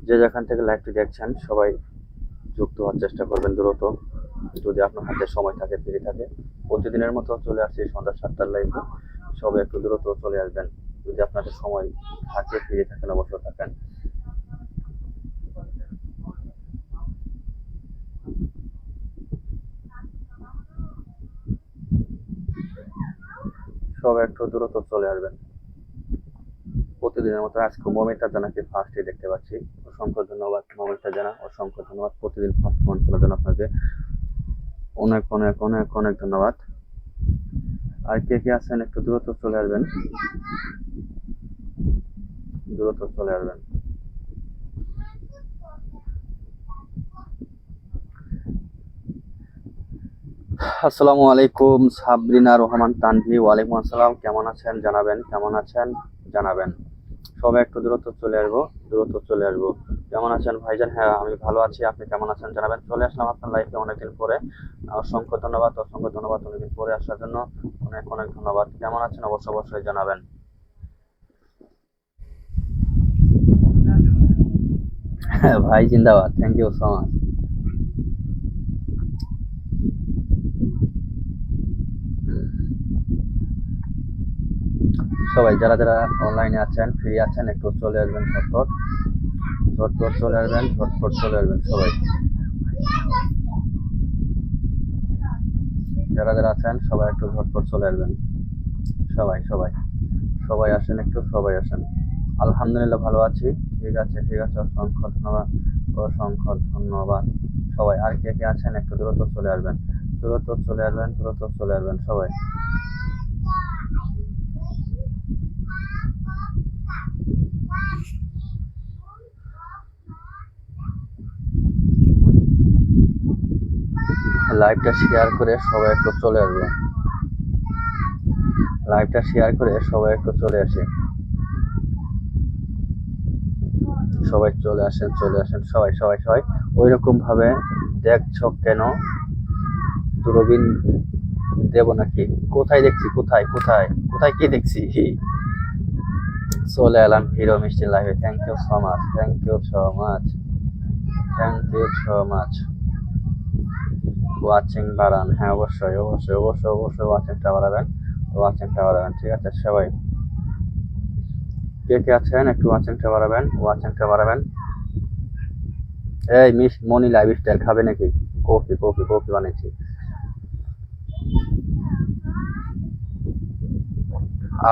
যে যেখান থেকে লাইভটি দেখছেন সবাই যুক্ত হওয়ার চেষ্টা করবেন দ্রুত, যদি আপনার হাতে সময় থাকে, ফ্রি থাকে। প্রতিদিনের মতো চলে আসছি সন্ধ্যা 7টার লাইভে, সবাই একটু দ্রুত চলে আসবেন যদি আপনাদের সময় থাকে, ফ্রি থাকেন, অবশ্য থাকেন। সবাই একটু দ্রুত চলে আসবেন। প্রতিদিনের মতো আজকে মমিতা জানাকে ফার্স্টে দেখতে পাচ্ছি, অসংখ্য ধন্যবাদ মমিতা জানা, অসংখ্য ধন্যবাদ। প্রতিদিন ফার্স্ট কমেন্ট করার জন্য আপনাকে অনেক অনেক অনেক অনেক ধন্যবাদ। আর কে কে আছেন একটু দ্রুত চলে আসবেন, দ্রুত চলে আসবেন। আসসালামু আলাইকুম সাবরিনা রহমান তানভি, ওয়ালাইকুম আসসালাম। কেমন আছেন জানাবেন, কেমন আছেন জানাবেন। সবাই একটু দ্রুত চলে আসবো, দ্রুত চলে আসবো। কেমন আছেন ভাইজান? হ্যাঁ আমি ভালো আছি, আপনি কেমন আছেন জানাবেন। চলে আসলাম আপনার লাইফে অনেকদিন পরে, অসংখ্য ধন্যবাদ, অসংখ্য ধন্যবাদ অনেকদিন পরে আসার জন্য, অনেক অনেক ধন্যবাদ। কেমন আছেন অবশ্যই অবশ্যই জানাবেন। হ্যাঁ ভাই জিন্দাবাদ, থ্যাংক ইউ সো মাচ। সবাই যারা যারা অনলাইনে আছেন, ফ্রি আছেন, একটু চলে আসবেন ঝটপট, ঝটপট চলে আসবেন, ঝটপট চলে আসবেন সবাই। যারা যারা আছেন সবাই একটু ঝটপট চলে আসবেন, সবাই সবাই সবাই আসেন, একটু সবাই আসেন। আলহামদুলিল্লাহ ভালো আছি। ঠিক আছে ঠিক আছে, অসংখ্য ধন্যবাদ, অসংখ্য ধন্যবাদ। সবাই আর কে কে আছেন একটু দ্রুত চলে আসবেন, দ্রুত চলে আসবেন, দ্রুত চলে আসবেন সবাই। লাইভটা শেয়ার করে সবাই একটু চলে আসবে, লাইভটা শেয়ার করে সবাই একটু চলে আসে, সবাই চলে আসেন, চলে আসেন সবাই সবাই সবাই। ওই রকম ভাবে দেখছো কেন? দূরবীন দেব নাকি? কোথায় দেখছি, কোথায় কোথায় কোথায় কি দেখছি? চলে এলাম হিরো মিষ্টি লাইভে। Thank you so much, thank you so much, thank you so much. Watching বাড়ান, হ্যাঁ অবশ্যই অবশ্যই অবশ্যই অবশ্যই ওয়াচিংটা বাড়াবেন, ওয়াচিংটা বাড়াবেন। ঠিক আছে সবাই কে কে আছেন একটু ওয়াচিংটা বাড়াবেন, ওয়াচিংটা বাড়াবেন। এই মিস মনি লাইফ স্টাইল খাবে নাকি? কফি কফি কফি বানিয়েছি।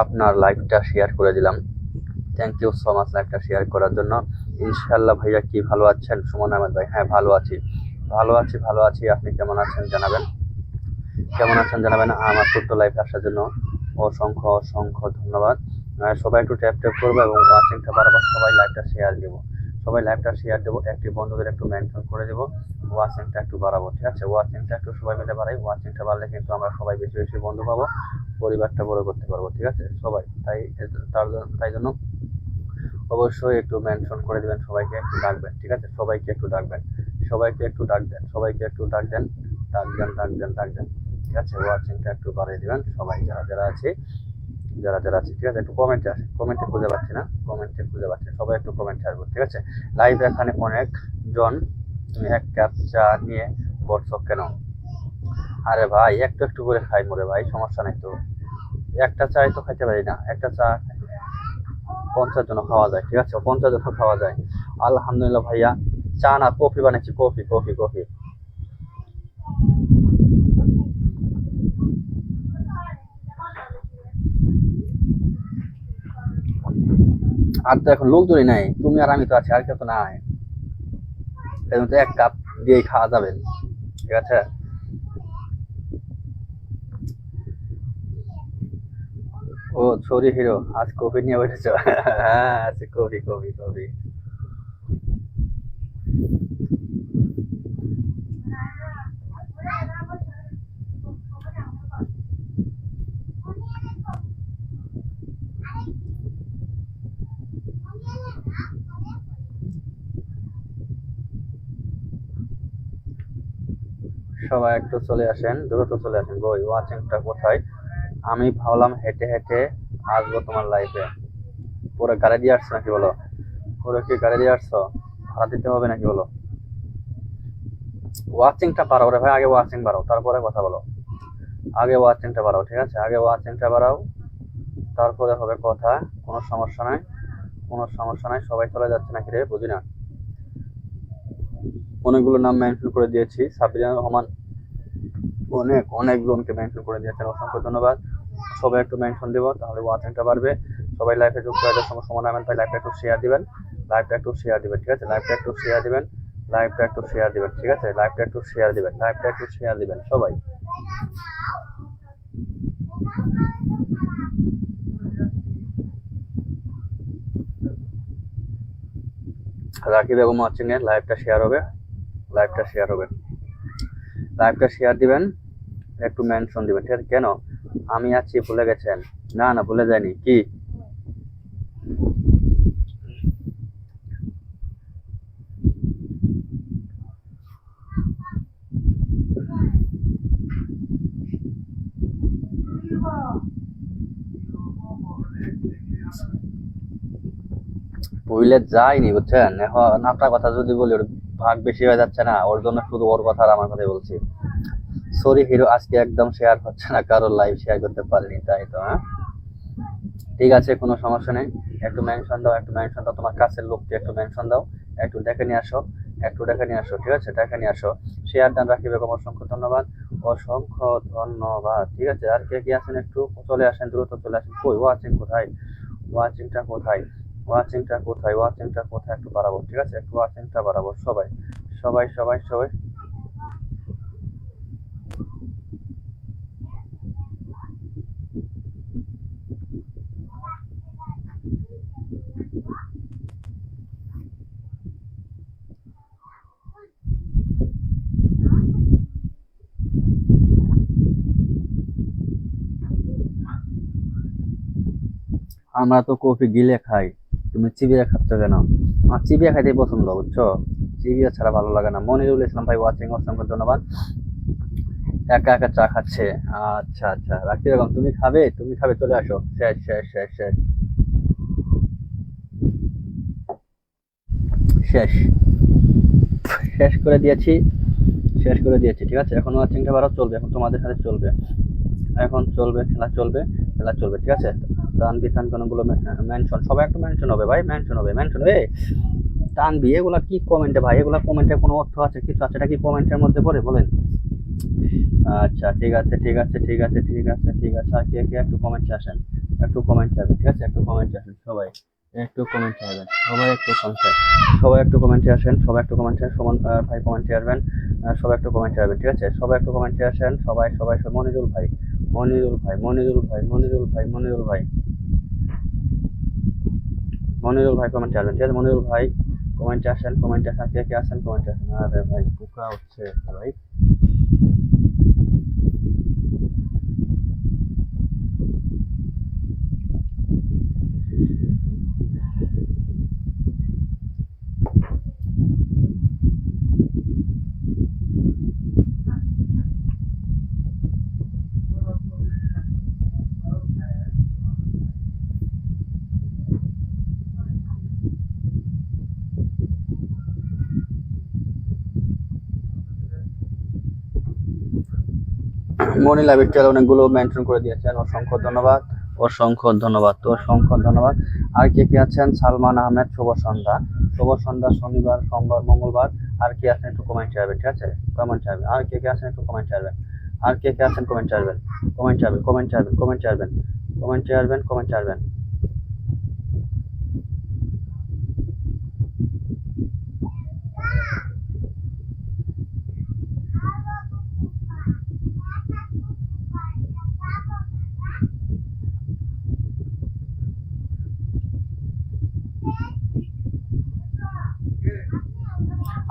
আপনার লাইভটা শেয়ার করে দিলাম, থ্যাংক ইউ সো মাচ লাইভটা শেয়ার করার জন্য। ইনশাল্লাহ ভাইয়া কি ভালো আছেন? সুমন আহমেদ ভাই, হ্যাঁ ভালো আছি, ভালো আছি, ভালো আছি। আপনি কেমন আছেন জানাবেন, কেমন আছেন জানাবেন। আমার ছোট্ট লাইভে আসার জন্য অসংখ্য অসংখ্য ধন্যবাদ। সবাই একটু ট্যাপ ট্যাপ করবো এবং ওয়াচিংটা বারবার সবাই লাইভটা শেয়ার দেবো, সবাই লাইভটা শেয়ার দেবো, একটি বন্ধুদের একটু মেনশন করে দেবো, ওয়াচিংটা একটু বাড়াবো। ঠিক আছে ওয়াচিংটা একটু সবাই মিলে বাড়াই, ওয়াচিংটা বাড়লে কিন্তু আমরা সবাই বেশি বেশি বন্ধু পাবো, পরিবারটা বড় করতে পারবো। ঠিক আছে সবাই তাই, তাই জন্য অবশ্যই একটু মেনশন করে দিবেন, সবাইকে একটু ডাকবেন। ঠিক আছে সবাইকে একটু ডাকবেন, সবাইকে একটু ডাক দেন, সবাইকে একটু ডাক দেন, ডাক দেন ডাক দেন ডাক দেন। ঠিক আছে ওয়াচিংটা একটু বাড়িয়ে দিবেন সবাই যারা যারা আছে, যারা যারা আছে। ঠিক আছে একটু কমেন্টে আসে, কমেন্টে খুঁজে পাচ্ছি না, কমেন্টে খুঁজে পাচ্ছি, সবাই একটু কমেন্টে আসবো। ঠিক আছে লাইভ এখানে অনেক জন, তুমি এক কাপ চা নিয়ে বসছো কেন? আরে ভাই একটু একটু করে খাই মোরে ভাই, সমস্যা নাই তো, একটা চাই তো খাইতে পারি না, একটা চা 50 জন খাওয়া যায়। ঠিক আছে 50 জন খাওয়া যায়। আলহামদুলিল্লাহ ভাইয়া, চা না কফি বানাচ্ছি, কফি কফি কফি। আর তো এখন লোকজনই নাই, তুমি আর আমি তো আছি, আর কেউ তো নাই, এখন তো এক কাপ দিয়েই খাওয়া যাবে। ঠিক আছে ও সরি হিরো, আজ কফি নিয়ে বসেছ? হ্যাঁ আছে কফি কফি কফি। সবাই একটু চলে আসেন, দ্রুত চলে আসেন। বই ওয়াচিংটা কোথায়? আমি ভাবলাম হেঁটে হেঁটে আসবো তোমার লাইফে। পুরো গাড়ি দিয়ে আসছো নাকি বলো? পুরো কি গাড়ি দিয়ে আসছো? ভাড়া দিতে হবে নাকি বলো? ওয়াচিংটা বাড়াও রে ভাই, আগে ওয়াচিং বাড়াও তারপরে কথা বলো। আগে ওয়াচিংটা বাড়াও, ঠিক আছে? আগে ওয়াচিংটা বাড়াও, তারপরে হবে কথা। কোনো সমস্যা নাই, কোনো সমস্যা নাই। সবাই চলে যাচ্ছে নাকি রে, বুঝি না। অনেকগুলো নাম মেনশন করে দিয়েছি, সাবিনা রহমান অনেক অনেকজনকে মেনশন করে দিয়েছেন, অসংখ্য ধন্যবাদ। সবাই একটু মেনশন দিব, তাহলে ওয়াচিংটা বাড়বে। সবাই লাইভে যুক্ত হয়ে যাওয়ার সময় আহমেদ ভাই লাইভটা একটু শেয়ার দিবেন, লাইভটা একটু শেয়ার দিবেন, ঠিক আছে? লাইভটা একটু শেয়ার দিবেন, লাইভটা একটু শেয়ার দিবেন, ঠিক আছে? লাইভটা একটু শেয়ার দিবেন, লাইভটা একটু শেয়ার দিবেন সবাই। রাখি বেগম ওয়াচিং এর লাইভটা শেয়ার হবে, লাইভটা শেয়ার হবে, লাইভটা শেয়ার দিবেন, একটু মেনশন দিবেন, ঠিক আছে? কেন আমি আছি ভুলে গেছেন? না না, ভুলে যায়নি। কি ভুলে যায়নি, বুঝছেন? এখন আপনার কথা যদি বলি, ওর ভাগ বেশি হয়ে যাচ্ছে না, ওর জন্য শুধু ওর কথা আর আমার কথাই বলছি। সরি হিরো, আজকে একদম শেয়ার হচ্ছে না, কারোর লাইভ শেয়ার করতে পারিনি, তাই তো। হ্যাঁ, ঠিক আছে, কোনো সমস্যা নেই। একটু মেনশন দাও, একটু মেনশন দাও, তোমার কাছের লোককে একটু মেনশন দাও, একটু দেখে নিয়ে আসো, একটু দেখে নিয়ে আসো, ঠিক আছে? দেখে নিয়ে আসো। শেয়ার ডান রাখি বেগম, অসংখ্য ধন্যবাদ, অসংখ্য ধন্যবাদ। ঠিক আছে, আর কে কি আছেন একটু চলে আসেন, দ্রুত চলে আসেন। কই ওয়াচিং কোথায়, ওয়াচিংটা কোথায়, ওয়াচিংটা কোথায়, ওয়াচিংটা কোথায়? একটু বাড়াবো, ঠিক আছে? একটু ওয়াচিংটা বাড়াবো সবাই, সবাই সবাই সবাই। আমরা তো কফি গিলে খাই, তুমি চিবিয়ে খাচ্ছ কেন? আমার চিবিয়ে খাইতে পছন্দ, বুঝছো? চিবিয়ে ছাড়া ভালো লাগে না। মনিরুল ইসলাম ভাই ওয়াচিং, অসংখ্য ধন্যবাদ। একা একা চা খাচ্ছে, আচ্ছা আচ্ছা। রাখি বেগম তুমি খাবে, তুমি খাবে, চলে আসো। শেষ শেষ শেষ শেষ শেষ শেষ করে দিয়েছি, শেষ করে দিয়েছি, ঠিক আছে? এখন ওয়াচিংটা বাড়াও, চলবে এখন তোমাদের সাথে চলবে, এখন চলবে, খেলা চলবে, খেলা চলবে, ঠিক আছে? তানবি তান কোনগুলো মেনশন, সবাই একটু মেনশন হবে ভাই, মেনশন হবে, মেনশন হবে। তানবি এগুলা কি কমেন্টে ভাই, এগুলা কমেন্টে কোনো অর্থ আছে, কিছু আছে? এটা কি কমেন্টের মধ্যে পড়ে বলেন? আচ্ছা ঠিক আছে ঠিক আছে ঠিক আছে ঠিক আছে ঠিক আছে। আর কে কে একটু কমেন্টে আসেন, একটু কমেন্টে আসেন, ঠিক আছে? একটু কমেন্টে আসেন সবাই, একটু কমেন্টে আসবেন সবাই, একটু কমেন্টে, সবাই একটু কমেন্টে আসেন, সবাই একটু কমেন্টে, সুমন ভাই কমেন্টে আসবেন, সবাই একটু কমেন্টে আসবেন, ঠিক আছে? সবাই একটু কমেন্টে আসেন, সবাই সবাই সবাই। মনিরুল ভাই, মনিরুল ভাই, মনিরুল ভাই, মনিরুল ভাই, মনিরুল ভাই, মনিরুল ভাই কমেন্টে আসবেন, ঠিক আছে? মনিরুল ভাই কমেন্টে আসেন, কমেন্টে আসেন, কে কে আসেন কমেন্টে আসেন। আরে ভাই পোকা হচ্ছে ভাই। মনি লাইভ স্টাইল অনেকগুলো মেনশন করে দিয়েছেন, অসংখ্য ধন্যবাদ, অসংখ্য ধন্যবাদ, অসংখ্য ধন্যবাদ। আর কে কে আছেন? সালমান আহমেদ, শুভ সন্ধ্যা, শুভ সন্ধ্যা, শনিবার সোমবার মঙ্গলবার। আর কে আছেন একটু কমেন্ট চাইবেন, ঠিক আছে? কমেন্ট চাইবেন। আর কে কে আছেন একটু কমেন্ট চাইবেন, আর কে কে আছেন কমেন্ট চাইবেন, কমেন্ট চাইবেন, কমেন্ট চাইবেন, কমেন্ট চাইবেন, কমেন্ট চাইবেন, কমেন্ট চাইবেন।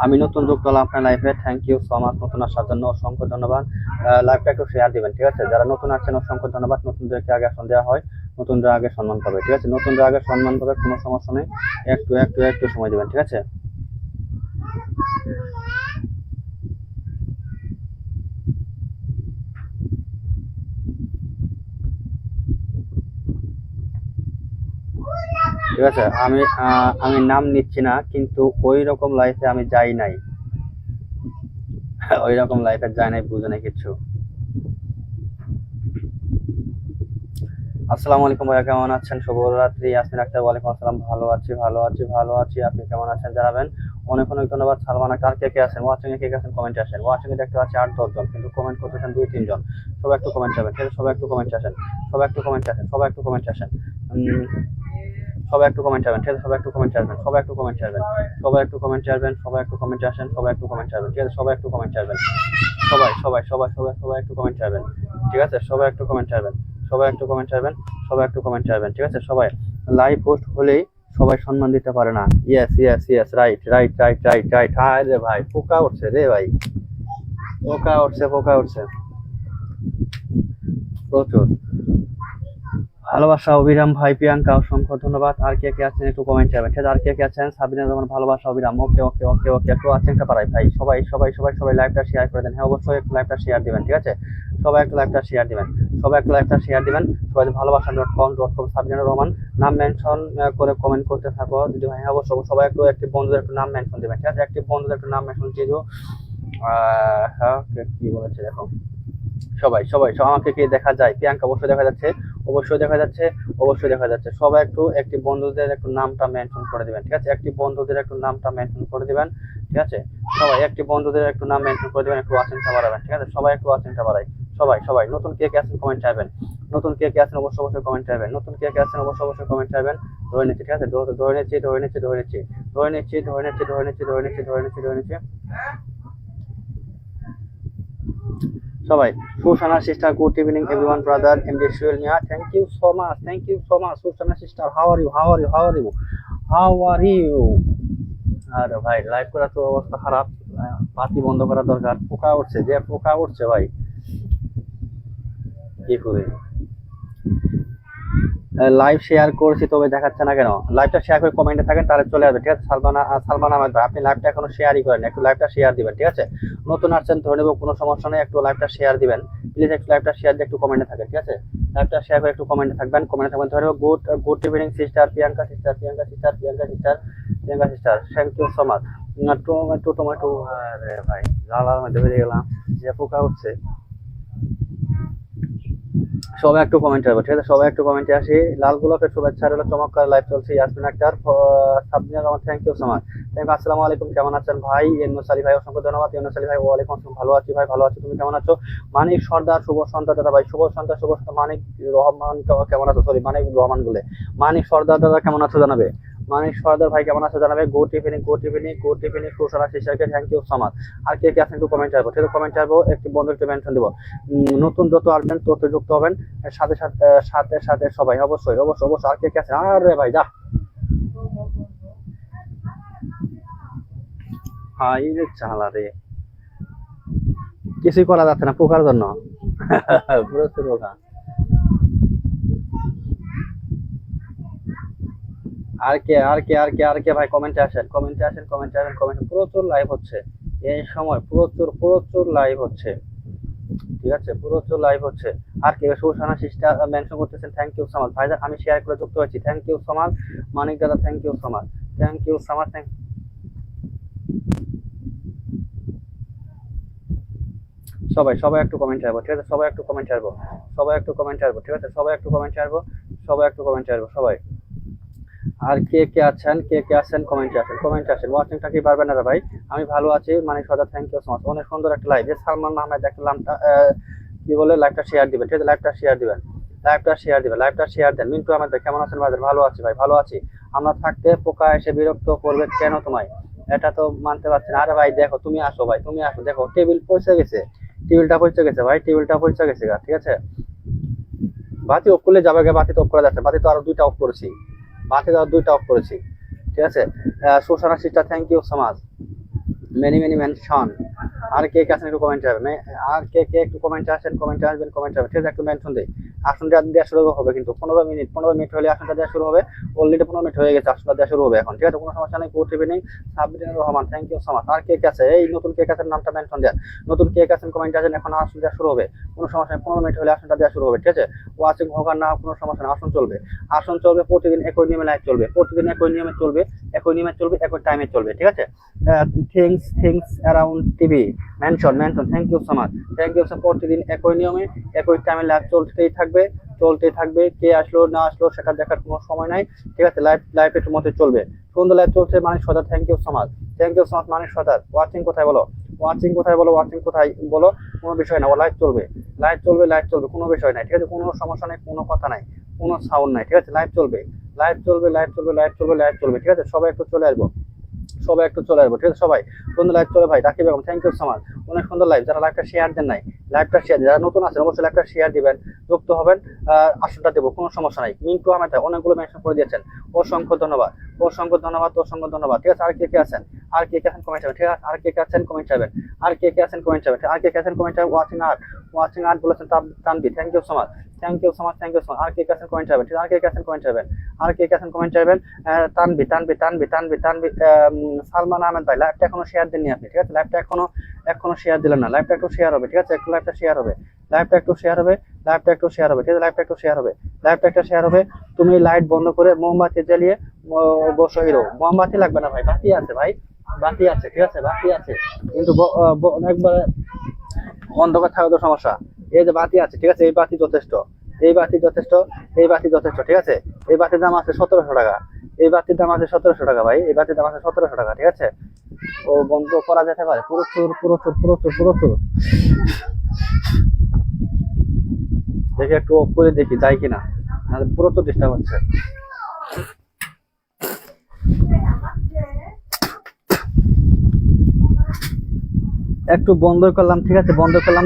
আমি নতুন যুক্ত হলাম আপনার লাইফে, থ্যাংক ইউ সো মাচ নতুন আসার জন্য, অসংখ্য ধন্যবাদ। লাইভটা একটু শেয়ার দিবেন, ঠিক আছে? যারা নতুন আসছেন অসংখ্য ধন্যবাদ। নতুনদেরকে আগে আসন দেওয়া হয়, নতুনরা আগে সম্মান পাবে, ঠিক আছে? নতুনরা আগে সম্মান পাবে, কোনো সমস্যা নেই। একটু একটু একটু সময় দিবেন, ঠিক আছে? ঠিক আছে। আমি নাম নিচ্ছি না, কিন্তু ওই রকম লাইফে আমি যাই নাই, ওই রকম লাইফে যাই নাই, বুঝে নাই কিছু। আসসালামু আলাইকুম ভাইয়া, কেমন আছেন? শুভরাত্রি। ইয়াসমিন আক্তার, ওয়ালাইকুম আসসালাম। ভালো আছি, ভালো আছি, ভালো আছি। আপনি কেমন আছেন জানাবেন। অনেক অনেক ধন্যবাদ। সালমান আক্তার, কে কে আছেন ওয়াচিং এ? কে কে আছেন কমেন্টে আসেন। ওয়াচিং এ দেখতে পাচ্ছি 8-10 জন, কিন্তু কমেন্ট করতেছেন 2-3 জন। সবাই একটু কমেন্ট যাবেন, ঠিক আছে? সবাই একটু কমেন্টে আসেন, সবাই একটু কমেন্টে আসেন, সবাই একটু কমেন্টে আসেন। সবাই একটু কমেন্ট আসবেন, ঠিক আছে? সবাই একটু কমেন্ট আসবেন, সবাই একটু কমেন্ট আসবেন, সবাই একটু কমেন্ট আসবেন, সবাই একটু কমেন্ট আসেন, সবাই একটু কমেন্ট আসবেন, ঠিক আছে? সবাই একটু কমেন্ট আসবেন, সবাই সবাই সবাই সবাই সবাই একটু কমেন্ট আসবেন, ঠিক আছে? সবাই একটু কমেন্ট আসবেন, সবাই একটু কমেন্ট আসবেন, সবাই একটু কমেন্ট আসবেন, ঠিক আছে? সবাই লাইভ পোস্ট হলেই সবাই সম্মান দিতে পারে না। Yes yes yes, right right right right right. হায় রে ভাই, পোকা উঠছে রে ভাই, পোকা উঠছে, পোকা উঠছে প্রচুর। ভালোবাসা অবিরাম ভাই, প্রিয়াঙ্কা অসংখ্য ধন্যবাদ। আর কে কে আছেন একটু কমেন্ট যাবেন, ঠিক আছে? আর কে কে আছেন? সাবিনা রহমান, ভালোবাসা অবিরাম। ওকে ওকে ওকে ওকে, একটু আছেন একটা পাড়াই ভাই। সবাই সবাই সবাই সবাই লাইভটা শেয়ার করে দেন। হ্যাঁ, অবশ্যই একটু লাইভটা শেয়ার দিবেন, ঠিক আছে? সবাই একটু লাইভটা শেয়ার দিবেন, সবাই একটু লাইভটা শেয়ার দিবেন। সবাই ভালোবাসা.com সাবিনা রহমান নাম মেনশন করে কমেন্ট করতে থাকো যদি ভাই। হ্যাঁ, অবশ্যই সবাই একটু একটি বন্ধুদের একটু নাম মেনশন দিবেন, ঠিক আছে? একটি বন্ধুদের একটু নাম মেনশন দিয়ে দিও। হ্যাঁ, কি বলেছে দেখো। সবাই সবাই আমাকে কি দেখা যায়? প্রিয়াঙ্কা, অবশ্যই দেখা যাচ্ছে, অবশ্যই দেখা যাচ্ছে, অবশ্যই দেখা যাচ্ছে। সবাই একটু একটি বন্ধুদের একটু নামটা মেনশন করে দিবেন, ঠিক আছে? একটি বন্ধুদের একটু নামটা মেনশন করে দিবেন, ঠিক আছে? সবাই একটি বন্ধুদের একটু নাম মেনশন করে দিবেন, একটু ওয়াচিংটা বাড়াবেন, ঠিক আছে? সবাই একটু ওয়াচিংটা বাড়াই। সবাই সবাই নতুন কে কে আছেন কমেন্ট চাইবেন, নতুন কে কে আছেন অবশ্যই অবশ্যই কমেন্ট চাইবেন, নতুন কে কে আছেন অবশ্যই অবশ্যই কমেন্ট চাইবেন। ধরে নিচ্ছি, ঠিক আছে? ধরে নিচ্ছি, ধরে নিচ্ছি, ধরে নিচ্ছি, ধরে নিচ্ছি, ধরে নিচ্ছি, ধরে নিচ্ছি, ধরে নিচ্ছি, ধরে নিচ্ছি, ধরে নিচ্ছি। সবাই Susana sister, good evening everyone brother MD Suel Mia, thank you so much, thank you so much. Susana sister, how are you, how are you, how are you, how are you? আরে ভাই, লাইভ করা তো অবস্থা খারাপ, বাতি বন্ধ করা দরকার। পোকা উঠছে, যে পোকা উঠছে ভাই, কি করে লাইভ শেয়ার করছি তবে দেখাচ্ছে না কেন? লাইভটা শেয়ার করে কমেন্টে থাকেন, তাহলে চলে আসবে, ঠিক আছে? সালমান আহমেদ ভাই, আপনি লাইভটা এখনো শেয়ারই করেন, একটু লাইভটা শেয়ার দিবেন, ঠিক আছে? নতুন আসছেন ধরে নেবো, কোনো সমস্যা নেই, একটু লাইভটা শেয়ার দিবেন প্লিজ, একটু লাইভটা শেয়ার দিয়ে একটু কমেন্টে থাকেন, ঠিক আছে? লাইভটা শেয়ার করে একটু কমেন্টে থাকবেন, কমেন্টে থাকবেন। ধরে নেবো good good evening sister, Priyanka sister, Priyanka sister, Priyanka sister, Priyanka sister, thank you so much. Tomato tomato, আরে ভাই লালার মধ্যে বেরিয়ে গেলাম, যে পোকা উঠছে। সবাই একটু কমেন্ট করবো, ঠিক আছে? সবাই একটু কমেন্টে আসি। লাল গোলাপের শুভেচ্ছা রইল, চমৎকার লাইভ চলছে। Yasmin Akter, Sabrina Rahman, thank you so much. Thank you. আসসালামু আলাইকুম, কেমন আছেন ভাই? ইউনুস আলী ভাই, অসংখ্য ধন্যবাদ। ইউনুস আলী ভাই, ওয়ালাইকুম আসসালাম। ভালো আছি ভাই, ভালো আছি। তুমি কেমন আছো? মানিক সর্দার, শুভ সন্ধ্যা দাদা ভাই, শুভ সন্ধ্যা, শুভ সন্ধ্যা। মানিক রহমান কেমন আছো? সরি, মানিক রহমান বলে মানিক সর্দার দাদা কেমন আছো জানাবে। মানিক সর্দার ভাই কেমন আছো জানাবে। Good evening, good evening, good evening Susana সিস্টারকে থ্যাংক ইউ সো মাচ। আর কে কে আছেন একটু কমেন্ট আসবো, ঠিক আছে? কমেন্ট আসবো, একটি বন্ধু একটু মেনশন দিব। নতুন যত আসবেন তত যুক্ত হবেন, সাথে সাথে সাথে সাথে সবাই অবশ্যই অবশ্যই অবশ্যই। আর কে কে আছেন? আরে ভাই যা, হাই রে চালা রে, কিছুই করা যাচ্ছে না পোকার জন্য। প্রচুর পোকা। আর কে আর কে আর কে আর কে ভাই কমেন্টে আসেন, কমেন্টে আসেন, কমেন্টে আসেন, কমেন্ট। প্রচুর লাইভ হচ্ছে এই সময়, প্রচুর প্রচুর লাইভ হচ্ছে, ঠিক আছে? প্রচুর লাইভ হচ্ছে। আর কে? সুসানা সিস্টার মেনশন করতেছেন, থ্যাংক ইউ সো মাচ ভাই, আমি শেয়ার করে যুক্ত হয়েছি, thank you so much. Manik দাদা, thank you so much, thank you so much. সবাই সবাই একটু কমেন্ট আসবো, ঠিক আছে? সবাই একটু কমেন্ট আসবো, সবাই একটু কমেন্ট আসবো, ঠিক আছে? সবাই একটু কমেন্ট আসবো, সবাই একটু কমেন্ট আসবো, সবাই। আর কে কে আছেন, কে কে আছেন কমেন্টে আসেন, কমেন্টে আসেন। ওয়াচিংটা কি পারবেন না রে ভাই? আমি ভালো আছি মানে সদা, থ্যাংক ইউ সো মাচ। অনেক সুন্দর একটা লাইভ, যে সালমান আহমেদ একটা নামটা কি বলে, লাইভটা শেয়ার দিবেন, ঠিক আছে? লাইভটা শেয়ার দিবেন, লাইভটা শেয়ার দিবেন, লাইভটা শেয়ার দেন। মিন্টু আহমেদ ভাই কেমন আছেন ভাই? ভালো আছি ভাই, ভালো আছি। আমরা থাকতে পোকা এসে বিরক্ত করবে কেন তোমায়? এটা তো মানতে পারছি না। আরে ভাই দেখো, তুমি আসো ভাই, তুমি আসো, দেখো টেবিল পৌঁছে গেছে, টেবিলটা পৌঁছে গেছে ভাই, টেবিলটা পৌঁছে গেছে গা, ঠিক আছে? বাতি অফ করলে যাবে গে, বাতি তো অফ করা যাচ্ছে, বাতি তো আরো দুইটা অফ করেছি, বাতি তো আরো দুইটা অফ করেছি, ঠিক আছে? Susana sister, thank you so much. Many many mention. আর কে কে আছেন একটু কমেন্টে আসবেন, আর কে কে একটু কমেন্টে আসেন, কমেন্টে আসবেন, কমেন্টে আসবেন, ঠিক আছে? একটু মেনশন দিই, আসনটা দেওয়া শুরু হবে, কিন্তু 15 মিনিট হলে আসনটা দেওয়া শুরু হবে। অলরেডি 15 মিনিট হয়ে গেছে, আসনটা দেওয়া শুরু হবে এখন, ঠিক আছে? কোনো সমস্যা নেই। Good evening Sabrina Rahman, thank you so much. আর কে কে আছে? এই নতুন কে কে আছেন নামটা মেনশন দেন। নতুন কে কে আছেন কমেন্ট আছেন, এখন আসন দেওয়া শুরু হবে, কোনো সমস্যা নেই। 15 মিনিট হলে আসনটা দেওয়া শুরু হবে, ঠিক আছে? ওয়াচিং হোক আর না হোক কোনো সমস্যা নেই, আসন চলবে। আসন চলবে, প্রতিদিন একই নিয়মে লাইভ চলবে, প্রতিদিন একই নিয়মে চলবে, একই নিয়মে চলবে, একই টাইমে চলবে, ঠিক আছে? Things around TV mention, thank you so much, thank you. প্রতিদিন একই নিয়মে একই টাইমে লাইভ চলতেই থাকবে। কে আসলো না আসলো সেটা দেখার কোনো সময় নাই, ঠিক আছে? লাইভের মধ্যে চলবে, সুন্দর লাইভ চলছে। Manik Sardar, thank you so much, Manik Sardar. Watching কোথায় বলো, ওয়াচিং কোথায় বলো, কোনো বিষয় না, ও লাইভ চলবে, কোনো বিষয় নাই, ঠিক আছে? কোনো সমস্যা নাই, কোনো কথা নাই, কোনো সাউন্ড নাই, ঠিক আছে? লাইভ চলবে, ঠিক আছে? সবাই একটু চলে আসবো, ঠিক আছে? সবাই সুন্দর লাইভ চলে ভাই। Rakhi Begum, thank you so much, অনেক সুন্দর লাইভ। যারা লাইভটা শেয়ার দেন নাই, লাইভটা শেয়ার, যারা নতুন আছেন অবশ্যই লাইভটা শেয়ার দিবেন, যুক্ত হবেন। আসনটা দেবো, কোনো সমস্যা নাই। মিন্টু আহমেদ অনেকগুলো মেনশন করে দিয়েছেন, অসংখ্য ধন্যবাদ, ঠিক আছে? আর কে কে আছেন কমেন্ট যাবেন, ঠিক আছে? আর কে কে আছেন কমেন্ট যাবেন, ওয়াচিং আর্ট বলেছেন Tanvi, thank you so much, আর কে কে আছেন কমেন্ট যাবেন, ঠিক আছে? আর কে কে আছেন কমেন্ট যাবেন। তানবি, সালমান আহমেদ ভাই, লাইভটা এখনো শেয়ার দেননি আপনি, ঠিক আছে? লাইভটা এখনো শেয়ার দিলেন না, লাইভটা একটু শেয়ার হবে, ঠিক আছে? লাইভটা শেয়ার হবে, ঠিক আছে? লাইভটা একটু শেয়ার হবে। তুমি লাইট বন্ধ করে মোমবাতি জ্বালিয়ে বসো হিরো। মোমবাতি লাগবে না ভাই, বাতি আছে ভাই, ঠিক আছে? বাতি আছে, কিন্তু একবার অন্ধকার থাকা তো সমস্যা। এই যে বাতি আছে, ঠিক আছে? এই বাতি যথেষ্ট, ঠিক আছে? এই বাতির দাম আছে 1700 টাকা, ভাই, এই বাতির দাম আছে 1700 টাকা, ঠিক আছে? ও বন্ধ করা যেতে পারে, প্রচুর। দেখি একটু অফ করে দেখি যাই কিনা, প্রচুর ডিস্টার্ব হচ্ছে। একটু বন্ধ করলাম, ঠিক আছে?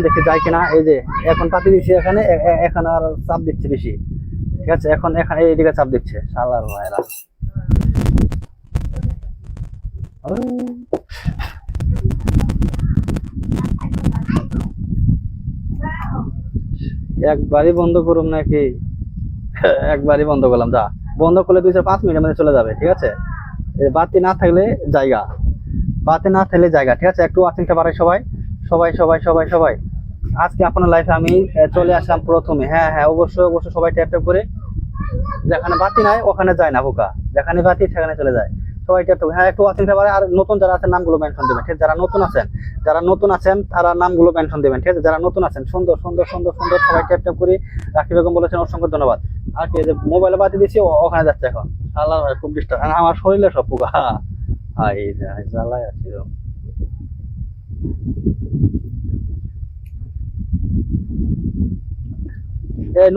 দেখে যায় কিনা। এই যে এখন পাতি দিচ্ছি এখানে, এখন আর চাপ দিচ্ছে বেশি, ঠিক আছে? এখন এইদিকে চাপ দিচ্ছে, শালার ভাইরা। একবারই বন্ধ করুন নাকি? একবারই বন্ধ করলাম, যা বন্ধ করলে 2-5 মিনিটের মধ্যে চলে যাবে, ঠিক আছে? বাতি না থাকলে জায়গা, ঠিক আছে? একটু ওয়াচিংটা বাড়াই সবাই। আজকে আপনার লাইফে আমি চলে আসলাম প্রথমে। হ্যাঁ, অবশ্যই সবাই ট্যাপ করে। যেখানে বাতি নাই ওখানে যায় না বোকা, যেখানে বাতি সেখানে চলে যায়। সবাই ট্যাপ। হ্যাঁ, একটু ওয়াচিংটা বাড়াই। আর নতুন যারা আছেন নামগুলো মেনশন দেবেন, ঠিক আছে? যারা নতুন আছেন তারা নামগুলো মেনশন দেবেন, ঠিক আছে? যারা নতুন আছেন সুন্দর সবাই ট্যাপ করে। রাখি বেগম বলেছেন অসংখ্য ধন্যবাদ। আর কি, যে মোবাইলে বাতি দিচ্ছি ওখানে যাচ্ছে এখন, আল্লাহ ভাই খুব ডিস্টার্ব, আমার শরীরে সব পোকা। জ্বালায় আছি।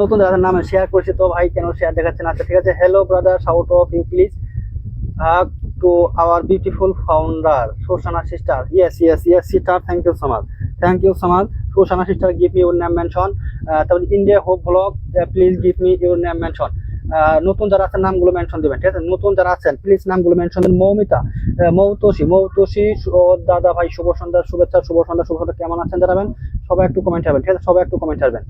নতুন যাদের নামে শেয়ার করছি তো ভাই, কেন শেয়ার দেখাচ্ছে না? আচ্ছা, ঠিক আছে। Hello brother, shout of you please to our beautiful founder Shoshana sister. Yes sister, thank you so much, Shoshana sister, give me your name mention. তারপর India Hope Vlog, please give me your name mention. নতুন যারা আছেন নামগুলো mention দিবেন, ঠিক আছে? নতুন যারা আছেন প্লিজ নামগুলো মেনশন দিন। মৌমিতা, মৌতোষী দাদা ভাই, শুভ সন্ধ্যা, শুভেচ্ছা, শুভ সন্ধ্যা, কেমন আছেন জানাবেন। সবাই একটু কমেন্ট করবেন, ঠিক আছে? সবাই একটু কমেন্ট করবেন,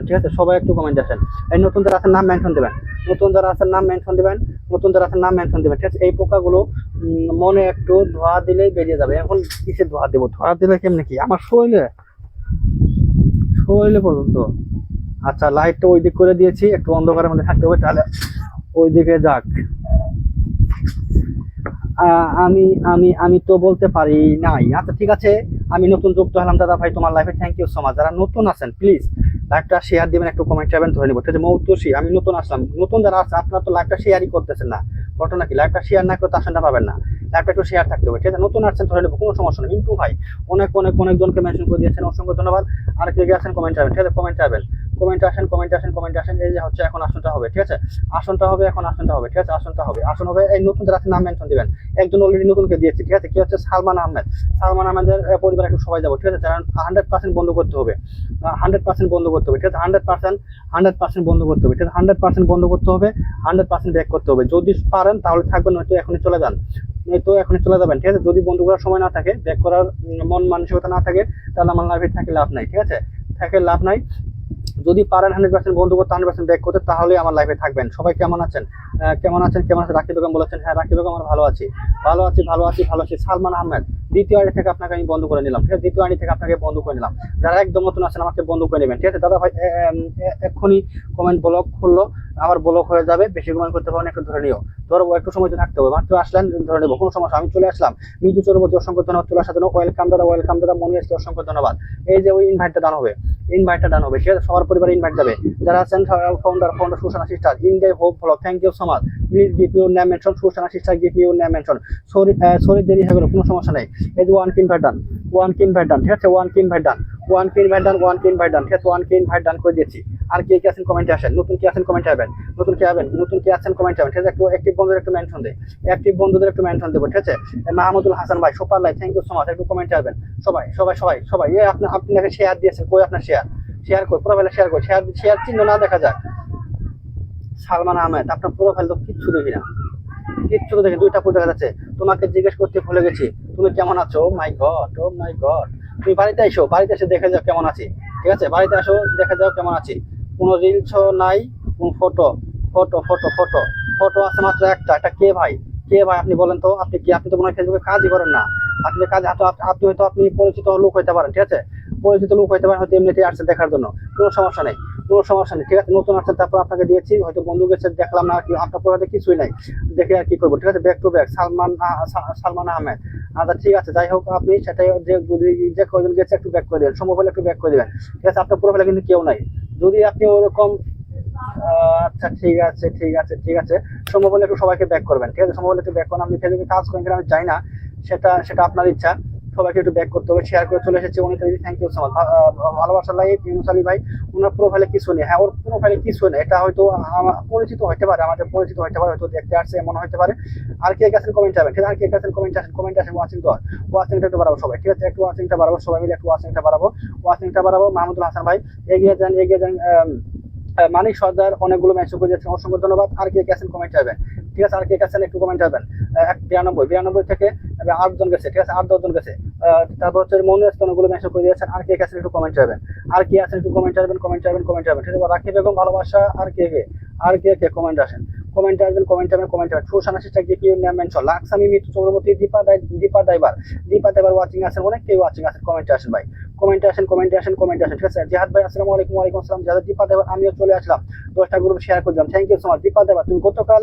ঠিক আছে? সবাই একটু কমেন্ট আসেন। এই নতুন যারা আছেন নাম মেনশন দিবেন, ঠিক আছে? এই পোকাগুলো মনে একটু ধোয়া দিলেই বেরিয়ে যাবে। এখন কিসে ধোয়া দেবো? ধোয়া দিলে কেমনে কি আমার শরীরে পর্যন্ত। আচ্ছা, লাইটটা ওই দিক করে দিয়েছি, একটু অন্ধকারের মধ্যে থাকতে হবে, তাহলে ওই দিকে যাক। আমি তো বলতে পারি নাই। আচ্ছা, ঠিক আছে, আমি নতুন যুক্ত হলাম দাদা ভাই তোমার লাইফে, থ্যাংক ইউ সো মাচ। যারা নতুন আছেন প্লিজ লাইভটা শেয়ার দিবেন, একটু কমেন্ট করবেন, ধরে নিব, ঠিক আছে? মৌতোষী, আমি নতুন আসলাম। নতুন যারা আছে আপনারা তো লাইভটা শেয়ারই করতেছেন না, ঘটনা কি? লাইভটা শেয়ার না করে আসনটা পাবেন না, লাইভটা একটু শেয়ার থাকতে হবে, ঠিক আছে? নতুন আসছেন ধরে নেবো, কোনো সমস্যা নেই। কিন্তু ভাই অনেক জনকে মেনশন করে দিয়েছেন, অসংখ্য ধন্যবাদ। আর কে আছেন কমেন্ট করবেন, ঠিক আছে? কমেন্ট আসেন। এই যে হচ্ছে এখন আসনটা হবে, ঠিক আছে? আসনটা হবে, ঠিক আছে? আসন হবে। এই নতুন যারা আছে নাম মেনশন দিবেন। একজন অলরেডি নতুনকে দিয়েছি, ঠিক আছে? কি হচ্ছে? সালমান আহমেদের পরিবার একটু সবাই যাবো, ঠিক আছে? যারা 100% বন্ধ করতে হবে, 100% বন্ধ করতে হবে, ঠিক আছে? 100% বন্ধ করতে হবে, ঠিক আছে? 100% বন্ধ করতে হবে, 100% ব্যাক করতে হবে। যদি পারেন তাহলে থাকবেন, নয়তো এখনই চলে যান, ঠিক আছে? যদি বন্ধ করার সময় না থাকে, ব্যাক করার মন মানসিকতা না থাকে, তাহলে আমার লাইভে থাকে লাভ নাই, ঠিক আছে? থাকে লাভ নাই। যদি পারেন 100% বন্ধু করতে 100% ব্যাক করতে, তাহলে আমার লাইফে থাকবেন। সবাই কেমন আছেন? কেমন আছেন? রাকিব বেগম বলেছেন, হ্যাঁ রাকিব বেগম আমরা ভালো আছি, ভালো আছি, ভালো আছি, ভালো আছি। সালমান আহমেদ, দ্বিতীয় আইডি থেকে আপনাকে আমি বন্ধ করে নিলাম, ঠিক আছে? দ্বিতীয় আইডি থেকে আপনাকে বন্ধ করে নিলাম। যারা একদম নতুন আছেন আমাকে বন্ধ করে নেবেন, ঠিক আছে? দাদা ভাই এক্ষুনি কমেন্ট ব্লক খুললো, আবার ব্লক হয়ে যাবে। বেশি কমেন্ট করতে পারেন, একটু ধরে নিও, ধরবো, একটু সময় তো থাকতে হবে। মাত্র আসলেন, ধরে নেবো, কোনো সমস্যা। আমি চলে আসলাম। মৃদু চৌরবর্তী, অসংখ্য ধন্যবাদ চলে আসার জন্য। ওয়েলকাম দাদা, ওয়েলকাম দাদা। মনে আসছে, অসংখ্য ধন্যবাদ। এই যে ওই ইনভাইটটা ডান হবে, ইনভাইটটা ডান হবে, ঠিক আছে? সবার পরিবারে ইনভাইট যাবে। যারা আছেন founder Susana sister, India hope blog, thank you so much. Please give your name mention, Susana sister give your name mention. Sorry দেরি হয়ে গেল, কোনো সমস্যা নেই। এই যে ওয়ান কি ইনভাইট ডান, ওয়ান কি ইনভাইট ডান, ঠিক আছে? ওয়ান কি ইনভাইট ডান, ওয়ান কি ইনভাইট ডান, ওয়ান কি ইনভাইট ডান, ঠিক আছে? ওয়ান কি ইনভাইট ডান করে দিয়েছি। আর কে কে আছেন কমেন্টে আসেন, নতুন কে আছেন কমেন্টে আসবেন, নতুন কে আছেন, নতুন কে আছেন কমেন্টে আসবেন, ঠিক আছে? একটু অ্যাক্টিভ বন্ধুদের একটু মেনশন দেয়, অ্যাক্টিভ বন্ধুদের একটু মেনশন দেবো, ঠিক আছে? মাহমুদুল হাসান ভাই, super live, thank you so much. একটু কমেন্টে আসবেন সবাই, সবাই, সবাই, সবাই। আপনাকে শেয়ার দিয়েছেন, কই আপনার শেয়ার? শেয়ার কই? প্রোফাইলে শেয়ার কই? শেয়ার চিহ্ন না দেখা যায়। সালমান আহমেদ, আপনার প্রোফাইল তো কিচ্ছু দেখি না, কিচ্ছু তো দেখি, দুইটা ফুল দেখা যাচ্ছে। তোমাকে জিজ্ঞেস করতে ভুলে গেছি, তুমি কেমন আছো? ও মাই গড, ও মাই গড। তুমি বাড়িতে এসো, বাড়িতে এসে দেখে যাও কেমন আছি, ঠিক আছে? বাড়িতে আসো, দেখে যাও কেমন আছি। কোনো রিলস নাই, কোনো photo, photo photo photo photo আছে মাত্র একটা। এটা কে ভাই? কে ভাই আপনি বলেন তো? আপনি কি? আপনি তো মনে হয় ফেসবুকে কাজই করেন না। আপনি কাজ, আপনি হয়তো আপনি পরিচিত লোক হইতে পারেন, ঠিক আছে? পরিচিত লোক হইতে পারেন, হয়তো এমনিতেই আসছে দেখার জন্য, কোনো সমস্যা নেই, কোনো সমস্যা নেই, ঠিক আছে? নতুন আসছেন, তারপর আপনাকে দিয়েছি, হয়তো বন্ধু গেছে, দেখলাম না আর কি, আপনার পরে কিছুই নাই, দেখে আর কি করবো, ঠিক আছে? Back to back Salman Ahmed. আচ্ছা ঠিক আছে, যাই হোক, আপনি সেটাই, যে যদি যে কয়জন গেছে একটু ব্যাক করে দেবেন, সম্ভব হলে একটু ব্যাক করে দেবেন, ঠিক আছে? আপনার প্রোফাইলে কিন্তু কেউ নাই, যদি আপনি ওরকম আচ্ছা ঠিক আছে, ঠিক আছে, ঠিক আছে। সম্ভব হলে একটু সবাইকে ব্যাক করবেন, ঠিক আছে? সম্ভব হলে একটু ব্যাক করেন। আপনি ফেসবুকে কাজ করেন কিনা আমি জানি না, সেটা সেটা আপনার ইচ্ছা। সবাইকে একটু ব্যাক করতে হবে। শেয়ার করে চলে এসেছে অনিতা দিদি, থ্যাংক ইউ সো মাচ। ভালোবাসা লাইভ ইউনুস আলী ভাই, ওনার প্রোফাইলে কিছু নেই। হ্যাঁ, ওর প্রোফাইলে কিছু নেই, এটা হয়তো পরিচিত হতে পারে, আমাদের পরিচিত হতে পারে, হয়তো দেখতে আসছে এমন হতে পারে। আর কে গেছেন কমেন্ট যাবেন, ঠিক আছে? আর কে গেছেন কমেন্ট আসেন, কমেন্ট আসেন। ওয়াচিং তো ওয়াচিংটা একটু বাড়াবো সবাই, ঠিক আছে? একটু ওয়াচিংটা বাড়াবো, সবাই মিলে একটু ওয়াচিংটা বাড়াবো, ওয়াচিংটা বাড়াবো। মাহমুদুল হাসান ভাই, এগিয়ে যান, এগিয়ে যান। মানিক সর্দার অনেকগুলো মেসেজ করে দিয়েছেন, অসংখ্য ধন্যবাদ। আর কে গেছেন কমেন্ট যাবেন, ঠিক আছে? আর কে গেছেন একটু কমেন্ট যাবেন। 92 থেকে 8 জন গেছে, ঠিক আছে? 8-10 জন গেছে। তারপর হচ্ছে মনে হচ্ছে অনেকগুলো মেসেজ করে দিয়েছেন। আর কে গেছেন একটু কমেন্ট যাবেন, আর কে আছেন একটু কমেন্ট যাবেন, কমেন্ট যাবেন, কমেন্ট যাবেন, ঠিক আছে? রাকিব বেগম ভালোবাসা। আর কে কে, আর কে কে কমেন্ট আসেন, কমেন্ট আসবেন, কমেন্ট যাবেন, কমেন্ট যাবেন। Susana sister give your name mention. Laxmi, Mitu Chakraborty, Dipa দাইবার ওয়াচিং আছেন, অনেকেই ওয়াচিং আছেন, কমেন্টে আসেন ভাই, কমেন্টে আসেন, কমেন্টে আসেন, কমেন্টে আসেন, ঠিক আছে? জিহাদ ভাই, আসসালামু আলাইকুম। ওয়ালাইকুম আসসালাম। যাদের দীপা দেবার, আমিও চলে আসলাম, 10টা গ্রুপ শেয়ার করে দিলাম, thank you so much. Dipa দেবার, তুমি গতকাল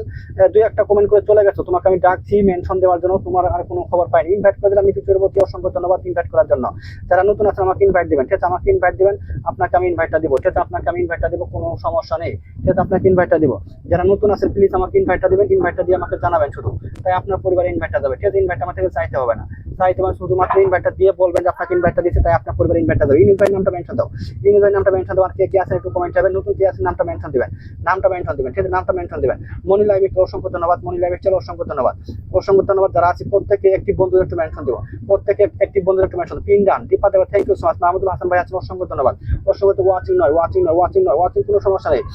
2-1টা কমেন্ট করে চলে গেছো, তোমাকে আমি ডাকছি মেনশন দেওয়ার জন্য, তোমার আর কোনো খবর পাইনি। ইনভাইট করে দিলাম মৃত্যু চৌরবর্তী, অসংখ্য ধন্যবাদ ইনভাইট করার জন্য। যারা নতুন আছেন আমাকে ইনভাইট দিবেন, ঠিক আছে? আমাকে ইনভাইট দিবেন, আপনাকে আমি ইনভাইটটা দিব, ঠিক আছে? আপনাকে আমি ইনভাইটটা দিব, কোনো সমস্যা নেই, ঠিক আছে? আপনাকে ইনভাইটটা দিব। যারা নতুন আছেন প্লিজ আমাকে ইনভাইটটা দিবেন, ইনভাইটটা দিয়ে আমাকে জানাবেন শুধু, তাই আপনার পরিবারে ইনভাইটটা যাবে, ঠিক আছে? ইনভাইটটা আমার থেকে চাইতে হবে না, চাইতে হবে শুধুমাত্র ইনভাইটটা দিয়ে বলবেন যে আপনাকে ইনভাইটটা দিচ্ছে, তাই আপনার পরিবারে ইনভাইটটা দেবে। ইউনিভাইট নামটা মেনশন দাও, ইউনিভাইট নামটা মেনশন দাও। আর কে কে আছেন একটু কমেন্ট যাবেন, নতুন কে আছেন নামটা মেনশন দিবেন, নামটা মেনশন দিবেন, ঠিক আছে? নামটা মেনশন দিবেন। মনি লাইভ অসংখ্য ধন্যবাদ, মনি লাইভ চলো, অসংখ্য ধন্যবাদ, অসংখ্য ধন্যবাদ। যারা আছে প্রত্যেকে একটি বন্ধুদের একটু মেনশন দিব, প্রত্যেকে একটি বন্ধুদের একটু mention. Pin done, Dipa Deba, thank you so much. Mahmudul Hasan ভাই আছেন, অসংখ্য ধন্যবাদ, অসংখ্য। ওয়াচিং নয়, ওয়াচিং নয়, ওয়াচিং নয়, ওয়াচিং কোনো সমস্যা নেই।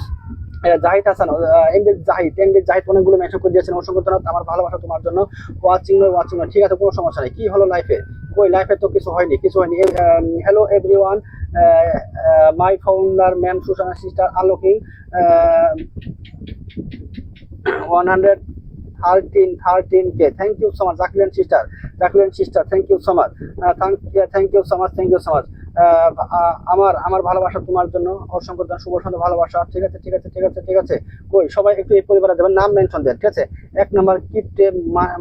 জাহিদ হাসান, জাহিদ অনেকগুলো মেনশন করে দিয়েছেন, অসংখ্য ধন্যবাদ। আমার ভালোবাসা তোমার জন্য। ওয়াচিং নয়, ওয়াচিং নয়, ঠিক আছে? কোনো সমস্যা নেই। কি হলো লাইফে? ওই লাইফে তো কিছু হয়নি, কিছু হয়নি। Hello everyone, my founder ma'am সুশানা sister আলোকিং 113K, thank you so much. Jacqueline sister, thank you so much, thank you so much, thank you so much. আমার ভালোবাসা তোমার জন্য, অসংখ্য শুভ সন্ধ্যা, ভালোবাসা, ঠিক আছে, ঠিক আছে, ঠিক আছে, ঠিক আছে? কই সবাই একটু এই পরিবারে দেবেন, নাম মেনশন দেন, ঠিক আছে? 1 নম্বর গিফটে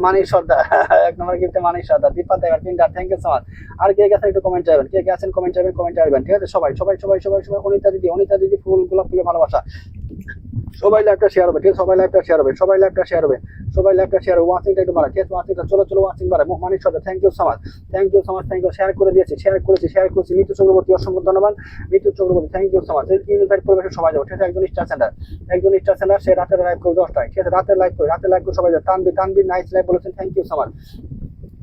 মানিক সর্দার 1 নম্বর গিফটে মানিক সর্দার, দীপা দেবার, পিন্ডার, থ্যাংক ইউ সো মাচ। আর কে গেছেন একটু কমেন্ট যাবেন, কে গেছেন কমেন্ট যাবেন, কমেন্ট যাবেন, ঠিক আছে? সবাই সবাই সবাই সবাই সবাই। অনিতা দিদি ফুল গোলাপ ফুলে ভালোবাসা। সবাই লাইভটা শেয়ার হবে, ঠিক আছে? সবাই লাইভটা শেয়ার হবে, সবাই লাইভটা শেয়ার হবে, সবাই লাইভটা শেয়ার হবে। ওয়াচিংটা একটু বাড়া, ঠিক আছে? ওয়াচিংটা চলো চলো, ওয়াচিং বাড়া। Manik Sardar, thank you so much, thank you so much, thank you. Share করে দিয়েছি, শেয়ার করেছি। মৃত্যু চক্রবর্তী, অসংখ্য ধন্যবাদ। মৃত্যু Chakraborty, thank you so much. ইউনিভাইট পরিবেশে সবাই যাবো, ঠিক আছে? একজন স্টার সেন্টার, সে রাতের লাইভ করে 10টায়, ঠিক আছে? রাতের লাইভ করে সবাই যাবে। তানবি নাইস লাইভ বলেছেন, thank you so much.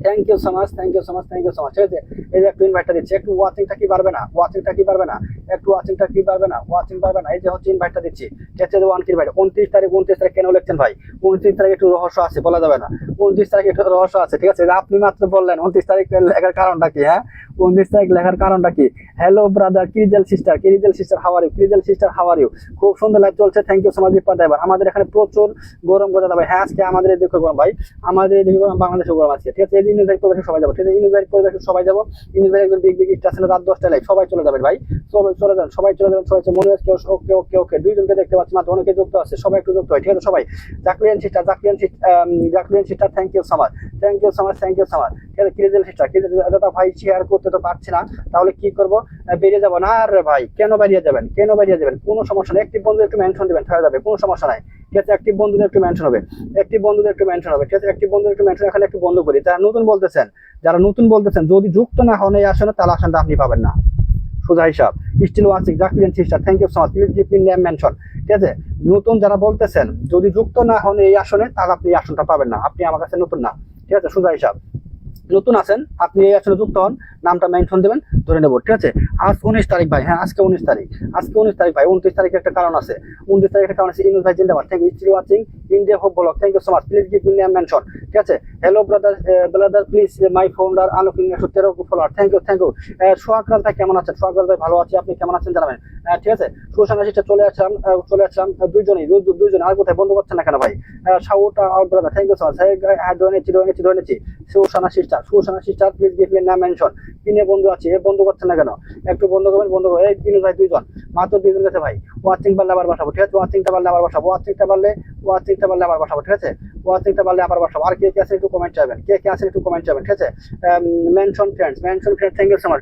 Thank you so much, thank you so much, thank you so much. ঠিক আছে, এই যে একটু ইনভাইটটা দিচ্ছি, একটু ওয়াচিংটা কি পারবে না, ওয়াচিংটা কি পারবে না, একটু ওয়াচিংটা কি পারবে না, ওয়াচিং পারবে না। এই যে হচ্ছে ইনভাইটটা দিচ্ছি, ঠিক আছে, ওয়ান কি ইনভাইট। 29 তারিখ কেন লিখছেন ভাই? 29 তারিখ একটু রহস্য আছে, বলা যাবে না। 29 তারিখ একটু রহস্য আছে, ঠিক আছে। আপনি মাত্র বললেন 29 তারিখ লেখার কারণটা কি? হ্যাঁ, 29 তারিখ লেখার কারণটা কি? হ্যালো ব্রাদার কিরিজেল সিস্টার, কিরিজেল সিস্টার হাউ আর ইউ, কিরিজেল সিস্টার হাউ আর ইউ। খুব সুন্দর লাইভ চলছে, thank you so much Dipa driver. আমাদের এখানে প্রচুর গরম কথা ভাই। হ্যাঁ, আজকে আমাদের এদিকে গরম ভাই, আমাদের এদিকে গরম, বাংলাদেশে গরম আছে, ঠিক আছে। এই ইউনিভার্সিটি পরিবেশে সবাই যাবো, ঠিক আছে, ইউনিভার্সিটি পরিবেশে সবাই যাবো। ইউনিভার্সিটি একজন বিগ বিগ স্টেশনে রাত 10টায় লাইভ, সবাই চলে যাবেন ভাই, সবাই চলে যান, সবাই চলে যাবেন, সবাই মনে হচ্ছে ওকে ওকে ওকে। দুইজনকে দেখতে পাচ্ছি মাত্র, অনেকে যুক্ত আছে, সবাই একটু যুক্ত হয়, ঠিক আছে সবাই। Jacqueline sister, Jacqueline sister thank you so much, thank you so much, thank you so much. ঠিক আছে, কিরিজেল সিস্টার, দাদা ভাই শেয়ার করতে তো পারছি না, তাহলে কি করবো? বেরিয়ে যাবো না? আর ভাই কেন বেরিয়ে যাবেন, কেন বেরিয়ে যাবেন? কোনো সমস্যা নেই, একটি বন্ধু একটু মেনশন দিবেন, হয়ে যাবে, কোনো সমস্যা নাই, ঠিক আছে। একটি বন্ধুদের একটু মেনশন হবে, একটি বন্ধুদের একটু মেনশন হবে, ঠিক আছে। একটি বন্ধুদের একটু মেনশন এখানে একটু বন্ধ করি। যারা নতুন বলতেছেন, যারা নতুন বলতেছেন, যদি যুক্ত না হন এই আসনে, তাহলে আসনটা আপনি পাবেন না, সোজা হিসাব। Still watching, Jacqueline sister thank you so much, please give me name mention, ঠিক আছে। নতুন যারা বলতেছেন, যদি যুক্ত না হন এই আসনে, তাহলে আপনি এই আসনটা পাবেন না, আপনি আমার কাছে নতুন না, ঠিক আছে, সোজা হিসাব। নতুন আছেন আপনি, এই আসলে যুক্ত হন, নামটা মেনশন দেবেন, ধরে নেবো, ঠিক আছে। আজ 19 তারিখ ভাই, হ্যাঁ আজকে 19 তারিখ, আজকে 19 তারিখ ভাই। 29 তারিখে একটা কারণ আছে, 29 তারিখে একটা কারণ আছে। ইনুস ভাই জিন্দাবাদ, thank you. Still watching India hope blog, thank you so much, please give me name mention, ঠিক আছে। Hello brother, brother please my founder আলোকিং 113 follower, thank you, thank you. Sohagraj ভাই কেমন আছেন? সোহাগরাজ ভাই ভালো আছি, আপনি কেমন আছেন জানাবেন, ঠিক আছে। সুশানা সিস্টার চলে আসলাম, দুইজনই, দুইজন। আর কোথায় বন্ধ করছেন না কেন ভাই? Shout out brother, thank you so much. হ্যাঁ ধরে নিচ্ছি। সুশানা sister please give me name mention. কিনে বন্ধু আছে, এ বন্ধ করছেন না কেন? একটু বন্ধ করবেন, বন্ধ করবেন। এই তিন ভাই, দুইজন, মাত্র দুইজন গেছে ভাই। ওয়াচিং বাড়লে আবার বসাবো, ঠিক আছে। ওয়াচিংটা বাড়লে আবার বসাবো, ওয়াচিংটা বাড়লে আবার বসাবো, ঠিক আছে। ওয়াচিংটা বাড়লে আবার বসাবো। আর কে কে আছেন একটু কমেন্ট চাইবেন, কে কে আছেন একটু কমেন্ট চাইবেন, ঠিক আছে। Mention friends, thank you so much.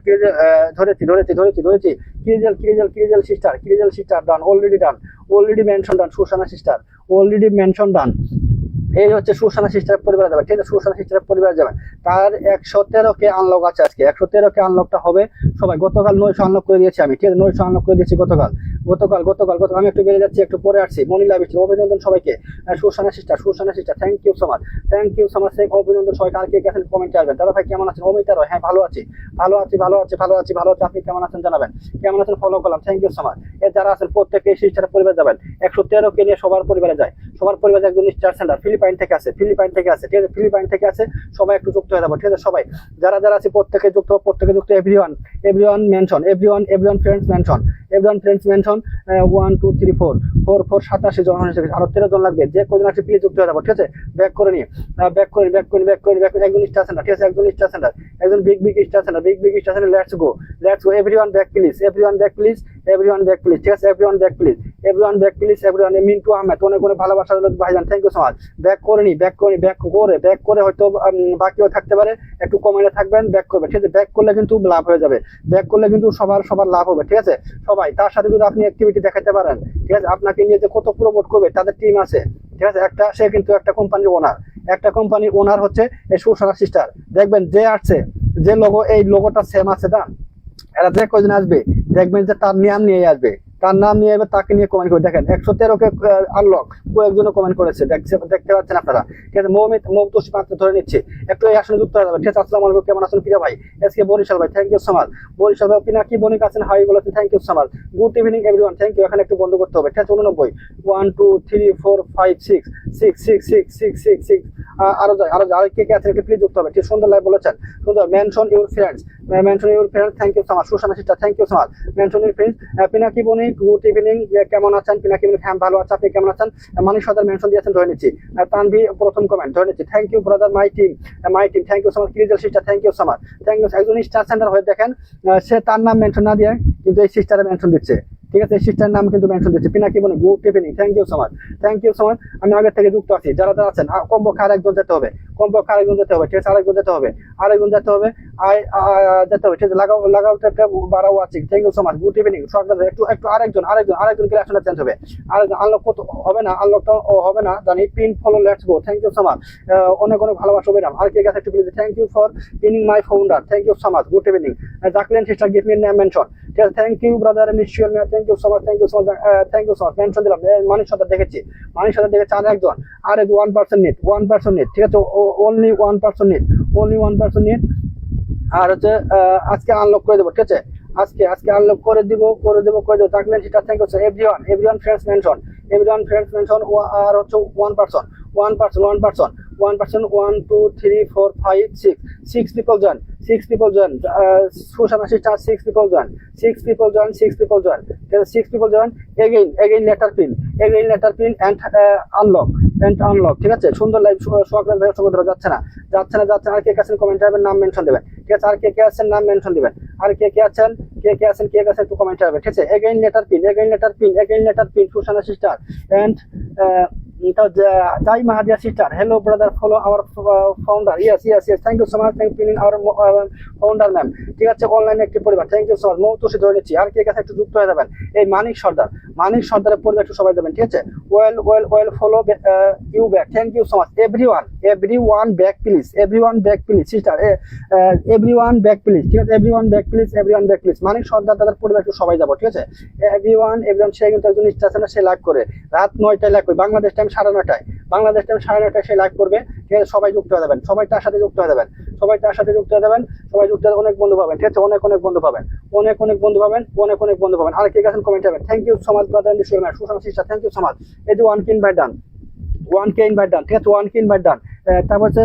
ধরেছি। কিরিজেল sister done, already mention done. Sushana sister already mention done. এই হচ্ছে সুশানা সিস্টারের পরিবারে যাবে, ঠিক আছে। সুশানা সিস্টারের পরিবারে যাবেন। তার 113 আনলক আছে আজকে, 113 আনলকটা হবে সবাই। গতকাল 900 আনলক করে দিয়েছি আমি, ঠিক আছে, 900 আনলক করে দিয়েছি গতকাল। আমি একটু বেরিয়ে যাচ্ছি, একটু পরে আসছি। মনিলা বিষ্ণু, অভিনন্দন সবাইকে। সুশানা sister thank you so much, অভিনন্দন সবাইকে। আর কে গেছেন কমেন্ট আসবেন। দাদা ভাই কেমন আছেন? অমিতা রয়, হ্যাঁ ভালো আছি। আপনি কেমন আছেন জানাবেন, কেমন আছেন ফলো করলাম, থ্যাংক ইউ সো মাচ। যারা আছেন প্রত্যেকে সিস্টারের পরিবারে যাবেন। 113 নিয়ে সবার পরিবারে যায়, সবার পরিবারে একজন স্টার সেন্টার ফিলিপাইন থেকে আছে, ঠিক আছে। ফিলিপাইন থেকে আছে, সবাই একটু যুক্ত হয়ে যাবো, ঠিক আছে। সবাই যারা আছে প্রত্যেকে যুক্ত, everyone mention, everyone friends mention, 1 2 3 4 87 জন হয়েছে, আরো 13 জন লাগবে। যে কজন আছে প্লিজ যুক্ত হয়ে যাবো, ঠিক আছে। ব্যাক করে নিয়ে একজন স্টার সেন্টার, ঠিক আছে, একজন big star centre, let's go everyone back please, ঠিক আছে। Everyone back please. Mintu Ahmed, অনেক ভালোবাসা ভাইজান, thank you so much. Back করে হয়তো বাকিও থাকতে পারে, একটু কমেন্টে থাকবেন, ব্যাক করবে, ঠিক আছে। ব্যাক করলে কিন্তু লাভ হয়ে যাবে, ব্যাক করলে কিন্তু সবার লাভ হবে, ঠিক আছে। সবাই তার সাথে যদি আপনি অ্যাক্টিভিটি দেখাতে পারেন, ঠিক আছে, আপনাকে নিয়ে যে কত প্রমোট করবে, তাদের টিম আছে, ঠিক আছে। সে কিন্তু একটা কোম্পানির ওনার হচ্ছে এই সুশানা সিস্টার। দেখবেন যে আসছে, যে লোগো, এই লোগোটা সেম আছে না, এরা যে কয়জন আসবে দেখবেন যে তার নাম নিয়ে আসবে, তাকে নিয়ে কমেন্ট করে দেখেন। 113 আনলক কয়েকজনও কমেন্ট করেছে, দেখতে পাচ্ছেন আপনারা, ঠিক আছে। মৌতুসি মাত্র ধরে নিচ্ছে, একটু এই আসনে যুক্ত হয়ে যাবে, ঠিক আছে। আসসালামু আলাইকুম, কেমন আছেন প্রিয় ভাই? এসকে বরিশাল ভাই, thank you so much. Barishal ভাই পিনাকি বণিক আছেন, হাই বলেছেন, thank you so much. Good evening everyone, thank you. এখানে একটু বন্ধ করতে হবে, ঠিক আছে। 89 1 2 3 4 5 6 আরো কে কে আছেন একটু প্লিজ যুক্ত হবে, ঠিক সুন্দর লাইভ বলেছেন, সুন্দর। Mention your friends, thank you so much. সুশানা sister thank you so much. Mention your friends. Pinaki Banik good evening, কেমন আছেন? পিনাকি বণিক হ্যাঁ ভালো আছে, আপনি কেমন আছেন? মানিক সদার মেনশন দিয়েছেন, ধরে নিচ্ছি। তানভি প্রথম কমেন্ট, ধরে নিচ্ছি। Thank you brother, my team, thank you so much. কিরিজেল sister thank you so much, thank you. একজন স্টার সেন্টার হয়ে দেখেন, সে তার নাম মেনশন না দিয়ে কিন্তু এই সিস্টারে মেনশন দিচ্ছে, ঠিক আছে। সিস্টার নাম কিন্তু মেনশন দিচ্ছে, Pinaki Banik good evening, thank you so much. আমি আগের থেকে যুক্ত আছি, যারা আছেন কমপক্ষে আরেকজন যেতে হবে, ঠিক আছে। আরেকজন যেতে হবে, ঠিক আছে। লাগাও বাড়াও আছে, thank you so much. Good evening. একটু আরেকজন ক্লাসটা চেঞ্জ হবে, আনলক কত হবে না, আনলকটা হবে না জানি। Pin follow, let's go, thank you so much. অনেক ভালোবাসা বেরাম। আর কে গেছে একটু please, thank you for pinning my founder, thank you so much. Good evening. Jacqueline sister give me name mention, ঠিক আছে। Thank you brother mutual, thank you so much, thank you so much. Mention দিলাম, মানিক সাথে দেখেছি, আর একজন 1% net, ঠিক আছে। ও only one person need, only one person need। আর হচ্ছে আজকে আনলক করে দেবো, ঠিক আছে, আজকে আনলক করে দিব। থাকলেন সেটা thank you everyone friends mention, আর হচ্ছে one person 1 2 3 4 5 6 people join, 6 people join, Sushana sister 6 people join, 6 people join, 6 people join, 6 people join, again letter pin and unlock, ঠিক আছে। সুন্দর লাইভ সোহাগরাজ ভাই অসংখ্য ধন্যবাদ। যাচ্ছে না আর কে আছেন কমেন্ট করবেন, নাম মেনশন দেবেন, ঠিক আছে। আর কে আছেন নাম মেনশন দিবেন, আর কে আছেন একটু কমেন্ট করবেন, ঠিক আছে। again letter pin Sushana sister and Jai Mahadia sister, hello brother, follow our founder, yes, thank you so much, thank you pinning our founder ma'am, ঠিক আছে। অনলাইনে একটি পরিবার, থ্যাংক ইউ সো মাচ। মৌতুসি ধরে নিচ্ছি, আর কে কাছে একটু যুক্ত হয়ে যাবেন। এই মানিক সর্দারের পরিবার একটু সবাই যাবেন, ঠিক আছে। Well follow you back, thank you so much everyone back please, sister everyone back please, ঠিক আছে। Everyone back please Manik Sardar তাদের পরিবার একটু সবাই যাবো, ঠিক আছে। এভরিওয়ান সে কিন্তু একজন স্টেশন সে লাইভ করে রাত 9টায় লাইভ করে, বাংলাদেশ টাইম 9:30 সে লাইভ করবে, ঠিক আছে। সবাই যুক্ত হয়ে যাবেন, সবাই তার সাথে যুক্ত হয়ে যাবেন, অনেক বন্ধু পাবেন, ঠিক আছে। অনেক বন্ধু পাবেন, আর কে গেছেন কমেন্ট করবেন। Thank you so much brother and Sushanta sister, thank you so much. এই যে 1K ইনভাইট ডান, 1K ইনভাইট ডান, ঠিক আছে। 1K ইনভাইট ডান। তারপর হচ্ছে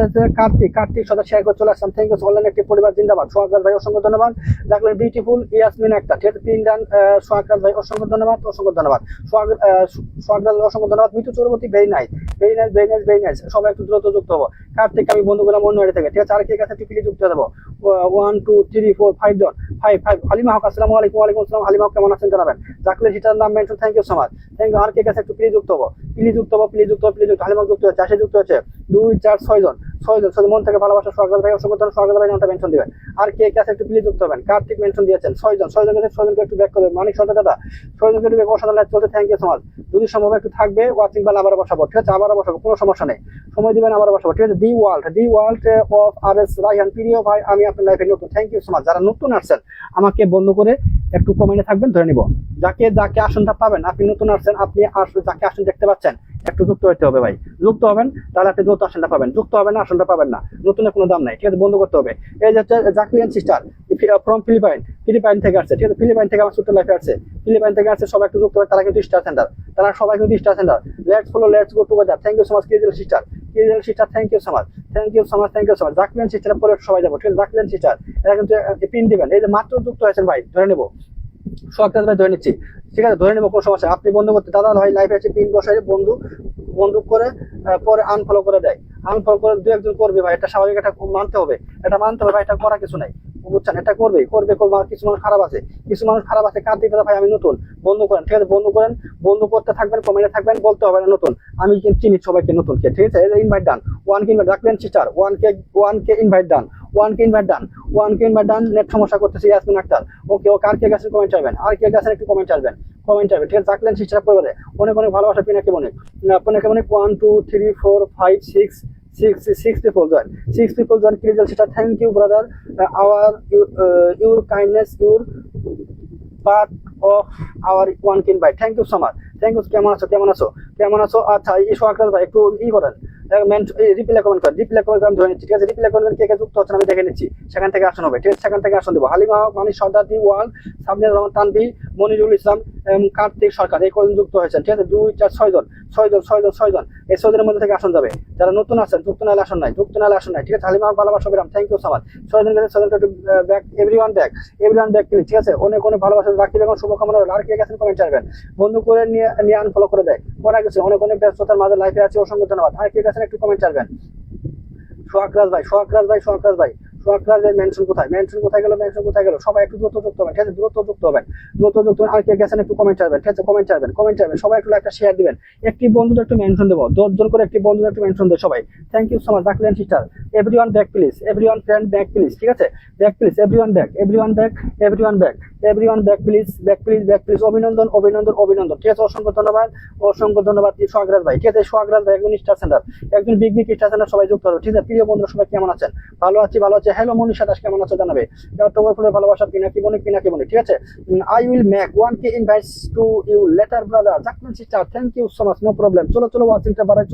কার্তিক সদা শেয়ার করে চলে আসলাম, থ্যাংক ইউ। অনলাইন একটি পরিবার জিন্দাবাদ, সোহাগরাজ ভাই অসংখ্য ধন্যবাদ। দেখলেন বিউটিফুল ইয়াসমিন একটা, ঠিক আছে। 3 ডান সোহাগরাজ ভাই অসংখ্য ধন্যবাদ। সোহাগরাজ অসংখ্য ধন্যবাদ। মিতু চৌরবর্তী ভেরি নাইস, সবাই একটু দ্রুত যুক্ত হবো। কার্তিক আমি বন্ধু করলাম অন্য থেকে, ঠিক আছে। আর কে কাছে টিপিলি যুক্ত হয়ে যাবো। 1 2 3 4 5 জন, 5 হালিমা হক, আসসালামু আলাইকুম। ওয়ালাইকুম আসসালাম। হালিমা হক কেমন আছেন জানাবেন। জাকলে সেটার নাম mention, thank you so much, thank you. আর কে কাছে একটু প্লিজ যুক্ত হবো, হালিমা হক যুক্ত হচ্ছে, 2 4 6 জন, মন থেকে ভালোবাসা সোহাগরাজ ভাই অসংখ্য ধন্যবাদ। সোহাগরাজ ভাই নামটা মেনশন দিবেন। আর কে কাছে একটু প্লিজ যুক্ত হবেন। কার্তিক মেনশন দিয়েছেন 6 জন, 6জনকে একটু ব্যাক করবেন। মানিক সর্দার দাদা 6জনকে একটু ব্যাক, অসাধারণ লাইভ চলছে, থ্যাংক ইউ সো মাচ। যদি সম্ভব একটু থাকবে ওয়াচিং বেল আবার বসাবো, ঠিক আছে। কোনো সমস্যা নেই, সময় দিবেন, আবার বসাবো, ঠিক আছে। The world of RS Raihan, প্রিয় ভাই আমি আপনার লাইফে নতুন, থ্যাংক ইউ সো মাচ। যারা নতুন আসছেন আমাকে বন্ধ করে একটু কমেন্টে থাকবেন, ধরে নিব। যাকে আসনটা পাবেন, আপনি নতুন আসছেন, আপনি যাকে আসন দেখতে পাচ্ছেন একটু যুক্ত হতে হবে ভাই, যুক্ত হবেন, তাহলে আপনি দ্রুত আসনটা পাবেন। যুক্ত হবেন না, আসনটা পাবেন না, নতুনের কোনো দাম নাই, ঠিক আছে। বন্ধ করতে হবে। এই যে হচ্ছে জাকলিয়ান সিস্টার ফ্রম ফিলিপাইন থেকে আসছে, ঠিক আছে। ফিলিপাইন থেকে আমার ছোট্ট লাইফে আসছে, সবাই একটু যুক্ত হবে। তারা কিন্তু star centre, let's follow, let's go together, thank you so much. কিজেল sister, thank you so much. Jacqueline sister পরে সবাই যাবো, ঠিক আছে। জাকলিয়ান সিস্টার এরা কিন্তু পিন দিবেন। এই যে মাত্র যুক্ত হয়েছেন ভাই, ধরে নেবো। সোহাগরাজ ভাই ধরে নিচ্ছি, ঠিক আছে, ধরে নেবো, কোনো সমস্যা। আপনি বন্ধ করতে দাদা ভাই লাইফে আছে পিন বসাই বন্ধু করে পরে আনফলো করে দেয়, আনফলো করে 2-1 জন করবে ভাই, এটা স্বাভাবিক, এটা মানতে হবে ভাই, এটা করা কিছু নাই, বুঝছেন। এটা করবে। কিছু মানুষ খারাপ আছে, কার্তিক দাদা ভাই আমি নতুন, বন্ধ করেন, ঠিক আছে। বন্ধ করতে থাকবেন, কমেন্টে থাকবেন, বলতে হবে না নতুন, আমি চিনি সবাইকে নতুনকে, ঠিক আছে। ইনভাইট ডান, 1K ইনভাইট রাখলেন সিস্টার, 1K ইনভাইট ডান, 1K ইনভাইট ডান। নেট সমস্যা করতেছে ইয়াসমিন আক্তার, ওকে। আর কে গেছেন কমেন্ট চাইবেন, একটু কমেন্ট চাইবেন, ঠিক আছে। জাকলেন সিস্টার পরিবারে অনেক ভালোবাসা, পিনাকে মনে 1 2 3 4 5 6 people join, Kirijal sister, thank you brother, your kindness, your part of our 1K invite, thank you so much, thank you. কেমন আছো? আচ্ছা এই সোহাগরাজ ভাই একটু করেন, রিপ্লাই কমেন্ট করেন, আমি ধরে নিচ্ছি, ঠিক আছে। রিপ্লাই কমেন্ট কে যুক্ত হচ্ছেন আমি দেখে নিচ্ছি, সেখান থেকে আসন হবে, ঠিক আছে। সেখান থেকে আসন দেবো। হালিমা হক, মানিক সর্দার, দি ওয়াল, সাবনির রহমান তানভি, মনিরুল ইসলাম, কার্তিক সরকার, এই কজন যুক্ত হয়েছেন, ঠিক আছে। 2 4 6 জন, এই 6 জনের মধ্যে থেকে আসন যাবে। যারা নতুন আছেন, যুক্ত নাহলে আসন নাই, ঠিক আছে। হালিমা হক ভালোবাসা বিরাম, থ্যাংক ইউ সো মাচ। 6 জনকে একটু ব্যাক, এভরিওয়ান ব্যাক প্লিজ, ঠিক আছে। অনেক ভালোবাসা, রাখি বেগম শুভকামনা। আর কে গেছেন কমেন্ট চাইবেন, বন্ধু করে নিয়ে আনফলো করে দেয়, করা গেছে। অনেক ব্যস্ততার মাঝে লাইফে আছে, অসংখ্য ধন্যবাদ। আর কে গেছেন একটু কমেন্ট চাইবেন। সোহাগরাজ ভাই মেনশন কোথায় গেল, সবাই একটু দ্রুত যুক্ত হবেন, ঠিক আছে। দ্রুত যুক্ত হবেন। আর কে গেছেন একটু কমেন্ট চাইবেন, ঠিক আছে। কমেন্ট চাইবেন, সবাই একটু একটা শেয়ার দিবেন। একটি বন্ধুদের একটু মেনশন দেবো, 10 জন করে একটি বন্ধুদের একটু মেনশন দেবো সবাই, thank you so much. Jacqueline sister, everyone back please, everyone friend back please, ঠিক আছে। Back please, everyone back please, অভিনন্দন, ঠিক আছে। অসংখ্য ধন্যবাদ সোহাগরাজ ভাই, ঠিক আছে। সোহাগরাজ ভাই একজন স্টার সেন্টার, একজন বিগ স্টার সেন্টার, সবাই যুক্ত হবে, ঠিক আছে। প্রিয় বন্ধুরা সবাই কেমন আছেন? ভালো আছি। হ্যালো মনীষা দাস, কেমন আছো জানাবে। ফুলের ভালোবাসা, পিনাকি বনি, ঠিক আছে। I will make 1K invites to you later brother, Jacqueline sister, thank you so much, no problem. চলো ওয়াচিংটা বাড়াই,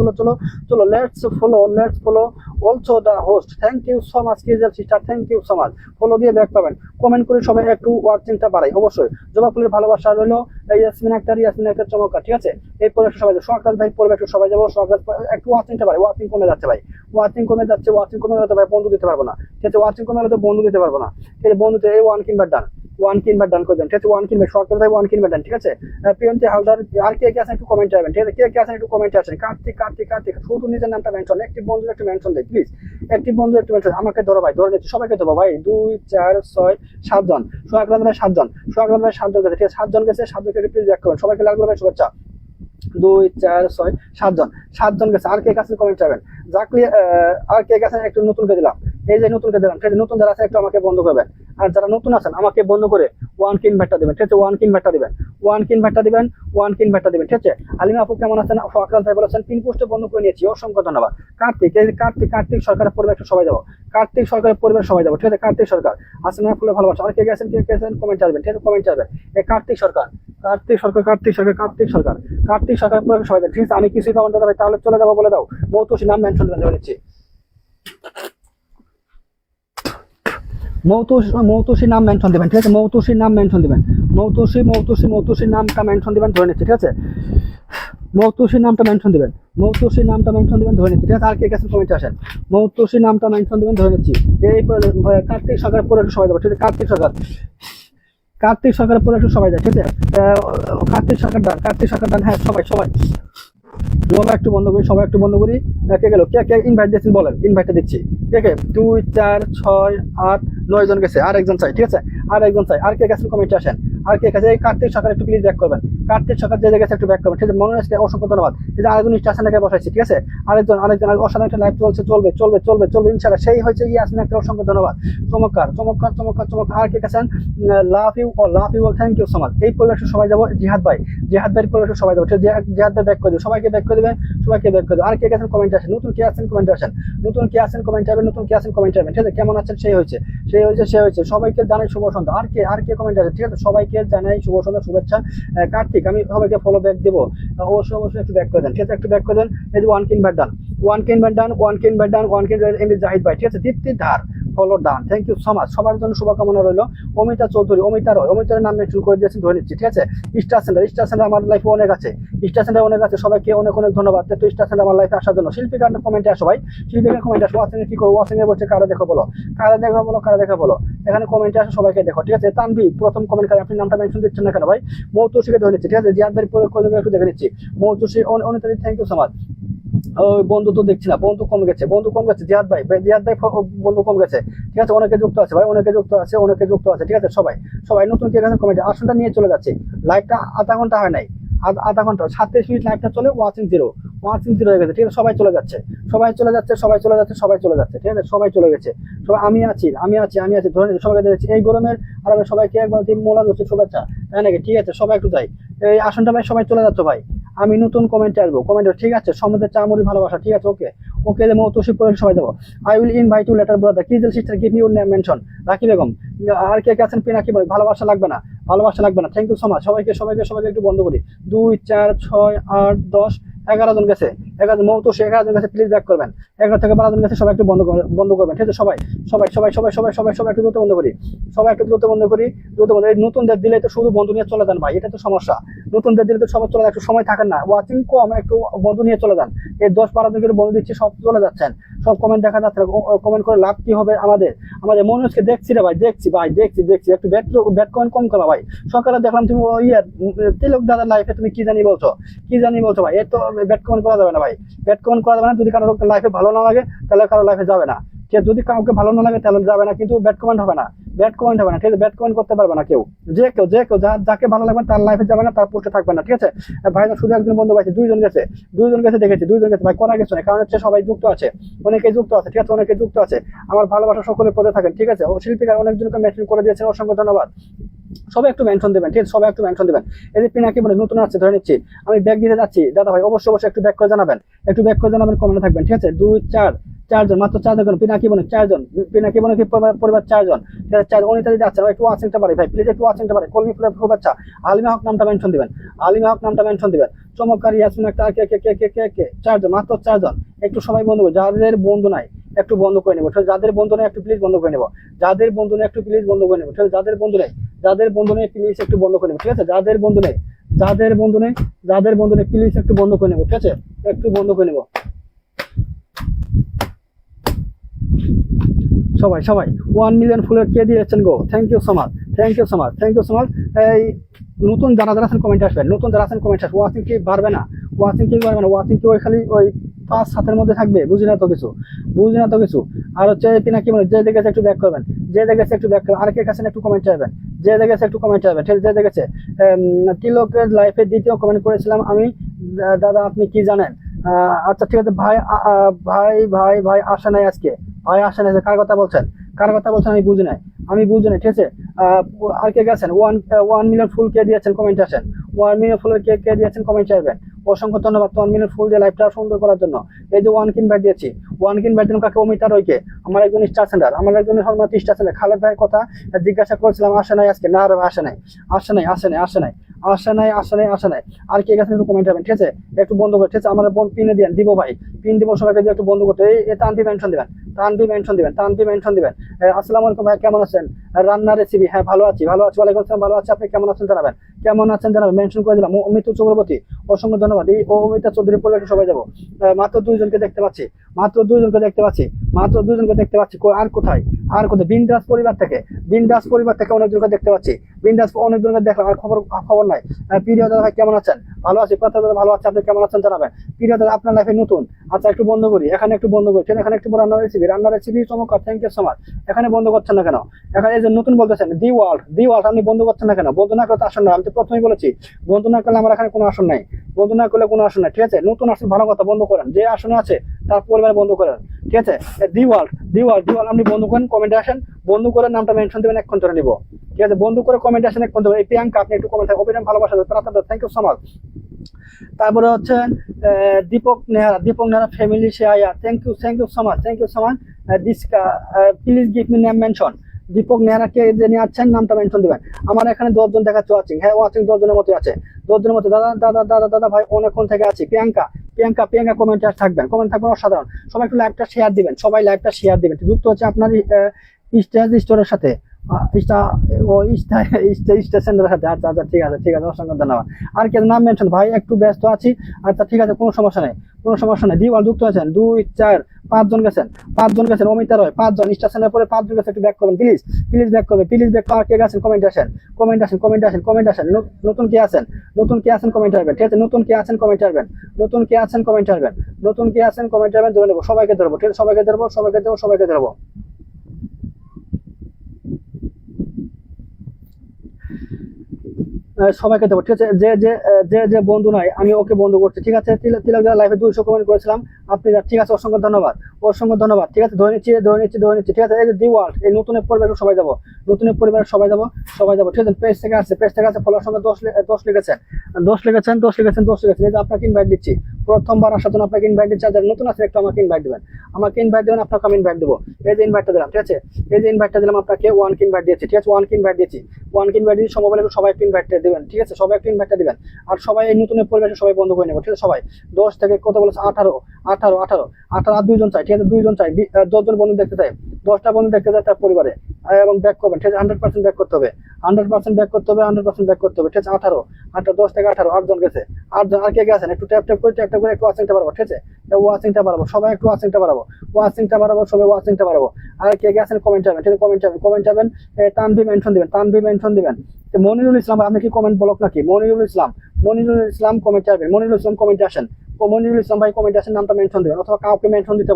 চলো let's follow also the host, thank you so much কিজেল sister, thank you so much. Follow দিয়ে back পাবেন, comment করে সবাই একটু ওয়াচিংটা বাড়াই অবশ্যই। জবা ফুলের ভালোবাসা রইলো, ইয়াসমিন আক্তার চমৎকার, ঠিক আছে। এই পরিবেশে সবাই যাবো, সোহাগ ভাই পরিবেশে সবাই যাবো, সোহাগ একটু ওয়াচিংটা বাড়াই, ওয়াচিং কমে যাচ্ছে ভাই, ওয়াচিং কমে যাচ্ছে, ওয়াচিং কমে গেলে তো ভাই বন্ধু দিতে পারবো না, ঠিক আছে। ওয়াচিং কমে গেলে তো বন্ধু দিতে পারবো না, ঠিক আছে। বন্ধুতে এই ওয়ান কিনবার ডান, ওয়ান কিনবার ডান করে দেন, ঠিক আছে। ওয়ান কিনবে সরকার ভাই, ওয়ান কিনবার ডান, ঠিক আছে। প্রিয়ন্তি হালদার, আর কে কে আছেন একটু কমেন্টে আসবেন, ঠিক আছে। কে কে আছেন একটু কমেন্টে আসেন। কার্তিক কার্তিক কার্তিক, শুধু নিজের নামটা মেনশন, একটি বন্ধু একটু মেনশন দেয় প্লিজ, একটি বন্ধু একটু মেনশন। আমাকে ধরো ভাই, ধরে নিচ্ছি, সবাইকে ধরো ভাই। 2 4 6 7 জন, সোহাগ ভাই 7 জন, সোহাগ ভাই 7 জন গেছে, ঠিক আছে। 7 জন গেছে, 7 জনকে প্লিজ ব্যাক করবেন, সবাইকে লাগলো ভাই শুভেচ্ছা। 2 4 6 7 জন, 7 জন গেছে। আর কে কাছে কমেন্ট চাইবেন জাকলি, আর কে কাছে একটু নতুনকে দিলাম, এই যে নতুনকে দিলাম, ঠিক আছে। নতুন যারা আছে একটু আমাকে বন্ধ করবেন, আর যারা নতুন আছেন আমাকে বন্ধ করে ওয়ান কিন ভাট্টা দিবেন, ঠিক আছে। ওয়ান কিন ভাট্টা দিবেন, ওয়ান কিন ভাট্টা দিবেন, ওয়ান কিন ভাট্টা দিবেন, ঠিক আছে। আলিমা আপু কেমন আছেন? ফকরান ভাই বলেছেন পিন পোস্টে বন্ধ করে নিয়েছি, অসংখ্য ধন্যবাদ। কার্তিক, এই যে কার্তিক, কার্তিক সরকারের পরিবার একটু সবাই যাবো, কার্তিক সরকারের পরিবার সবাই যাবো, ঠিক আছে। কার্তিক সরকার আসলে ফুলে ভালোবাসা। আর কে গেছেন, কে গেছেন কমেন্ট আসবেন, ঠিক আছে। কমেন্ট আসবেন এই কার্তিক সরকার, কার্তিক সরকার, কার্তিক সরকার, কার্তিক সরকার, কার্তিক সরকার পরিবার সবাই যাবে, ঠিক আছে। আমি কিছুই কমেন্ট দেবো, তাহলে চলে যাবো, বলে দাও মৌতুসি নাম মেনশন করে দিচ্ছি। মৌতুসির নাম মেনশন দিবেন, ঠিক আছে। মৌতুসির নাম মেনশন দিবেন, মৌতুসির নামটা মেনশন দিবেন, ধরে নিচ্ছি, ঠিক আছে। মৌতুসির নামটা মেনশন দিবেন, মৌতুসির নামটা মেনশন দিবেন, ধরে নিচ্ছি, ঠিক আছে। আর কে কাছে কমেন্টে আসেন, মৌতুসির নামটা মেনশন দিবেন, ধরে নিচ্ছি। এই কার্তিক সরকার পরে একটু সবাই যাবো, ঠিক আছে। কার্তিক সরকার, কার্তিক সরকার পরে একটু সবাই যায়, ঠিক আছে। কার্তিক সরকার ডান, কার্তিক সরকার ডান, হ্যাঁ সবাই সবাই সবাই একটু বন্ধ করি, সবাই একটু বন্ধ করি। কে গেল, কে কে ইনভাইট দিচ্ছেন বলেন, ইনভাইটটা দিচ্ছি, ঠিক আছে। 2 4 6 8 9 জন গেছে, আর একজন চাই, ঠিক আছে। আর একজন চাই, আর কে গেছেন কমেন্টে আসেন, আর কে কাছে। এই কার্তিক সরকার একটু প্লিজ ব্যাক করবেন, কার্তিক সরকার যে গেছে একটু ব্যাক করবেন, ঠিক আছে। মনোরাজকে অসংখ্য ধন্যবাদ। এই যে আরেকজন স্টেশনটাকে বসাইছি, ঠিক আছে। আরেকজন অসাধারণ একটা লাইভ চলছে, চলবে চলবে চলবে চলবে ইনশাআল্লাহ। সেই হয়েছে ইয়াসমিন একটা, অসংখ্য ধন্যবাদ। চমৎকার চমৎকার চমৎকার চমৎকার। আর কে গেছেন, love you all, love you all, thank you so much. এই পরিবেশে সবাই যাবো, জিহাদ ভাই, জিহাদ ভাইয়ের পরিবেশে সবাই যাবো, ঠিক আছে। জিহাদ ভাই ব্যাক করে দেবে, সবাইকে ব্যাক করে দেবে, সবাইকে ব্যাক করে দেবে। আর কে গেছেন কমেন্ট আসেন, নতুন কে আছেন কমেন্ট আসেন, নতুন কে আছেন কমেন্ট আসবেন, নতুন কে আছেন কমেন্ট আসবেন, ঠিক আছে। কেমন আছেন, সেই হয়েছে, সেই হয়েছে, সে হয়েছে। সবাইকে জানাই শুভ সন্ধ্যা। আর কে কমেন্ট আসেন, ঠিক আছে। সবাইকে জানাই শুভ সন্ধ্যা, শুভেচ্ছা। কার্তিক, আমি সবাইকে ফলো ব্যাক দেবো, অবশ্যই অবশ্যই একটু ব্যাক করে দেন, ঠিক আছে। একটু ব্যাক করে দেন। এই যে one keen bat done, one keen bat done, one keen bat done, one keen এমনি জাহিদ ভাই, ঠিক আছে। Dipti Dhar follow done, thank you so much. সবার জন্য শুভকামনা রইলো। অমিতা চৌধুরী, অমিতা রয়, অমিতার নাম মেনশন করে দিয়েছেন, ধরে নিচ্ছি, ঠিক আছে। স্টার সেন্টার, স্টার সেন্টার আমার লাইফে অনেক আছে, স্টার সেন্টার অনেক আছে, সবাইকে অনেক অনেক ধন্যবাদ। তো স্টার সেন্টার আমার লাইফে আসার জন্য। শিল্পীকার কমেন্টে আসো ভাই, শিল্পীকার কমেন্টে আসো। ওয়াচিং কি করবো, ওয়াচিং এ বসে কারা দেখো বলো, কারা দেখো বলো, কারা দেখো বলো, এখানে কমেন্টে আসো, সবাইকে দেখো, ঠিক আছে। তানভি প্রথম কমেন্ট করে, আপনি নামটা মেনশন দিচ্ছেন না কেন ভাই? মৌতুসিকে ধরে নিচ্ছি, ঠিক আছে। জিয়াদ ভাই একটু দেখে নিচ্ছি, Moutusi Anita, thank you so much. ওই বন্ধু তো দেখছি না, বন্ধু কম গেছে, বন্ধু কম গেছে। জিয়াদ ভাই, জিয়াদ ভাই বন্ধু কম গেছে, ঠিক আছে। অনেকে যুক্ত আছে ভাই, অনেকে যুক্ত আছে, অনেকে যুক্ত আছে, ঠিক আছে। সবাই সবাই নতুন কে গেছেন কমেন্টে আসনটা নিয়ে চলে যাচ্ছে। লাইভটা আধা ঘন্টা হয় নাই, আধা ঘন্টা 37 মিনিট লাইভটা চলে, ওয়াচিং জিরো, ওয়াচিং জিরো হয়ে গেছে, ঠিক আছে। সবাই চলে যাচ্ছে, সবাই চলে যাচ্ছে, সবাই চলে যাচ্ছে, সবাই চলে যাচ্ছে, ঠিক আছে। সবাই চলে গেছে, সবাই আমি আছি, আমি আছি, আমি আছি, ধরে সবাইকে দিয়েছি। এই গরমের আর সবাইকে একবার মোলা দোষে শুভেচ্ছা, তাই নাকি, ঠিক আছে। সবাই একটু যাই, এই আসনটা ভাই সবাই চলে যাচ্ছে ভাই। আমি নতুন কমেন্টে আসবো, কমেন্টে, ঠিক আছে। সমুদ্রের চামড়ি ভালোবাসা, ঠিক আছে। ওকে ওকে, মৌতুসি পরে সবাই যাবো। I will invite you later brother, কিজেল sister, give me your name mention, Rakhi Begum. আর কে আছেন, পিনাকি বলে, ভালোবাসা লাগবে না, ভালোবাসা লাগবে না, থ্যাংক ইউ সো মাচ। সবাইকে সবাইকে সবাইকে একটু বন্ধ করি। 2 4 6 8 10 11 জন গেছে, 11 মৌতুসি 11 জন গেছে, প্লিজ ব্যাক করবেন। 11 থেকে 12 জন গেছে, সবাই একটু বন্ধ করবেন, ঠিক আছে। সবাই সবাই সবাই সবাই সবাই সবাই সবাই একটু দ্রুত বন্ধ করি, সবাই একটু দ্রুত বন্ধ করি, দ্রুত বন্ধ। এই নতুনদের দিলে তো শুধু বন্ধু নিয়ে চলে যান ভাই, এটা তো সমস্যা। নতুনদের দিলে তো সবাই চলে যান, একটু সময় থাকেন না, ওয়াচিং কম, একটু বন্ধু নিয়ে চলে যান। এই 10 12 জন বন্ধু দিচ্ছি, সব চলে যাচ্ছেন, সব কমেন্ট দেখা যাচ্ছে। কমেন্ট করে লাভ কি হবে আমাদের? আমাদের মনোজকে দেখছি রে ভাই, দেখছি ভাই, দেখছি দেখছি। একটু ব্যাট কমেন্ট কম করা ভাই। সকালে দেখলাম তুমি তিলক দাদার লাইফে তুমি কি জানি বলছো, কি জানি বলছো ভাই। এর তো ব্যাট কমেন্ট করা যাবে না ভাই, ব্যাট কমেন্ট করা যাবে না। যদি কারো লাইফে ভালো না লাগে তাহলে কারো লাইফে যাবে না, ঠিক আছে। যদি কাউকে ভালো না লাগে তাহলে যাবে না, কিন্তু ব্যাট কমেন্ট হবে না, ব্যাট কমেন্ট হবে না, ঠিক আছে। ব্যাট কমেন্ট করতে পারবে না কেউ, যে কেউ যাকে ভালো লাগবে তার লাইফে যাবে না, তার পোস্টে থাকবে না, ঠিক আছে ভাই। শুধু একজন বন্ধু পাইছে, 2 জন গেছে, 2 জন গেছে, দেখেছি 2 জন গেছে ভাই, করা গেছে না, কারণ হচ্ছে সবাই যুক্ত আছে, অনেকে যুক্ত আছে, ঠিক আছে, অনেকে যুক্ত আছে। আমার ভালোবাসা সকলের পদে থাকেন, ঠিক আছে। ও শিল্পীকার অনেকজনকে মেনশন করে দিয়েছেন, অসংখ্য ধন্যবাদ। সবাই একটু মেনশন দেবেন, ঠিক আছে, সবাই একটু মেনশন দেবেন। এই যে পিনাকি বলে নতুন আছে, ধরে নিচ্ছি, আমি ব্যাগ দিতে যাচ্ছি দাদা ভাই, অবশ্যই অবশ্যই একটু ব্যাক করে জানাবেন, একটু ব্যাক করে জানাবেন, কমেন্টে থাকবেন, ঠিক আছে। 2 4 4 জন, মাত্র 4 জন, পিনাকি বনে 4 জন, পিনাকি বনে পরিবার 4 জন, ঠিক আছে। 4 অনিতা দিদি আছেন, একটু ওয়াচিংটা পারে ভাই, প্লিজ একটু ওয়াচিংটা পারে। কলমি ফুলের শুভেচ্ছা। আলিমা হক নামটা মেনশন দিবেন, আলিমা হক নামটা মেনশন দিবেন। চমৎকার ইয়াসমিন একটা, কে কে কে কে কে কে 4 জন, মাত্র 4 জন। একটু সবাই বন্ধু, যাদের বন্ধু নাই একটু বন্ধ করে নেবো, ঠিক আছে? যাদের বন্ধু নেই একটু প্লিজ বন্ধ করে নেবো, যাদের বন্ধু নেই একটু প্লিজ বন্ধ করে নেবো, ঠিক আছে? যাদের বন্ধু নেই প্লিজ একটু বন্ধ করে নেবো, ঠিক আছে? যাদের বন্ধু নেই প্লিজ একটু বন্ধ করে নেবো, ঠিক আছে? একটু বন্ধ করে নেবো। সবাই 1 মিলিয়ন ফুলের কে দিয়েছেন গো, থ্যাংক ইউ সো মাচ। এই নতুন যারা আছেন কমেন্ট আসবেন, ওয়াচিং কি পারবে না, ওয়াচিং কি ওই খালি ওই 5-7 মধ্যে থাকবে, বুঝি না তো কিছু। আর হচ্ছে পিনাকি মানে যে দেখেছে একটু ব্যাক করবেন, আর কে কাছে একটু কমেন্ট চাইবেন, যে দেখেছে একটু কমেন্ট চাইবেন, ঠিক আছে? যে দেখেছে তিলকের লাইফে দ্বিতীয় কমেন্ট করেছিলাম আমি, দাদা আপনি কি জানেন? আচ্ছা ঠিক আছে ভাই, ভাই আসে নাই আজকে, কার কথা বলছেন আমি বুঝি নাই, ঠিক আছে? আর কে গেছেন 1 মিলিয়ন ফুল কে দিয়েছেন কমেন্ট আসেন, 1 মিলিয়ন ফুলের কে দিয়েছেন কমেন্ট চাইবেন। অসংখ্য ধন্যবাদ 1 মিলিয়ন ফুল দিয়ে লাইভটা সুন্দর করার জন্য। এই যে 1 কিন ব্যাট দিয়েছি, 1 কিন ব্যাট দিলাম কাকে? অমিতা রয়কে, আমার একজন স্টার সেন্টার, খালেদ ভাইয়ের কথা জিজ্ঞাসা করেছিলাম, আসে নাই আজকে, না আসে নাই। আর কে গেছেন একটু কমেন্ট করবেন, ঠিক আছে? একটু বন্ধ করে, ঠিক আছে? আমার বোন পিনে দেন, দিব ভাই, পিন দিব, সবাইকে দিয়ে একটু বন্ধ করতে। এই তানভি মেনশন দিবেন। আসসালামু আলাইকুম ভাই, কেমন আছেন? রান্নার রেসিপি, হ্যাঁ ভালো আছি। ওয়ালাইকুম আসসালাম, ভালো আছি। আপনি কেমন আছেন জানাবেন, মেনশন করে দিলাম। অমিত চক্রবর্তী, অসংখ্য ধন্যবাদ। এই অমিতা চৌধুরী পরিবারের সবাই যাবো। মাত্র দুইজনকে দেখতে পাচ্ছি, আর কোথায়? বিন্দাস পরিবার থেকে অনেকজনকে দেখতে পাচ্ছি, অনেকজনকে দেখলাম, আর খবর নাই। প্রিয় দাদা ভাই কেমন আছেন? ভালো আছি। প্রতাপ দাদা ভালো আছে, আপনি কেমন আছেন জানাবেন। প্রিয় দাদা আপনার লাইফে নতুন, আচ্ছা একটু বন্ধ করি, এখানে একটু বন্ধ করছেন, এখানে একটু রান্নার রেসিপি চমৎকার, থ্যাংক ইউ সো মাচ। এখানে বন্ধ করছেন না কেন? এখানে এই যে নতুন বলতেছেন দি ওয়ার্ল্ড, আপনি বন্ধ করছেন না কেন? বন্ধ না করতে আসন না, আমি তো প্রথমেই বলেছি বন্ধ না করলে আমার এখানে কোনো আসন নাই, ঠিক আছে? নতুন আসন ভালো কথা, বন্ধ করেন, যে আসনে আছে তার পরিবার বন্ধ করেন, ঠিক আছে? দি ওয়ার্ল্ড আপনি বন্ধ করেন, কমেন্টে আসেন, বন্ধ করে নামটা মেনশন দেবেন, এক্ষণ ধরে নিবো, ঠিক আছে? বন্ধ করে কমেন্ট আসেন, এক্ষণ ধরে। এই প্রিয়াঙ্কা আপনি একটু কমেন্ট, অভিনয় ভালোবাসা, থ্যাংক ইউ সো মাচ। তারপরে হচ্ছেন দীপক নেহারা ফ্যামিলি সে আয়া, থ্যাংক ইউ সো মাচ। দিসকা please give me name mention. Dipak নেহারাকে যিনি আছেন নামটা মেনশন দিবেন। আমার এখানে 10 জন দেখাচ্ছে ওয়াচিং, হ্যাঁ ওয়াচিং 10 জনের মতো আছে, 10 জনের মতো। দাদা ভাই অনেকক্ষণ থেকে আছি। প্রিয়াঙ্কা কমেন্টে থাকবেন, অসাধারণ। সবাই একটু লাইভটা শেয়ার দিবেন, যুক্ত হচ্ছে আপনার স্টোরের সাথে, স্টেশনের সাথে। আচ্ছা ঠিক আছে, অসংখ্য ধন্যবাদ। আর কি নাম মেনশন ভাই, একটু ব্যস্ত আছি। আচ্ছা ঠিক আছে, কোনো সমস্যা নেই। দিওয়াল যুক্ত আছেন 2, 4, 5 জন গেছেন, অমিতা রয় 5 জন, স্টেশনের পরে 5 জন গেছে, একটু ব্যাক করবেন প্লিজ, আর কে গেছেন কমেন্ট আসেন। নতুন কে আছেন কমেন্ট আসবেন, ঠিক আছে? নতুন কে আছেন কমেন্ট আসবেন, ধরে নেবো, সবাইকে ধরবো, ঠিক আছে? সবাইকে ধরবো। সবাইকে দেবো, ঠিক আছে? যে বন্ধু নাই আমি ওকে বন্ধ করছি, ঠিক আছে? তিলক লাইভে 200 কমেন্ট করেছিলাম আপনি, ঠিক আছে? অসংখ্য ধন্যবাদ, ঠিক আছে? ধরে নিচ্ছি, ঠিক আছে? এই যে দি ওয়ার্ল্ড, এই নতুনের পরিবারে সবাই যাবো, ঠিক আছে? পেজ থেকে আসছে ফলোয়ার সঙ্গে 10 লিখেছেন। এই যে আপনাকে ইনভাইট দিচ্ছি, প্রথমবার আসার জন্য আপনাকে ইনভাইট দিচ্ছি। যারা নতুন আছেন একটু আমাকে ইনভাইট দিবেন, আপনাকে আমি ইনভাইট দেবো। এই যে ইনভাইটটা দিলাম, ঠিক আছে? আপনাকে 1 কে ইনভাইট দিয়েছি, ঠিক আছে? 1 কে ইনভাইট দিয়েছি, সম্ভব হলে সবাই একটু ইনভাইট দিবেন, ঠিক আছে? সবাই একটু ইনভাইটটা দিবেন। আর সবাই এই নতুনের পরিবেশে সবাই বন্ধ করে নেবো, ঠিক আছে? সবাই 10 থেকে কত বলেছে, 18 আর 2 জন চাই, ঠিক আছে? 2 জন চাই, 10 জন বন্ধু দেখতে চাই, 10টা বন্ধু দেখতে চাই তার পরিবারে, এবং ব্যাক করবেন, ঠিক আছে? 100% ব্যাক করতে হবে, 100% ব্যাক করতে হবে, ঠিক আছে? 18 10 থেকে 18, 8 জন গেছে, 8 জন। আর কে গেছেন একটু ট্যাপ করে একটু ওয়াচিংটা বাড়াবো, ঠিক আছে? ওয়াচিংটা বাড়াবো, সবাই একটু ওয়াচিংটা বাড়াবো, আর কে গেছেন কমেন্ট যাবেন, ঠিক আছে? কমেন্ট যাবেন। তানভি মেনশন দিবেন। মনিরুল ইসলাম, আপনি কি কমেন্ট ব্লক নাকি? মনিরুল ইসলাম কমেন্ট আসবেন, কমেন্ট আসেন। মনিরুল ইসলাম ভাই কমেন্ট আসেন, নামটা মেনশন দিবেন, অথবা কাউকে মেনশন দিতে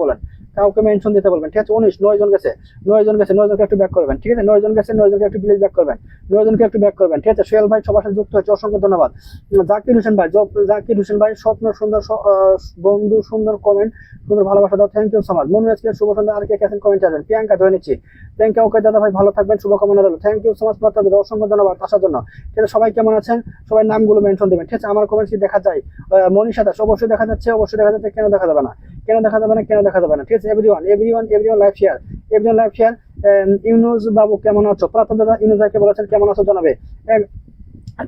বলবেন, ঠিক আছে? 9 জন গেছে, 9 জনকে একটু ব্যাক করবেন, ঠিক আছে? 9 জন গেছে, 9 জনকে একটু প্লিজ ব্যাক করবেন, ঠিক আছে? সোহেল ভাই সবার সাথে যুক্ত হয়েছে, অসংখ্য ধন্যবাদ। জাকির হোসেন ভাই স্বপ্ন সুন্দর, বন্ধু সুন্দর কমেন্ট, সুন্দর ভালোবাসা দাও, thank you so much. Manu আজকে শুভ সন্ধ্যা। আর কে গেছেন কমেন্ট আসবেন। প্রিয়াঙ্কা ধরে নিচ্ছি, ওকে দাদা ভাই ভালো থাকবেন, শুভকামনা রইল, থ্যাংক ইউ সো মাচ। অসংখ্য ধন্যবাদ আসার জন্য, ঠিক আছে? সবাই কেমন আছেন? সবাই নামগুলো মেনশন দেবেন, ঠিক আছে? আমার কমেন্ট কি দেখা যায়? মনীষা দাস অবশ্যই দেখা যাচ্ছে, কেন দেখা যাবে না, ঠিক আছে? এভরিওয়ান লাইভ শেয়ার, ইউনুস বাবু কেমন আছো? প্রতাপ দাদা ইউনুস ভাইকে বলেছেন কেমন আছো জানাবে।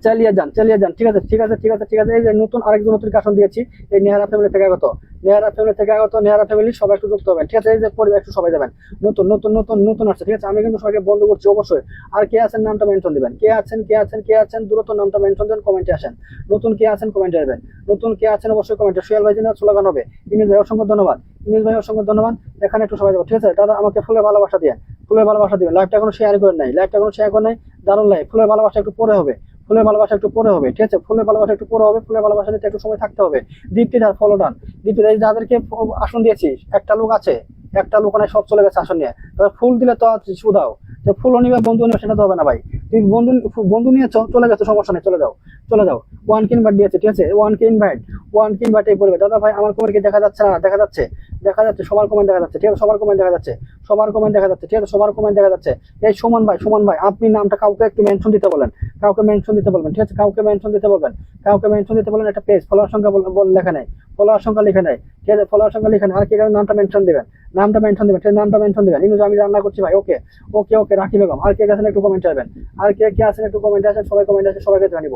চালিয়ে যান চালিয়ে যান। ঠিক আছে ঠিক আছে ঠিক আছে ঠিক আছে। এই যে নতুন আরেকজন নতুন কাশন দিয়েছি, এই নেহারা ফ্যামিলি থেকে আগত, নেহারা ফ্যামিলি থেকে আগত, নেহারা ফ্যামিলি সবাই একটু যুক্ত হবেন। ঠিক আছে, এই যে পরিবার একটু সবাই যাবেন, নতুন নতুন নতুন নতুন আসছে। ঠিক আছে, আমি কিন্তু সবাইকে বন্ধ করছি অবশ্যই। আর কে আছেন নামটা মেনশন দিবেন, কে আছেন কে আছেন কে আছেন দ্রুত নামটা মেনশন দেন, কমেন্টে আসেন। নতুন কে আছেন কমেন্টে আসবেন, নতুন কে আছেন অবশ্যই কমেন্টে। সোহেল ভাই জন্য স্লোগান হবে। ইনিস ভাই অসংখ্য ধন্যবাদ, ইনিস ভাই অসংখ্য ধন্যবাদ। এখানে একটু সবাই যাবো। ঠিক আছে দাদা, আমাকে ফুলের ভালোবাসা দিয়ে, ফুলের ভালোবাসা দিবেন। লাইভটা এখনো শেয়ার করেন নাই, লাইভটা এখনো শেয়ার করেন নাই, দারুণ লাইভ। ফুলের ভালোবাসা একটু পরে হবে, ফুলের ভালোবাসা একটু পরে হবে। ঠিক আছে, ফুলের ভালোবাসা একটু পরে হবে, ফুলের ভালোবাসা নিতে একটু সময় থাকতে হবে। দীপ্তিদার ফলো ডান, দীপ্তিদার যাদেরকে আসন দিয়েছি, একটা লোক আছে, একটা লোক নাই, সব চলে গেছে আসন নিয়ে। তাহলে ফুল দিলে তো সুদাও, যে ফুলও নিবে বন্ধু নিবে সেটা তো হবে না ভাই। তুমি বন্ধু বন্ধু নিয়ে চলে গেছো, সমস্যা নেই, চলে যাও চলে যাও। 1K ইনভাইট দিয়েছে। ঠিক আছে, 1K ইনভাইট, 1K ইনভাইট এই পরিবার। দাদা ভাই আমার কমেন্ট কি দেখা যাচ্ছে না? দেখা যাচ্ছে, দেখা যাচ্ছে, সবার কমেন্ট দেখা যাচ্ছে। ঠিক আছে, সবার কমেন্ট দেখা যাচ্ছে, সবার কমেন্ট দেখা যাচ্ছে। ঠিক আছে, সবার কমেন্ট দেখা যাচ্ছে। এই সুমন ভাই, সুমন ভাই আপনি নামটা কাউকে একটু মেনশন দিতে বলেন, কাউকে মেনশন দিতে বলবেন। ঠিক আছে, কাউকে মেনশন দিতে বলবেন, কাউকে মেনশন দিতে বলেন। একটা পেজ ফলোয়ার সংখ্যা লেখা নেই, ফলোয়ার সংখ্যা লিখে নেই। ঠিক আছে, ফলোয়ার সংখ্যা লিখে নেই। আর কি নামটা মেনশন দিবেন, নামটা মেনশন দিবেন। ঠিক আছে, নামটা মেনশন দিবেন। ইনুজ আমি রান্না করছি ভাই। ওকে ওকে ওকে, রাখি বেগম। আর কে আছেন একটু কমেন্ট আসবেন, আর কে কে আছেন একটু কমেন্ট আসেন। সবাই কমেন্ট আসে, সবাইকে জানিব,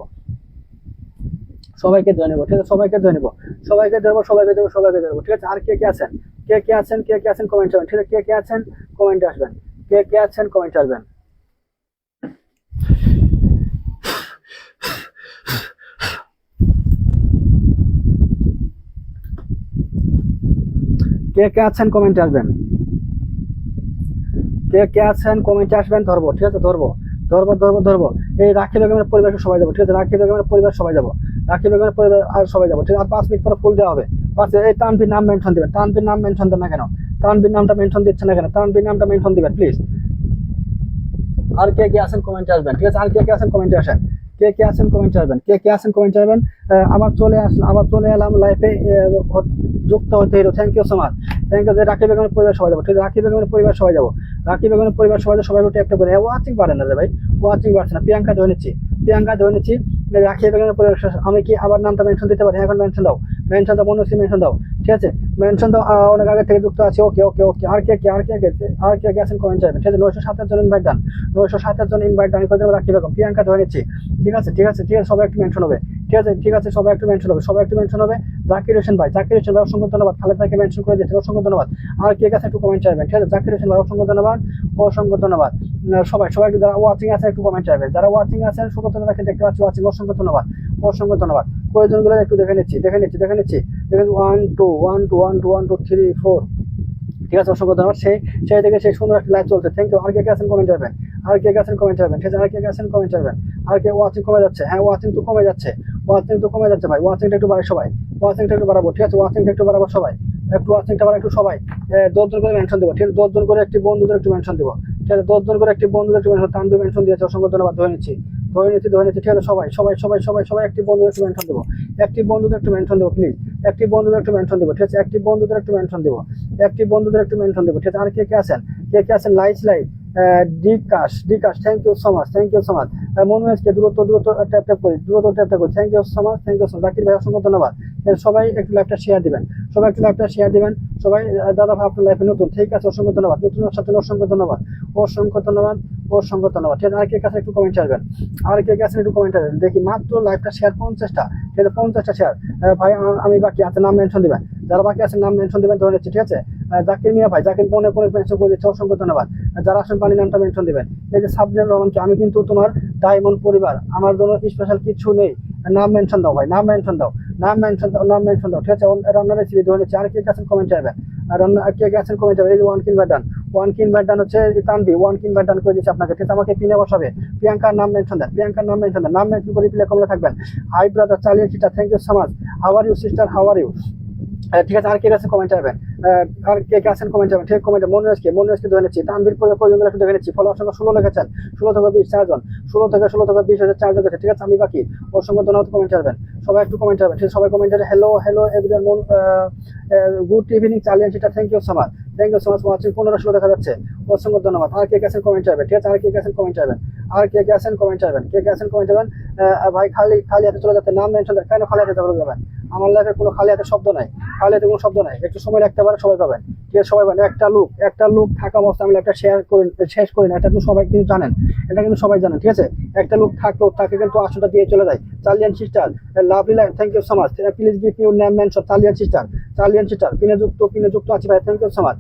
সবাইকে ধরে নেবো। ঠিক আছে, সবাইকে ধরে নেবো, সবাইকে ধরবো, সবাইকে ধরবো, সবাইকে ধরবো। ঠিক আছে, আর কে কে আছেন, কে কে আছেন, কে কে আছেন কমেন্ট আসবেন। ঠিক আছে, কে কে আছেন কমেন্টে আসবেন, কে কে আছেন কমেন্টে আসবেন। কে কে আছেন কমেন্টে আসবেন, কে কে আছেন কমেন্টে আসবেন। ধরবো, ঠিক আছে, ধরবো ধরবো ধরবো ধরবো। এই রাখি বেগমের পরিবারকে সবাই যাবো। ঠিক আছে, রাখি বেগমের পরিবার সবাই যাবো, রাখি বেগমের পরিবার আর সবাই যাবো। ঠিক আছে, আর 5 মিনিট পরে ফুল দেওয়া হবে। এই তানভীর নাম মেনশন দিবেন, তানভীর নাম মেনশন দেন না কেন, তানভীর নামটা মেনশন দিচ্ছে না কেন, তানভীর নামটা মেনশন দিবেন প্লিজ। আর কে কে আছেন কমেন্টে আসবেন। ঠিক আছে, আর কে কে আছেন কমেন্টে আসেন, কে কে আছেন কমেন্টে আসবেন, কে কে আছেন কমেন্টে আসবেন। আবার চলে আসলাম, আবার চলে এলাম লাইফে যুক্ত হতে হলো। Thank you so much, thank you. Rakhi বেগমের পরিবার সবাই যাবো। ঠিক আছে, রাখি বেগমের পরিবার সবাই যাবো, রাখি বেগমের পরিবার সবাই যাবো। সবাই একটু একটা করে ওয়াচিং পারে না রে ভাই, ওয়াচিং পারছে না। প্রিয়াঙ্কা ধরে নিচ্ছি, প্রিয়াঙ্কা ধরে নিচ্ছি। রাখি বেগমের পরিবার আমি কি আবার নামটা মেনশন দিতে পারি? এখন মেনশন দাও, মেনশন দাও, মনে হচ্ছে মেনশন দাও। ঠিক আছে, মেনশন দাও। অনেক আগে থেকে যুক্ত আছে। ওকে ওকে ওকে। আর কে কে, আর কে কে, আর কে কে আছেন কমেন্ট চাইবেন। ঠিক আছে, 907 জন ইনভাইট ডান, 907 জন ইনভাইট ডান করে দেবো। রাখি বেগম, প্রিয়াঙ্কা ধরে নিচ্ছি। ঠিক আছে ঠিক আছে ঠিক আছে, সবাই একটু মেনশন হবে। ঠিক আছে ঠিক আছে, সবাই একটু মেনশন হবে, সবাই একটু মেনশন হবে। জাকির হোসেন ভাই, জাকির হোসেন ভাই অসংখ্য ধন্যবাদ। খালেদ ভাইকে মেনশন করে দিয়েছেন, অসংখ্য ধন্যবাদ। আর কে কাছে একটু কমেন্ট চাইবেন। ঠিক আছে, জাকির হোসেন ভাই অসংখ্য ধন্যবাদ, অসংখ্য ধন্যবাদ। সবাই সবাই যারা ওয়াচিং আছে একটু কমেন্ট চাইবেন, যারা ওয়াচিং আছেন সুগত দাদাকে দেখতে পাচ্ছি ওয়াচিং, অসংখ্য ধন্যবাদ, অসংখ্য ধন্যবাদ। প্রয়োজনগুলো একটু দেখে নিচ্ছি, দেখে নিচ্ছি, দেখে নিচ্ছি। দেখেন 1 2 1 2 1 2 1 2 3 4। ঠিক আছে, অসংখ্য ধন্যবাদ। সেই থেকে সেই সুন্দর একটা লাইভ চলছে। Thank you. আর কে কে আছেন কমেন্ট করবেন, আর কে কে আছেন কমেন্ট করবেন। ঠিক আছে, আর কে কে আছেন কমেন্ট করবেন। আর কে ওয়াচিং কমে যাচ্ছে? হ্যাঁ, ওয়াচিং তো কমে যাচ্ছে, ওয়াচিং তো কমে যাচ্ছে ভাই। ওয়াচিংটা একটু বাড়াই সবাই, ওয়াচিংটা একটু বাড়াবো। ঠিক আছে, ওয়াচিংটা একটু বাড়াবো সবাই, একটু ওয়াচিংটা বাড়া, একটু সবাই 10 জন করে মেনশন দেবো। ঠিক আছে, 10 জন করে একটি বন্ধুদের একটু মেনশন দেবো। ঠিক আছে, 10 জন করে একটি বন্ধুদের একটু মেনশন, তানভীর মেনশন দিয়েছে, অসংখ্য ধন্যবাদ। ধরে নিচ্ছি, ধরে নিচ্ছি, ধরে নিচ্ছি। ঠিক আছে, সবাই সবাই সবাই সবাই সবাই একটি বন্ধুদের একটু মেনশন দেবো, একটি বন্ধুদের একটু মেনশন দেবো প্লিজ, একটি বন্ধুদের একটু মেনশন দেবো। ঠিক আছে, একটি বন্ধুদের একটু মেনশন দেবো, একটি বন্ধুদের একটু মেনশন দেবো। ঠিক আছে, আর কে কে আছেন, কে কে আছেন? লাইভ ডিকাশ, ডিকাশ, thank you so much, thank you so much. মনোজকে দ্রুত দ্রুত ট্যাপ ট্যাপ করি, দ্রুত ট্যাপ ট্যাপ করি। Thank you so much, thank you so much. Zakir ভাই অসংখ্য ধন্যবাদ। সবাই একটু লাইভটা শেয়ার দিবেন, সবাই একটু লাইভটা শেয়ার দিবেন। সবাই দাদা ভাই আপনার লাইফে নতুন, ঠিক আছে, অসংখ্য ধন্যবাদ। নতুনের সাথে অসংখ্য ধন্যবাদ, অসংখ্য ধন্যবাদ, অসংখ্য ধন্যবাদ। ঠিক আছে, আর কে কাছে একটু কমেন্ট আসবেন, আর কে কাছে একটু কমেন্ট আসবেন। দেখি মাত্র লাইভটা শেয়ার 50টা। ঠিক আছে, 50টা শেয়ার। ভাই আমি বাকি আছে, নাম মেনশন দিবেন, যারা বাকি আছেন নাম মেনশন দিবেন, ধরে নিচ্ছি। ঠিক আছে, জাকির মিয়া ভাই, জাকির কোনে কোনে মেনশন করে দিচ্ছে, অসংখ্য ধন্যবাদ। যারা আসেন পানি নামটা মেনশন দিবেন। এই যে সাবজেক্ট রহমানকে, আমি কিন্তু তোমার ডায়মন্ড পরিবার, আমার জন্য স্পেশাল কিছু নেই, নাম মেনশন দাও ভাই, নাম মেনশন দাও, নাম মেনশন দাও, নাম মেনশন দাও। ঠিক আছে, রান্নার রেসিপি ধরে নিচ্ছি। আর কে আছেন কমেন্ট আসবেন, রান্না কে আছেন কমেন্ট আসবেন। এই যে 1K ইনভাইট ডান, 1K ইনভাইট ডান হচ্ছে তানভি, 1K ইনভাইট ডান করে দিচ্ছে আপনাকে। ঠিক আছে, আমাকে পিনে বসাবে। প্রিয়াঙ্কার নাম মেনশন দেন, প্রিয়াঙ্কার নাম মেনশন দেন, নাম মেনশন করে প্লে কমলে থাকবেন। হাই ব্রাদার, চালিয়ে চিটা, thank you so much. How are you sister, how are you? ঠিক আছে, আর কে আছে কমেন্ট আসবেন, আর কে আছেন কমেন্ট আসবেন। ঠিক কমেন্ট, মনোজকে ধরে নিচ্ছি। তানভীর প্রয়োজন একটু দেখে নিচ্ছি। ফলো সংখ্যা 16 লেখেছেন, 16 থেকে 20 4 জন, 16 থেকে 20 হাজার 4 জন গেছে। ঠিক আছে, আমি বাকি, অসংখ্য ধন্যবাদ। কমেন্ট আসবেন, সবাই একটু কমেন্ট আসবেন। ঠিক, সবাই কমেন্ট আসবেন। Hello hello everyone, good evening চালিয়ে সেটা, thank you so much, thank you so much watching. 15 দেখা যাচ্ছে, অসংখ্য ধন্যবাদ। আর কে আছেন কমেন্ট আসবেন। ঠিক আছে, আর কে আছেন কমেন্ট আসবেন, আর কে আছেন কমেন্ট আসবেন, কে আছেন কমেন্ট আসবেন। ভাই খালি খালি হাতে চলে যাচ্ছে, নাম মেনশন দেন। কেন খালি হাতে চলে যাবেন? আমার লাইফে কোনো খালি হাতে শব্দ নাই, খালি হাতে কোনো শব্দ নাই, একটু সময় রাখতে পারে সবাই পাবেন। ঠিক ঠিক আছে সবাই বলেন একটা লোক থাকা অবস্থা আমি লাইভটা শেষ করি না, এটা কিন্তু সবাই কিন্তু জানেন, এটা কিন্তু সবাই জানেন। ঠিক আছে, একটা লোক থাকলেও তাকে কিন্তু আসনটা দিয়ে চলে যায়। চার্লিয়ান sister, lovely life, thank you so much. Please give your name mention. চার্লিয়ান সিস্টার পিনে যুক্ত আছে ভাই, থ্যাংক ইউ সো মাচ।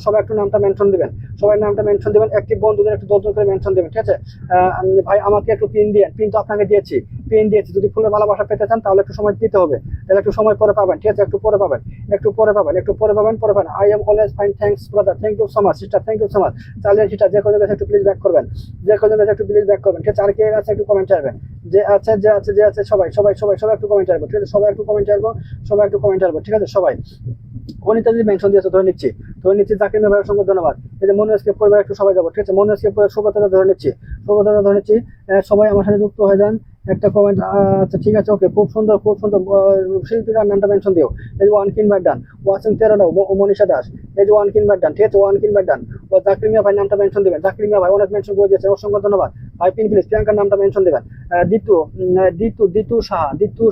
সবাই একটু নামটা মেনশন দিবেন, সবাই নামটা মেনশন দিবেন, একটি বন্ধুদের একটু 10 জন করে মেনশন দিবেন। ঠিক আছে ভাই, আমাকে একটু পিন দিয়ে, পিন তো আপনাকে দিয়েছি, যদি ফুলের ভালোবাসা পেতে চান তাহলে একটু সময় দিতে হবে, তাহলে একটু সময় পরে পাবেন। ঠিক আছে, একটু পরে পাবেন। I am always fine, thanks brother, thank you so much sister, thank you so much. চার্লিয়ান সিস্টার, যে কোনো কাছে একটু প্লিজ ব্যাক করবেন, ঠিক আছে। আর কে আছে একটু কমেন্ট চাইবেন, যে আছে সবাই একটু কমেন্ট চাইবো। ঠিক আছে, সবাই একটু কমেন্ট চাইবো। ঠিক আছে সবাই, অনিতা যদি মেনশন দিয়েছে ধরে নিচ্ছি। জাকির ভাই অসংখ্য ধন্যবাদ। এই যে মনোজকে পরিবার একটু সবাই যাবো। ঠিক আছে, মনোজকে সুব্রতটা ধরে নিচ্ছি। সবাই আমার সাথে যুক্ত হয়ে যান। একটা কমেন্ট, আচ্ছা ঠিক আছে, ওকে, খুব সুন্দর শিল্পীর নামটা মেনশন দিও। এই যে ওয়ান কিন ব্যাট ডান, ওয়াচিং 13 মনীষা দাস, এই যে ওয়ান কিন ব্যাট ডান। ঠিক আছে, ওয়ান কিন ব্যাট ডান। ও জাকির মিয়া ভাই নামটা মেনশন দিবেন। জাকির মিয়া ভাই অনেক মেনশন করে দিয়েছে, অসংখ্য ধন্যবাদ ভাই। পিন প্লিজ প্রিয়াঙ্কার নামটা মেনশন দিবেন। দিতু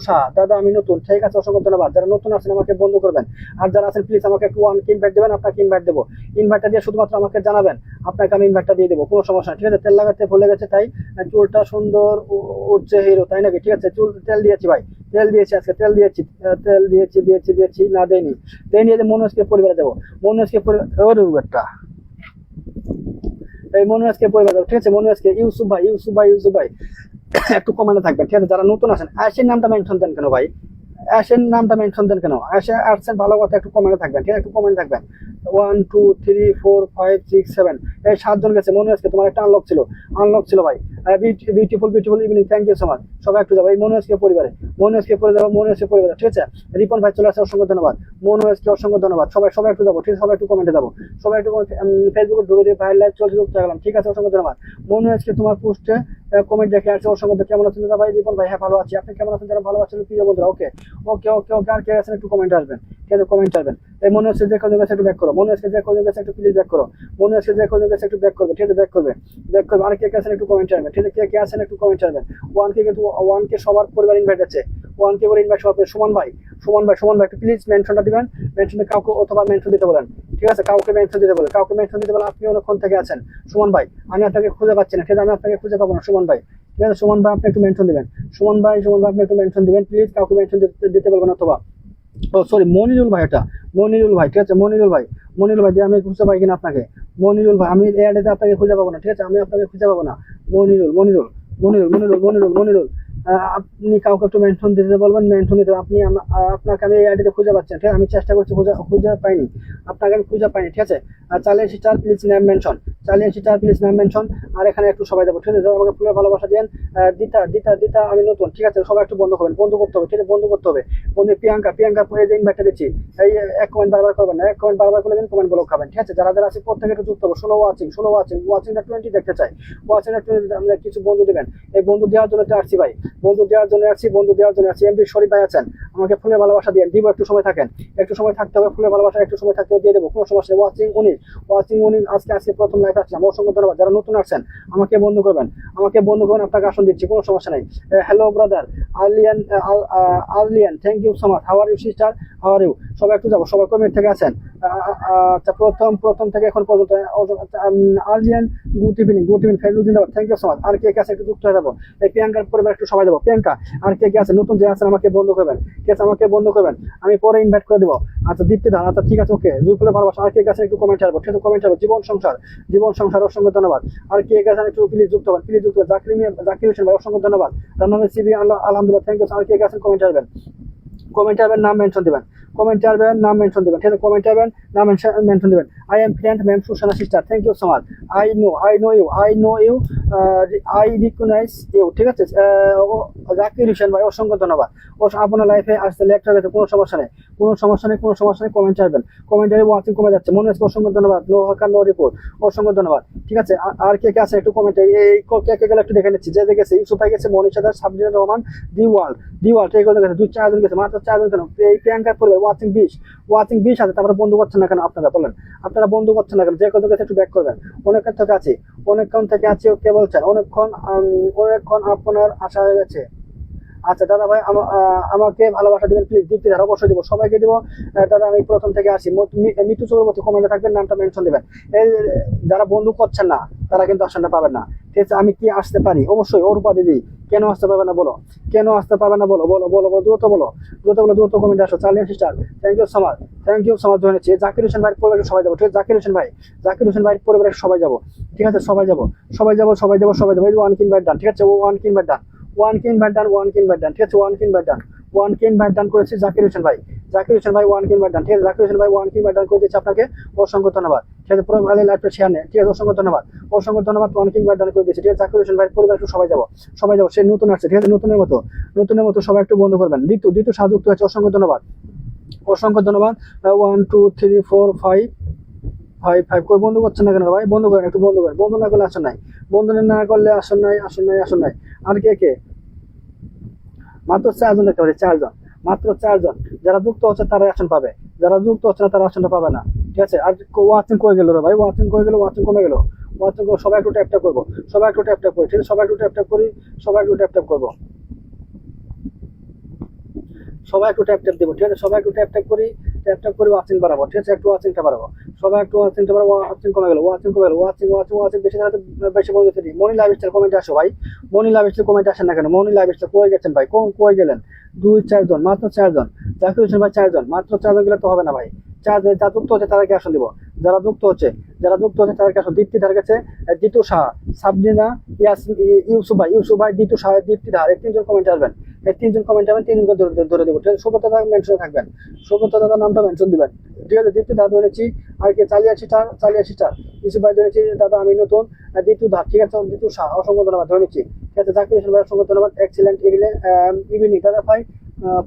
শাহ, দাদা আমি নতুন। ঠিক আছে, অসংখ্য ধন্যবাদ। যারা নতুন আছেন আমাকে বন্ধ করবেন, আর যারা আছেন প্লিজ আমাকে একটু ওয়ান ইনভাইট দেবেন। আপনাকে ইনভাইট দেবো, ইনভাইটটা দিয়ে শুধুমাত্র আমাকে জানাবেন, আপনাকে আমি ইনভাইটটা দিয়ে দেবো, কোনো সমস্যা নেই। ঠিক আছে, তেল লাগাতে ভুলে গেছে তাই চুলটা সুন্দর উঠছে হিরো, তাই নাকি? ঠিক আছে, তেল দিয়েছি ভাই, আজকে তেল দিয়েছি না দেয়নি। মনোজকে পরিবারে যাবো, এই মনোজকে পরিবার যাবো। ঠিক আছে, মনোজকে ইউসুফ ভাই একটু কমেন্টে থাকবেন। ঠিক আছে, যারা নতুন আছেন আয়েশের নামটা মেনশন দেন কেন ভাই? আসছেন ভালো কথা, একটু কমেন্টে থাকবেন। ঠিক আছে, একটু কমেন্ট থাকবেন। 1 2 3 4 5 6 7 এই 7 জন গেছে। মনে হচ্ছে তোমার একটা আনলক ছিল ভাই। Beautiful evening, thank you so much. সবাই একটু যাবো এই মনোজকে পরিবারে, ঠিক আছে। রিপন ভাই চলে আসছে, অসংখ্য ধন্যবাদ। মনোজকে অসংখ্য ধন্যবাদ। সবাই একটু যাবো। ঠিক আছে, সবাই একটু কমেন্টে যাবো, সবাই একটু ফেসবুকে ঢুকে দিয়ে ভাই লাইভ চলছে, যুক্ত হয়ে গেলাম। ঠিক আছে, অসংখ্য ধন্যবাদ। মনোজকে তোমার পোস্টে কমেন্ট দেখে আসছে, অসংখ্য। কেমন আছেন দাদা ভাই? রিপন ভাই, হ্যাঁ ভালো আছি। আপনি কেমন আছেন? যারা ভালো আছেন প্রিয় বন্ধুরা, ওকে। আর কে আছেন একটু কমেন্ট আসবেন। ঠিক আছে, কমেন্ট আসবেন। এই মনে হচ্ছে যে কোনো গেছে একটু ব্যাক করো, একটু প্লিজ ব্যাক করো, একটু ব্যাক করবে। ঠিক আছে, ব্যাক করবে। আর কে আছেন একটু কমেন্ট আসবেন। ঠিক আছে, কে আছেন একটু কমেন্ট আসবেন। ওয়ান কে সবার পরিবার ইনভাইট আছে, ওয়ান কে করে ইনভাইট সবার। সুমন ভাই একটু প্লিজ মেনশনটা দিবেন। মেনশনে কাউকে অথবা মেনশন দিতে বলেন। ঠিক আছে, কাউকে মেনশন দিতে বলেন। আপনি অনেকক্ষণ থেকে আছেন সুমন ভাই, আমি আপনাকে খুঁজে পাচ্ছি না। ঠিক আছে, আমি আপনাকে খুঁজে পাবো না সুমন ভাই। ঠিক আছে, সুমন ভাই আপনি একটু মেনশন দিবেন। সুমন ভাই আপনি একটু মেনশন দিবেন প্লিজ, কাউকে মেনশন দিতে বলবেন। অথবা সরি মনিরুল ভাই, ঠিক আছে, মনিরুল ভাই দিয়ে আমি খুঁজে পাই কিনা আপনাকে। মনিরুল ভাই, আমি এআইডিতে আপনাকে খুঁজে পাবো না। ঠিক আছে, আমি আপনাকে খুঁজে পাবো না। মনিরুল আপনি কাউকে একটু মেনশন দিতে বলবেন, মেনশন দিতে। আপনাকে আমি এআইডিতে খুঁজে পাচ্ছি না। ঠিক আছে, আমি চেষ্টা করছি, খুঁজে পাইনি আপনাকে, আমি খুঁজে পাইনি। ঠিক আছে, চার্লিয়ান সিস্টার প্লিজ নাম মেনশন। আর এখানে একটু সবাই যাবো। ঠিক আছে, আমাকে ফুলের ভালোবাসা দেন। দিতা আমি নতুন। ঠিক আছে, সবাই একটু বন্ধ করবেন, বন্ধ করতে হবে। ঠিক আছে, বন্ধ করতে হবে। বন্ধু প্রিয়াঙ্কা পরে যে ইনভাইটটা দিচ্ছি, এই এক কমেন্ট বারবার করবেন না, এক কমেন্ট বারবার করলে কিন্তু কমেন্ট ব্লক খাবেন। ঠিক আছে, যারা আছে প্রত্যেকে একটু যুক্ত হবে। 16 ওয়াচিংটা 20 দেখতে চাই। ওয়াচিংটা 20 আমরা কিছু বন্ধু দিবেন। এই বন্ধু দেওয়ার জন্য আসছি ভাই, বন্ধু দেওয়ার জন্য আসছি। এমপি শরীফ ভাই আছেন, আমাকে ফুলের ভালোবাসা দিয়ে দিব। একটু সময় থাকেন, একটু সময় থাকতে হবে। ফুলের ভালোবাসা একটু সময় থাকতে দিয়ে দেবো, কোনো সমস্যা নেই। ওয়াচিং উনি আজকে প্রথম লাইভ আসলাম, অসংখ্য ধন্যবাদ। যারা নতুন আসছেন আমাকে বন্ধু করবেন, আপনাকে আসন দিচ্ছি, কোনো সমস্যা নেই। হ্যালো ব্রাদার আর্লিয়ান, thank you so much. How are you sister, how are you? সবাই একটু যাবো, সবাই কমেন্ট থেকে আছেন। আচ্ছা, প্রথম থেকে এখন পর্যন্ত আর্লিয়ান, গুড ইভিনিং ফেসবুক জিন্দাবাদ, থ্যাংক ইউ সো মাচ। আর কে আছে একটু যুক্ত হয়ে যাবো। এই প্রিয়াঙ্কার পরিবার একটু সবাই যাবো। প্রিয়াঙ্কা আর কে আছে নতুন যে আছেন আমাকে বন্ধ করবেন। ঠিক আছে, আমাকে বন্ধ করবেন, আমি পরে ইনভাইট করে দেবো। আচ্ছা, দীপ্তি ধান, আচ্ছা ঠিক আছে, ওকে। জুইফুলের ভালোবাসা। আর কে আছে একটু কমেন্ট আসবো। ঠিক আছে, কমেন্ট আসবো। জীবন সংসার, অসংখ্য ধন্যবাদ। আর কে আছে একটু প্লিজ যুক্ত হবেন, জাকির হোসেন ভাই, অসংখ্য ধন্যবাদ। রান্নামের সিবি আলহামদুলিল্লাহ, থ্যাংক ইউ। আর কে আছেন কমেন্ট আসবেন, নাম মেনশন দিবেন। নাম মেনশন দিবেন। ঠিক আছে, নাম মেনশন দিবেন। I am friend ma'am সুশানা sister, thank you so much. I know you, I recognise you. ঠিক আছে, জাকির হোসেন ভাই, অসংখ্য ধন্যবাদ। আপনার লাইফে আসতে লেট হয়ে গেছে, কোনো সমস্যা নেই। কমেন্ট আসবেন। ওয়াচিং কমে যাচ্ছে, মনে হচ্ছে, অসংখ্য ধন্যবাদ। নো হাকার নো রিপোর্ট, অসংখ্য ধন্যবাদ। ঠিক আছে, আর কে আছে একটু কমেন্টে এই কে গেলে একটু দেখে নিচ্ছি। যে গেছে ইউসুফ ভাই গেছে, মনীষা দাস, সাবরিনা রহমান, দিওয়াল ঠিক গেছে। 4 জন গেছে, মাত্র 4 জন কেন? এই প্রিয়াঙ্কার পরিবার ওয়াচিং 20 আছে, তারপরে বন্ধু করছেন না কেন? আপনারা বলেন, আপনারা বন্ধু করছেন না কেন? যে কত গেছে একটু ব্যাক করবেন। অনেকক্ষণ থেকে আছি কে বলছেন? অনেকক্ষণ আপনার আশা হয়ে গেছে। আচ্ছা দাদা ভাই আমাকে ভালোবাসা দিবেন প্লিজ, দীপ্তি ধারা অবশ্যই দিব, সবাইকে দিব। দাদা আমি প্রথম থেকে আসি, মিতু চক্রবর্তী কমেন্টে থাকবেন, নামটা মেনশন দিবেন। এই যারা বন্ধু করছেন না তারা কিন্তু আসনটা পাবেন না, ঠিক আছে? আমি কি আসতে পারি? অবশ্যই। অরূপা দিদি কেন আসতে পারবে না বলো, কেন আসতে পারবে না বলো, বলো বলো বলো, দ্রুত বলো, দ্রুত বলো, দ্রুত কমেন্টে আসো। চার্লিয়ান sister thank you so much, thank you so much ধরেছি। জাকির হোসেন ভাইয়ের পরিবারের সবাই যাবো, ঠিক আছে? জাকির হোসেন ভাই, জাকির হোসেন ভাইয়ের পরিবারের সবাই যাবো, ঠিক আছে? সবাই যাবো, সবাই যাবো, সবাই যাবো, সবাই যাবো। এই ওয়ান কিন ব্যাট ডান, ঠিক আছে? One keen bat done, one keen bat done, one keen bat ডান, ঠিক আছে? One keen bat done, one keen bat ডান করেছি জাকির হোসেন ভাই, জাকির হোসেন ভাই ওয়ান কিন ব্যাট ডান, ঠিক আছে? জাকির হোসেন ভাই ওয়ান কিন ব্যাট ডান করে দিচ্ছি আপনাকে, অসংখ্য ধন্যবাদ, ঠিক আছে? পুরো ভালো লাইভটা শেয়ার নেই, ঠিক আছে? অসংখ্য ধন্যবাদ, অসংখ্য ধন্যবাদ। ওয়ান কিন ব্যাট ডান করে দিচ্ছি, ঠিক আছে? জাকির হোসেন ভাইয়ের পরিবার একটু সবাই যাবো, সবাই যাবো। সে নতুন আসছে, ঠিক আছে? নতুনের মতো সবাই একটু বন্ধ করবেন। দ্বিতীয় সাহায্য হচ্ছে, অসংখ্য ধন্যবাদ, অসংখ্য ধন্যবাদ। 1 2 3 4 5 5 5 কই বন্ধ করছেন না কেন ভাই? বন্ধ করেন, একটু বন্ধ করেন। বন্ধ না করলে আসন নাই, বন্ধ না করলে আসন নাই, আসন নাই, আসন নাই। আর কে কে? মাত্র 4 জন দেখতে পাচ্ছি, 4 জন, মাত্র 4 জন। যারা যুক্ত হচ্ছে তারা আসন পাবে, যারা যুক্ত হচ্ছে না তারা আসনটা পাবে না, ঠিক আছে? আর ওয়াচিং কই গেল রে ভাই? ওয়াচিং কই গেল? ওয়াচিং কমে গেল, ওয়াচিং সবাই একটু ট্যাপ ট্যাপ করবো, সবাই একটু ট্যাপ ট্যাপ করি, ঠিক আছে? সবাই একটু ট্যাপ ট্যাপ করি, সবাই একটু ট্যাপ ট্যাপ করবো, সবাই একটু ট্যাপ ট্যাপ দেবো, ঠিক আছে? সবাই একটু ট্যাপ ট্যাপ করি, ট্যাপ ট্যাপ করে ওয়াচিং বাড়াবো, ঠিক আছে? একটু ওয়াচিংটা বাড়াবো, সবাই একটু ওয়াচিংটা বাড়াবো। ওয়াচিং কমে গেল, ওয়াচিং কমে গেল, ওয়াচিং ওয়াচিং ওয়াচিং বেশি থাকলে বেশি বন্ধু দিই। মনি লাইভ স্টাইল কমেন্টে আসো ভাই, মনি লাইভ স্টাইল কমেন্টে আসেন না কেন? মনি লাইভ স্টাইল কই গেছেন ভাই? কই গেলেন? 2 4 জন, মাত্র 4 জন। জাকির হোসেন ভাই 4 জন, মাত্র 4 জন গেলে তো হবে না ভাই। 4 জন যারা যুক্ত হচ্ছে তাদেরকে আসন দিব, যারা যুক্ত হচ্ছে, যারা যুক্ত হচ্ছে তাদেরকে আসন। দীপ্তি ধার কাছে জিতু শাহ, সাবরিনা, ইউসুফ ভাই, জিতু শাহ, দীপ্তি ধার, এই 3 জন কমেন্টে আসবেন, এই 3 জন কমেন্টে আসবেন, 3 জনকে ধরে দেবো, ঠিক আছে? সুব্রত দাদা মেনশনে থাকবেন, সুব্রত দাদার নামটা মেনশন দিবেন, ঠিক আছে? দীপ্তি ধার ধরেছি, আর কি চালিয়ে স্টার, ইউসুফ ভাই ধরেছি, দাদা আমি নতুন, জিতু ধার, ঠিক আছে? জিতু শাহ অসংখ্য ধন্যবাদ ধরেছি, ঠিক আছে? জাকির হোসেন ভাই অসংখ্য ধন্যবাদ। এক্সিলেন্ট ইভিনিং দাদা ভাই,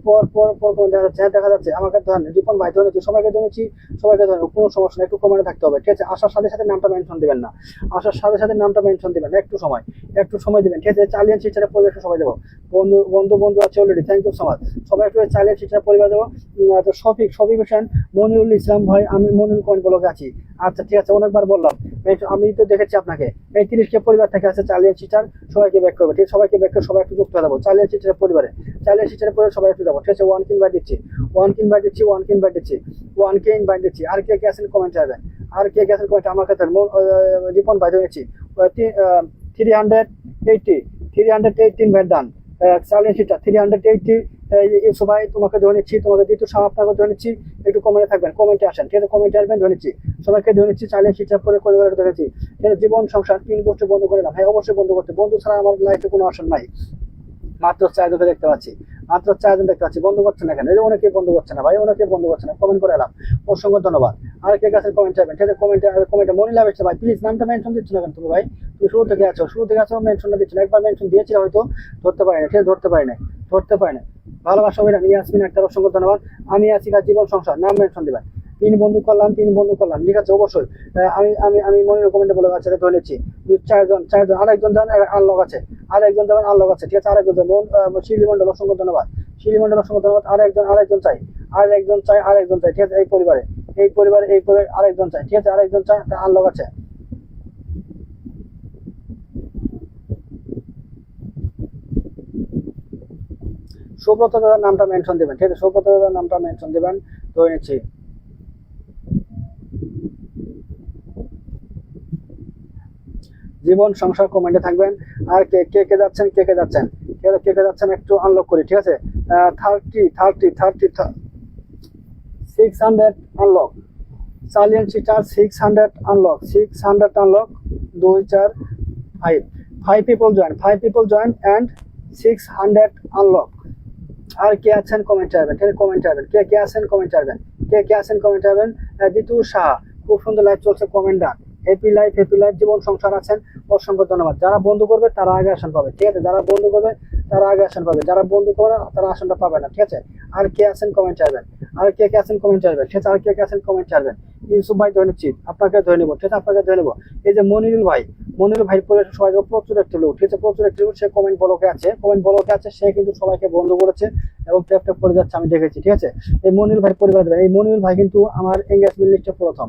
পর পর পর পর দেখা যাচ্ছে আমাকে ধরেন। রিপন ভাই ধরেছি, সবাইকে ধরেছি, সবাইকে ধরেন, কোনো সমস্যা নেই, একটু কমেন্টে থাকতে হবে, ঠিক আছে? আসার সাথে সাথে নামটা মেনশন দিবেন না, আসার সাথে সাথে নামটা মেনশন দিবেন না, একটু সময় দিবেন, ঠিক আছে? চালিয়ে সিস্টারের পরিবেশে সবাই যাবো, বন্ধু আছে already, thank you so much. সবাই একটু চালিয়ে সিস্টারের পরিবার যাবো। তো শফিক হোসেন, মনিরুল ইসলাম ভাই, আমি মনিরুল কয়েন ব্লগে আছি, আচ্ছা ঠিক আছে, অনেকবার বললাম, আমি তো দেখেছি আপনাকে। এই 30 কে পরিবার থেকে আছে চালিয়ে সিস্টার, সবাইকে ব্যাক করবে, ঠিক আছে? সবাইকে ব্যাক করে সবাই একটু যুক্ত হয়ে যাবো চালিয়ে সিস্টারের পরিবারে, চালিয়ে সিস্টারের পরিবারে সবাই একটু যাবো, ঠিক আছে? 1 কে ইনভাইট দিচ্ছি, 1 কে ইনভাইট দিচ্ছি, 1 কে ইনভাইট দিচ্ছি, 1 কে ইনভাইট দিচ্ছি। আর কে কে আছেন কমেন্ট আসবেন, আর কে কে আছেন কমেন্ট আমার কাছে। রিপন ভাই ধরেছি, 318 ইনভাইট ডান, চালিয়ে সিস্টার 380। ইউসুফ ভাই তোমাকে ধরে নিচ্ছি, তোমাকে দ্বিতীয় সাহেব আপনাকে ধরে নিচ্ছি, একটু কমেন্টে থাকবেন, কমেন্টে আসেন, ঠিক আছে? কমেন্টে আসবেন, ধরে নিচ্ছি, সবাইকে ধরে নিচ্ছি। চালিয়ে সিস্টার করে পরিবারকে ধরেছি, জীবন সংসার 3 বছর বন্ধ করে না ভাই, অবশ্যই বন্ধ করতে, বন্ধু ছাড়া আমার লাইফে কোনো আসন নাই। মাত্র 4 জনকে দেখতে পাচ্ছি, মাত্র 4 জন দেখতে পাচ্ছি, বন্ধ করছে না কেন? এই যে অনেকে বন্ধ করছে না ভাই, অনেকে বন্ধ করছে না, কমেন্ট করে এলাম, অসংখ্য ধন্যবাদ। আর কে কাছে কমেন্ট চাইবেন, ঠিক আছে? কমেন্টে মনি লাভ ভাই, প্লিজ নামটা মেনশন দিচ্ছ না কেন তুমি ভাই? তুমি শুরু থেকে আছো মেনশনটা দিচ্ছ না, একবার মেনশন দিয়েছিল হয়তো, ধরতে পারি না, ঠিক আছে? ধরতে পারি না। ভালোবাসা হবে না, ইয়াসমিন একটা অসংখ্য ধন্যবাদ। আমি আছি জীবন সংসার, নাম মেনশন দিবেন। 3 বন্ধু করলাম, ঠিক আছে? অবশ্যই আমি মনির কমেন্টে বলে আচ্ছা ধরে নিচ্ছি। 4 জন, আরেকজন যান, আনলক আছে, আরেকজন যাবেন, আনলক আছে, ঠিক আছে? আরেকজন যাবেন, শিলি মন্ডল অসংখ্য ধন্যবাদ, অসংখ্য ধন্যবাদ। আরেকজন চাই, ঠিক আছে? এই পরিবারে আরেকজন চাই, ঠিক আছে? আরেকজন চাই, আনলক আছে। সুব্রত দাদার নামটা মেনশন দিবেন, ঠিক আছে? সুব্রত দাদার নামটা মেনশন দিবেন, ধরে নিচ্ছি। জীবন সংসার কমেন্টে থাকবেন। আর কে কে যাচ্ছেন, কে কে যাচ্ছেন একটু আনলক করি, ঠিক আছে? 600 আনলক, চালিয়ে sister 600 unlock, 2 4 5 people join and 600 unlock. আর কে আছেন কমেন্ট চাইবেন, ঠিক আছে? কমেন্ট চাইবেন, কে আছেন কমেন্ট চাইবেন। জিতু শাহ, খুব সুন্দর লাইভ চলছে, কমেন্ট ডান। হ্যাপি লাইফ জীবন সংসার আছেন, অসংখ্য ধন্যবাদ। যারা বন্ধু করবে তারা আগে আসন পাবে, ঠিক আছে? যারা বন্ধু করবে তারা আগে আসন পাবে, যারা বন্ধু করবে না তারা আসনটা পাবে না, ঠিক আছে? আর কে আছেন কমেন্ট চাইবেন, ঠিক আছে? আর কে কে আছেন কমেন্ট চাইবেন। ইউসুফ ভাই ধরে নিচ্ছি, আপনাকে ধরে নেবো, ঠিক আছে? আপনাকে ধরে নেবো। এই যে মনিরুল ভাই পরে সবাই প্রচুর একটা লোক, ঠিক আছে? প্রচুর একটা লোক, সে কমেন্ট ব্লকে আছে, সে কিন্তু সবাইকে বন্ধু করেছে এবং ট্যাপ করে যাচ্ছে, আমি দেখেছি, ঠিক আছে? এই মনিরুল ভাই পরিবার দেবেন। এই মনিরুল ভাই কিন্তু আমার এঙ্গেজমেন্ট লিস্টে প্রথম,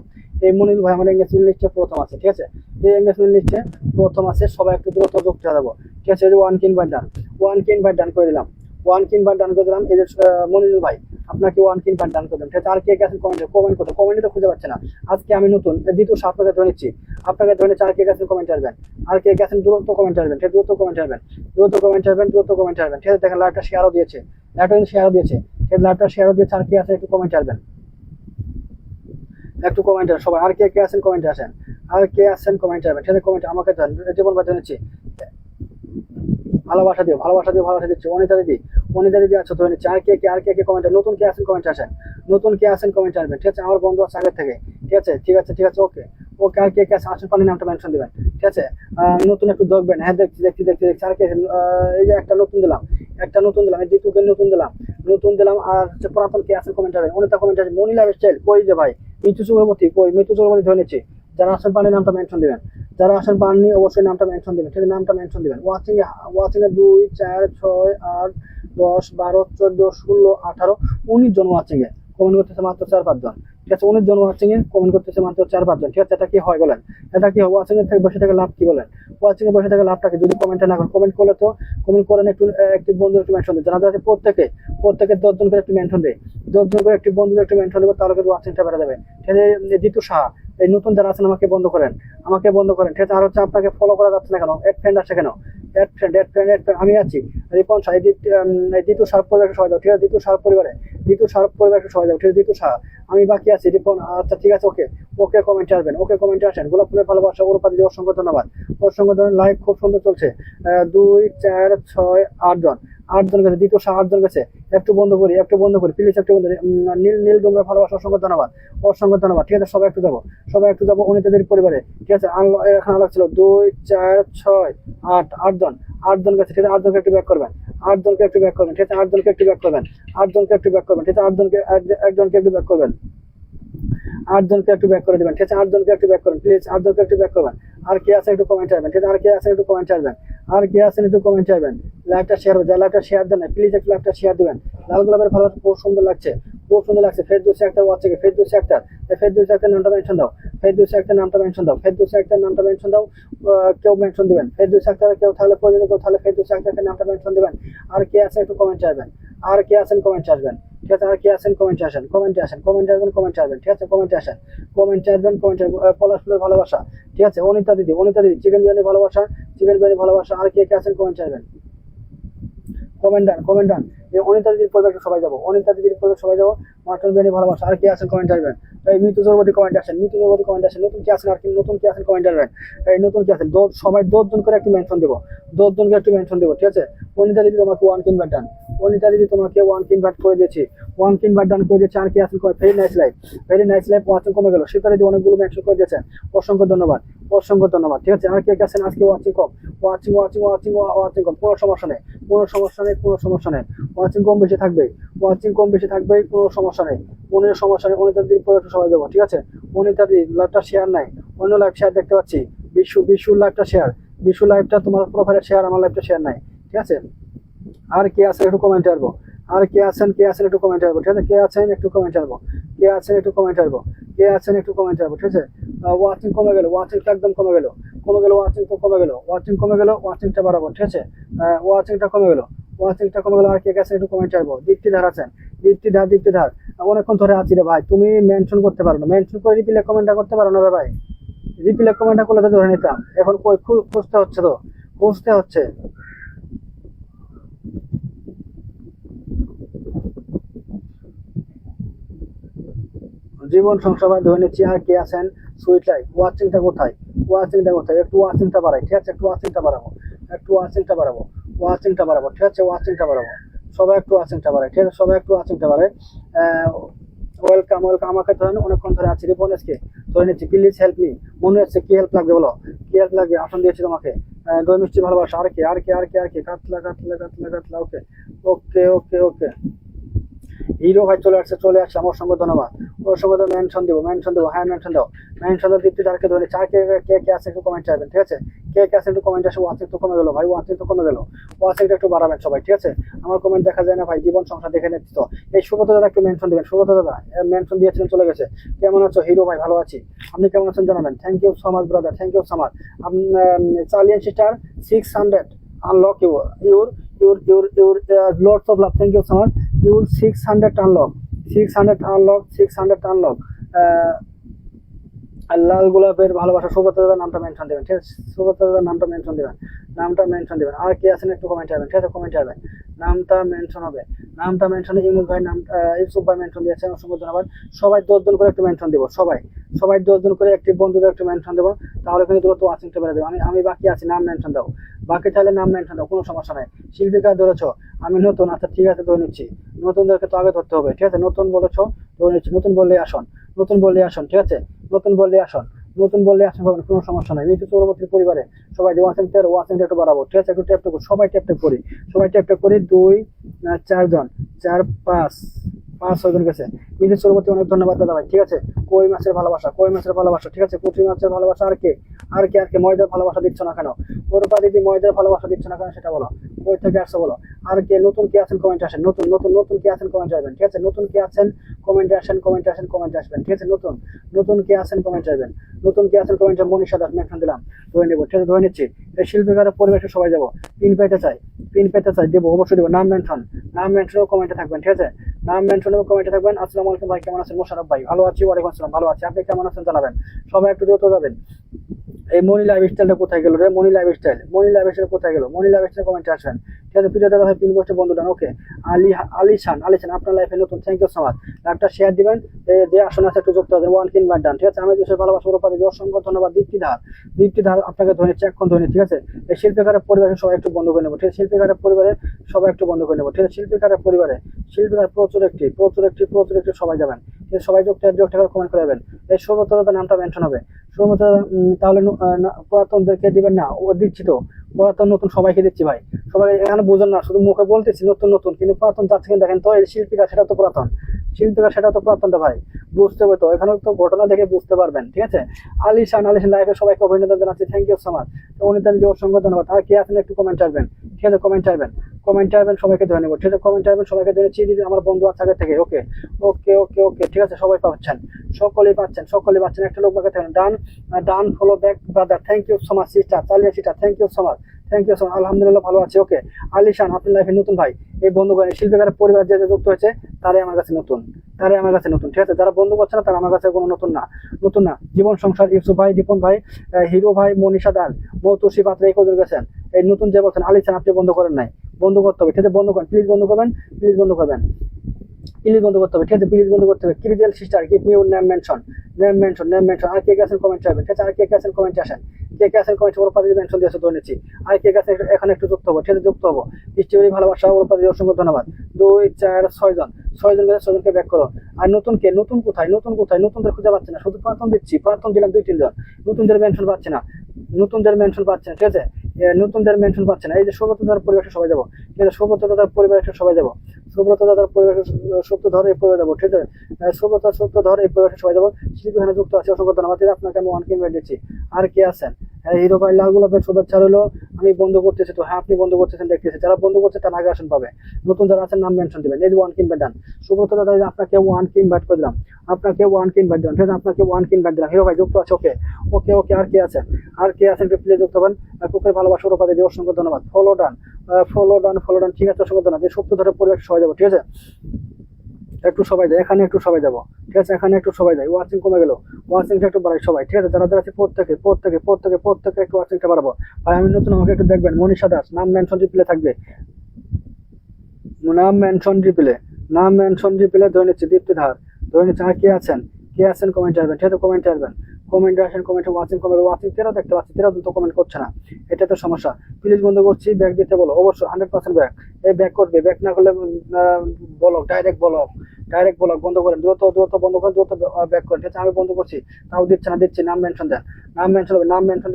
আছে, ঠিক আছে? এই এঙ্গেজমেন্ট লিস্টে প্রথম আছে, সবাই একটু দ্রুত যুক্ত হয়ে যাবো, ঠিক আছে? 1 কে ইনভাইট ডান করে দিলাম, ওয়ান কিন বার ডান করে দিলাম। এই যে মনিরুল ভাই, আপনাকে ওয়ান কিন বার ডান করে দিলাম। ঠিক আছে, আর কে কে আছেন কমেন্ট করতে, কমেন্টে তো খুঁজে পাচ্ছে না। আজকে আমি নতুন দ্বিতীয় আপনাকে ধরে নিচ্ছি, আপনাকে ধরে নিচ্ছি। আর কে কে আছেন কমেন্ট আসবেন, আর কে কে আছেন দ্রুত কমেন্ট আসবেন। ঠিক আছে, দ্রুত কমেন্ট আসবেন, দ্রুত কমেন্ট আসবেন, দ্রুত কমেন্ট আসবেন। ঠিক আছে, দেখেন লাইভটা শেয়ারও দিয়েছে, লাইভটা কিন্তু শেয়ারও দিয়েছে। ঠিক আছে, লাইভটা শেয়ারও দিয়েছে। আর কে আছে একটু কমেন্ট আসবেন, একটু কমেন্ট আসেন সবাই। আর কে কে আছেন কমেন্ট আসেন, আর কে আছেন কমেন্ট আসবেন। ঠিক আছে, কমেন্ট আমাকে জীবন বাদ জানাচ্ছি। ভালোবাসা দিও, ভালোবাসা দিও, ভালোবাসা দিচ্ছি। অনিতা দিদি, অনিতা দিদি আছো ধরে নিচ্ছি। আর কে কে, আর কে কে কমেন্ট, নতুন কে আছেন কমেন্ট আসেন, নতুন কে আছেন কমেন্ট আসবেন। ঠিক আছে, আমার বন্ধু আছে আগের থেকে। ঠিক আছে, ঠিক আছে, ঠিক আছে, ওকে ওকে। আর কে কে আছে আসেন, পানি নামটা মেনশন দিবেন। ঠিক আছে, নতুন একটু দেখবেন। হ্যাঁ, দেখছি দেখছি দেখছি দেখছি। আর কে আছেন? এই যে একটা নতুন দিলাম, একটা নতুন দিলাম, এই দ্বিতীয়কে নতুন দিলাম, নতুন দিলাম। আর হচ্ছে পুরাতন কে আছেন কমেন্ট আসবেন। অনিতা কমেন্ট আসবেন। মনি লাইফ স্টাইল কই যে ভাই, মৃত্যু চক্রবর্তী কই, মৃত্যু চক্রবর্তী ধরে নিচ্ছি। যারা আসেন পানি নামটা মেনশন দিবেন, যারা আসেন পাননি অবশ্যই নামটা মেনশন দিবেন। ঠিক আছে, নামটা মেনশন দিবেন। Watching watching a 2 4 6 8 10 12 14 16 18 19 John watching a comment করতেছে মাত্র 4-5 জন। ঠিক আছে, 19 জন ওয়াচিং এ কমেন্ট করতেছে মাত্র 4-5 জন। ঠিক আছে, এটা কি হয় বলেন, এটা কি হয়? ওয়াচিং এর থেকে বসে থেকে লাভ কি বলেন? ওয়াচিং এ বসে থেকে লাভটাকে যদি কমেন্টে না করেন, কমেন্ট করলে তো কমেন্ট করেন, একটু একটি বন্ধুর একটু মেনশন দেন। যারা আছে প্রত্যেকে 10 জন করে একটু মেনশন দেয়, 10 জন করে একটি বন্ধুদের একটু মেনশন দেবো, তাহলে কিন্তু ওয়াচিংটা বেড়ে যাবে। ঠিক আছে, জিতু সাহা, এই নতুন যারা আছেন আমাকে বন্ধ করেন, আমাকে বন্ধ করেন। ঠিক আছে, আর হচ্ছে আপনাকে ফলো করা যাচ্ছে না কেন, এড ফ্রেন্ড আসে কেন, add friend add friend add friend আমি আছি। রিপন সাহা, জিতু সার পরিবারকে সবাই দাও। ঠিক আছে, জিতু সার পরিবারে, জিতু সার পরিবারকে সবাই দাও। ঠিক আছে, জিতু সাহা আমি বাকি আছি। রিপন আচ্ছা ঠিক আছে, ওকে ওকে কমেন্টে আসবেন, ওকে কমেন্টে আসেন। গোলাপ ফুলের ভালোবাসা ওরপাদি অসংখ্য ধন্যবাদ, অসংখ্য ধন্যবাদ। লাইভ খুব সুন্দর চলছে। 2 4 6 8 জন, 8 জন গেছে, দ্বিতীয় 8 জন গেছে। একটু বন্ধ করি, একটু বন্ধ করি প্লিজ, একটু বন্ধ করি। নীল নীল ডোমরা ভালোবাসা অসংখ্য ধন্যবাদ, অসংখ্য ধন্যবাদ। ঠিক আছে, সবাই একটু যাবো, সবাই একটু যাবো অনিতাদের পরিবারে। ঠিক আছে, এখানে আলাদা ছিল 2 4 6 8 8 জন, 8 জন গেছে। ঠিক আছে, 8 জনকে একটু ব্যাক করবেন, 8 জনকে একটু ব্যাক করবেন। ঠিক আছে, 8 জনকে একটু ব্যাক করবেন, 8 জনকে একটু ব্যাক করবেন। ঠিক আছে, 8 জনকে একজনকে একটু ব্যাক করবেন, 8 জনকে একটু ব্যাক করে দিবেন। ঠিক আছে, 8 জনকে একটু ব্যাক করবেন প্লিজ, 8 জনকে একটু ব্যাক করবেন। আর কে আছে একটু কমেন্ট আসবেন। ঠিক আছে, আর কে আছে একটু কমেন্ট আসবেন, আর কে আছেন একটু কমেন্ট আসবেন। লাইভটা শেয়ার হবে, যারা লাইভটা শেয়ার দেন না প্লিজ একটু লাইভটা শেয়ার দিবেন। লাল গোলাপের ভালোবাসা খুব সুন্দর লাগছে, খুব সুন্দর লাগছে। ফেরদৌসি আক্তার ওয়াচ থেকে, ফেরদৌসি আক্তার, ফেরদৌসি আক্তার নামটা মেনশন দাও, ফেরদৌসি আক্তার নামটা মেনশন দাও, ফেরদৌসি আক্তার নামটা মেনশন দাও। কেউ মেনশন দিবেন, ফেরদৌসি আক্তার কেউ থাকলে প্রয়োজনে কেউ থাকলে ফেরদৌসি আক্তারকে নামটা মেনশন দিবেন। আর কে আছে একটু কমেন্ট আসবেন, আর কে আছেন কমেন্ট আসবেন। ঠিক আছে, আর কে আছেন কমেন্টে আসেন, কমেন্টে আসেন, কমেন্টে আসবেন, কমেন্টে আসবেন। ঠিক আছে, কমেন্টে আসেন, কমেন্টে আসবেন, কমেন্টে। পলাশ ফুলের ভালোবাসা। ঠিক আছে, অনিতা দিদি, অনিতা দিদি চিকেন বিরিয়ানি ভালোবাসা, চিকেন বিরিয়ানি ভালোবাসা। আর কে কে আছেন কমেন্টে আসবেন, কমেন্ট ডান, কমেন্ট ডান। যে অনিতা দিদির পরিবারকে সবাই যাবো, অনিতা দিদির পরিবার সবাই যাবো। মাটন বিরিয়ানি ভালোবাসা। আর কে আছেন কমেন্ট আসবেন, এই মৃত্যু চৌরবতী কমেন্ট আসেন, মৃত্যু চৌরবতী কমেন্ট আসেন। নতুন কে আছেন, আর কি নতুন কে আছেন কমেন্ট আসবেন। এই নতুন কে আছেন সবাই 10 জন করে একটু মেনশন দেবো, 10 জনকে একটু মেনশন দেবো। ঠিক আছে, অনিতা দিদি তোমাকে 1 কিন ডান, অনিতা দিদি তোমাকে 1 কিন করে দিয়েছি, 1 কিন ডান করে দিয়েছি। আর কে আছেন very nice life, very nice life. Watching কমে গেল, শিল্পা দিদি অনেকগুলো মেনশন করে দিয়েছেন, অসংখ্য ধন্যবাদ, অসংখ্য ধন্যবাদ। ঠিক আছে, আর কে কে আছেন আজকে ওয়াচিং কম, ওয়াচিং ওয়াচিং ওয়াচিং ওয়াচিং কম, কোনো সমস্যা নেই, কোনো সমস্যা নেই, কোনো সমস্যা নেই। ওয়াচিং কম বেশি থাকবে, ওয়াচিং কম বেশি থাকবে, কোনো সমস্যা নেই, মনের সমস্যা নেই। অনিতা দিদির পরে একটু সবাই যাবো। ঠিক আছে, অনিতা দিদি লাইভটা শেয়ার নাই, অন্য লাইভ শেয়ার দেখতে পাচ্ছি। বিশুর লাইভটা শেয়ার, বিশু লাইভটা তোমার প্রোফাইলে শেয়ার, আমার লাইভটা শেয়ার নাই। ঠিক আছে, আর কে আছেন একটু কমেন্ট আসবো, আর কে আছেন, কে আছেন একটু কমেন্ট আসবো। ঠিক আছে, কে আছেন একটু কমেন্ট আসবো, কে আছেন একটু কমেন্ট আসবো, কে আছেন একটু কমেন্ট আসবো। ঠিক আছে, ওয়াচিং কমে গেল, ওয়াচিংটা একদম কমে গেল, কমে গেল, ওয়াচিং তো কমে গেল, ওয়াচিং কমে গেল, ওয়াচিংটা বাড়াবো। ঠিক আছে, ওয়াচিংটা কমে গেল, ওয়াচিংটা কমে গেল। আর কে আছেন একটু কমেন্ট আসবো। দীপ্তিধার আছেন, দীপ্তিধার, দীপ্তিধার অনেকক্ষণ ধরে আছি রে ভাই, তুমি মেনশন করতে পারো না, মেনশন করে রিপ্লে কমেন্টটা করতে পারো না রে ভাই, রিপ্লে কমেন্টটা করলে তো ধরে নিতাম। এখন কই খুঁজতে হচ্ছে, তো খুঁজতে হচ্ছে। জীবন সংসভায় ধরে নিচ্ছি। আর কে আছেন সুইট লাইফ, ওয়াচিংটা কোথায়, ওয়াচিংটা কোথায়, একটু ওয়াচিংটা বাড়াই। ঠিক আছে, একটু ওয়াচিংটা বাড়াবো, একটু ওয়াচিংটা বাড়াবো, ওয়াচিংটা বাড়াবো। ঠিক আছে, ওয়াচিংটা বাড়াবো, সবাই একটু ওয়াচিংটা বাড়াই। ঠিক আছে, সবাই একটু ওয়াচিংটা বাড়াই। Welcome, welcome. আমাকে ধরেন অনেকক্ষণ ধরে আছি, রিপনেসকে ধরে নিচ্ছি, প্লিজ হেল্প মি। মনে হচ্ছে কি হেল্প লাগবে বলো, কি হেল্প লাগবে? আসন দিয়েছি তোমাকে, দই মিষ্টি ভালোবাসা। আর কে, আর কে, আর কে, আর কে, কাতলা কাতলা কাতলা কাতলা। ওকে ওকে ওকে ওকে। হিরো ভাই চলে আসছে, চলে আসছে, আমার সঙ্গে ধন্যবাদ, ওর সঙ্গে তো মেনশন দেবো, মেনশন দেবো, হ্যাঁ মেনশন দাও, মেনশন দাও। দীপ্তি তারকে ধরে চার কে কে কে আছে একটু কমেন্ট চাইবেন। ঠিক আছে, কে কে আছে একটু কমেন্ট আসে। ওয়াচিং তো কমে গেলো ভাই, ওয়াচিং তো কমে গেলো, ওয়াচিংটা একটু বাড়াবেন সবাই। ঠিক আছে, আমার কমেন্ট দেখা যায় না ভাই, জীবন সংসার দেখে নিচ্ছি তো। এই সুব্রত দাদা একটু মেনশন দেবেন, সুব্রত দাদা মেনশন দিয়েছিলেন, চলে গেছে। কেমন আছো হিরো ভাই? ভালো আছি, আপনি কেমন আছেন জানাবেন। Thank you so much brother, thank you so much. চার্লিয়ান sister 600 unlock your lots of love. Thank you so much. Your 600 unlock, 600 unlock. আর লাল গোলাপের ভালোবাসা সুব্রত দাদার নামটা মেনশন দেবেন, ঠিক আছে? সুব্রত দাদার নামটা মেনশন দেবেন, আর কে আছেন একটু কমেন্ট করবেন, ঠিক আছে? কমেন্ট করবেন, নামটা মেনশন হবে, নামটা মেনশন। ইমুল ভাই নাম, ইউসুফ ভাই মেনশন দিয়েছেন, অসংখ্য ধন্যবাদ। সবাই 10 জন করে একটু মেনশন দেবো, সবাই 10 জন করে একটি বন্ধুদের একটু মেনশন দেবো, তাহলে কিন্তু দ্রুত ওয়াচিংটা বেড়ে দেবো। আমি বাকি আছি, নাম মেনশন দাও, বাকি চাইলে নাম মেনশন দাও, কোনো সমস্যা নাই। শিল্পীকা ধরেছো, আমি নতুন, আচ্ছা ঠিক আছে ধরে নিচ্ছি। নতুনদেরকে তো আগে ধরতে হবে, ঠিক আছে? নতুন বলেছো, ধরে নিচ্ছি। নতুন বললে আসুন, ঠিক আছে? নতুন বললে আসুন পাবেন, কোনো সমস্যা নাই। মিতু চক্রবর্তীর পরিবারে সবাই ওয়াচিংটা একটু বাড়াবো, ঠিক আছে? একটু ট্যাপ করি, সবাই ট্যাপ করি 2 4 জন 4 5 6 জন গেছে। মিতু চক্রবর্তী অনেক ধন্যবাদ দাদা ভাই, ঠিক আছে? কই মাছের ভালোবাসা, ঠিক আছে? পুঁটি মাছের ভালোবাসা। আর কে ময়দার ভালোবাসা দিচ্ছ না কেন? ওরপা দিদি ময়দার ভালোবাসা দিচ্ছ না কেন সেটা বলো, কই থেকে আসছো বলো। আর কে নতুন কে আছেন কমেন্ট আসেন, নতুন কে আছেন কমেন্ট আসবেন, ঠিক আছে? নতুন কে আছেন কমেন্ট আসবেন, ঠিক আছে? নতুন কে আছেন কমেন্ট আসবেন, মনীষা দাস মেনশন দিলাম, ধরে নেবো, ঠিক আছে? ধরে নিচ্ছি। এই শিল্পীকারের পরিবেশে সবাই যাবো, পিন পেতে চাই দেবো, অবশ্যই দেবো। নাম মেনশন কমেন্টে থাকবেন, ঠিক আছে? নাম মেনশন এবং কমেন্টে থাকবেন। আসসালামু আলাইকুম ভাই, কেমন আছেন? মোশাররফ ভাই ভালো আছি, ওয়ালাইকুম আসসালাম, ভালো আছি। আপনি কেমন আছেন জানাবেন, সবাই একটু দ্রুত যাবেন। এই মনি লাইফস্টাইলটা কোথায় গেল রে? মনি লাইফস্টাইল কোথায় গেল? মনি লাইফস্টাইল কমেন্টে আসবেন, ঠিক আছে? প্রিয় দাদা ভাই, পিন পোস্টে বন্ধু ডান, ওকে? আলিশান আপনার লাইফে নতুন, থ্যাংক ইউ সো মাচ। লাইভটা শেয়ার দিবেন, যে আসন আছে একটু যুক্ত হবেন, 1 কিনবার ডান, ঠিক আছে? আমি দেশের ভালোবাসা পারি, অসংখ্য ধন্যবাদ। দীপ্তিধার আপনাকে ধরে এখন ধরে, ঠিক আছে? এই শিল্পীকারের পরিবারে সবাই একটু বন্ধ করে নেবো, ঠিক আছে? শিল্পীকারের পরিবারে সবাই একটু বন্ধ করে নেবো, ঠিক আছে? শিল্পীকার প্রচুর একটি সবাই যাবেন, ঠিক আছে? সবাই যোগ কমেন্ট করে যাবেন। এই সৌরভ দাদার নামটা মেনশন হবে, সৌরভ দাদা। তাহলে পুরাতনদেরকে দিবেন না? ও দিচ্ছি তো, পুরাতন নতুন সবাইকে দিচ্ছি ভাই। সবাই এখানে বুঝেন না, শুধু মুখে বলতেছি নতুন, কিন্তু পুরাতন যাচ্ছে কিনা দেখেন তো। এই শিল্পীকার সেটা তো পুরাতনটা ভাই, বুঝতে হবে তো। এখানে তো ঘটনা দেখে বুঝতে পারবেন, ঠিক আছে? আলিশান লাইফে সবাইকে অভিনন্দন জানাচ্ছি, thank you so much. Anita দিদি অসংখ্য ধন্যবাদ। আর কে আছেন একটু কমেন্ট আসবেন, ঠিক আছে? কমেন্ট আসবেন, সবাইকে ধরে নেবো, ঠিক আছে? কমেন্ট আসবেন, সবাইকে ধরে নিচ্ছি। আমার বন্ধু আছে আগে থেকে, ওকে, ঠিক আছে? সবাই পাচ্ছেন, সকলেই পাচ্ছেন। একটা লোক বাকি থাকেন, done follow back brother, thank you so much. Sister thank you so much. আলহামদুলিল্লাহ ভালো আছে, ওকে? আলিশান আপনার লাইফে নতুন ভাই। এই বন্ধুগণ শিল্পীকারের পরিবার যে যুক্ত হয়েছে তারাই আমার কাছে নতুন, ঠিক আছে? যারা বন্ধু করছে না তারা আমার কাছে কোনো নতুন না। জীবন সংসার, ইউসুফ ভাই, দীপন ভাই, হিরো ভাই, মনীষা দাস, মৌতুষী পাত্র, এই কজন গেছেন। এই নতুন যে বলছেন আলিশান আপনি বন্ধ করেন নাই, বন্ধ করতে হবে, ঠিক আছে? বন্ধ করেন, প্লিজ বন্ধ করবেন, বন্ধ করতে হবে, ঠিক আছে? প্লিজ বন্ধ করতে হবে। ক্রিজেল sister, give me your name mention. আর কে আছেন কমেন্ট আসবেন, ঠিক আছে? আর কে আছেন কমেন্ট আসেন, ওর পাশে মেনশন দিয়েছে, ধরে নিচ্ছি। আর কে আছেন এখানে একটু যুক্ত হবো, ঠিক আছে? যুক্ত হবো। বৃষ্টি ভালোবাসা, ওর পাশে অসংখ্য ধন্যবাদ। 2 4 6 জন, 6 জনকে ব্যাক করো। আর নতুন কোথায়? নতুনদের খুঁজে পাচ্ছে না, শুধু পুরাতন দিচ্ছি, পুরাতন দিলাম 2-3 জন, নতুনদের মেনশন পাচ্ছে না, ঠিক আছে? নতুনদের মেনশন পাচ্ছে না। এই যে সুব্রত দাদার পরিবারে সবাই যাবো, ঠিক আছে? সুব্রত দাদার পরিবারে সবাই যাবো, ধরে এই পরিবারে যাবো, ঠিক আছে? সুব্রত ধরে এই পরিবারে সবাই যাবো। শিল্পী এখানে যুক্ত আছে, অসংখ্য ধন্যবাদ। আপনাকে আমি 1 কিনবার দিচ্ছি। আর কে আছেন? হিরো ভাই, লাল গোলাপের শুভেচ্ছা রইলো। আমি বন্ধ করতেছি তো, হ্যাঁ আপনি বন্ধ করতেছেন দেখতেছি। যারা বন্ধ করছে তারা আগে আসন পাবে, নতুন যারা আছেন নাম মেনশন দিবেন। এই যে 1 কিনবার ডান, সুব্রত দাদা আপনাকে 1 কিনবার করে দিলাম, হিরো ভাই যুক্ত আছে, ওকে। আর কে আছেন? একটু প্লিজ যুক্ত হবেন। কুকের ভালোবাসা ওর পাতে দিয়ে অসংখ্য ধন্যবাদ। ফলো ডান, ঠিক আছে? অসংখ্য ধন্যবাদ। সত্য ধরে পরিবেশ সবাই যাবো, ঠিক আছে? একটু সবাই যায়, এখানে একটু সবাই যাবো, ঠিক আছে? এখানে একটু সবাই যায়। ওয়াচিং কমে গেল, ওয়াচিংটা একটু বাড়াই সবাই, ঠিক আছে? যারা আছে প্রত্যেকে একটু ওয়াচিংটা বাড়াবো। ভাই আমি নতুন, আমাকে একটু দেখবেন। মনীষা দাস নাম মেনশন রিপ্লে থাকবে, নাম মেনশন রিপ্লে ধরে নিচ্ছি। দীপ্তিধার ধরে নিচ্ছি। আর কে আছেন কমেন্ট আসবেন, ঠিক আছে? কমেন্ট আসেন, ওয়াচিং কমে গেল। ওয়াচিং 13 দেখতে পাচ্ছি, 13 তো কমেন্ট করছে না, এটা তো সমস্যা। প্লিজ বন্ধ করছি, ব্যাক দিতে বলো, অবশ্যই 100% ব্যাক। এই ব্যাক করবে, ব্যাক না করলে ব্লক, ডাইরেক্ট ব্লক বন্ধ করেন, দ্রুত বন্ধ করেন, দ্রুত ব্যাক করেন, ঠিক আছে? আমি বন্ধ করছি, তাও দিচ্ছি। নাম মেনশন দেন, নাম মেনশন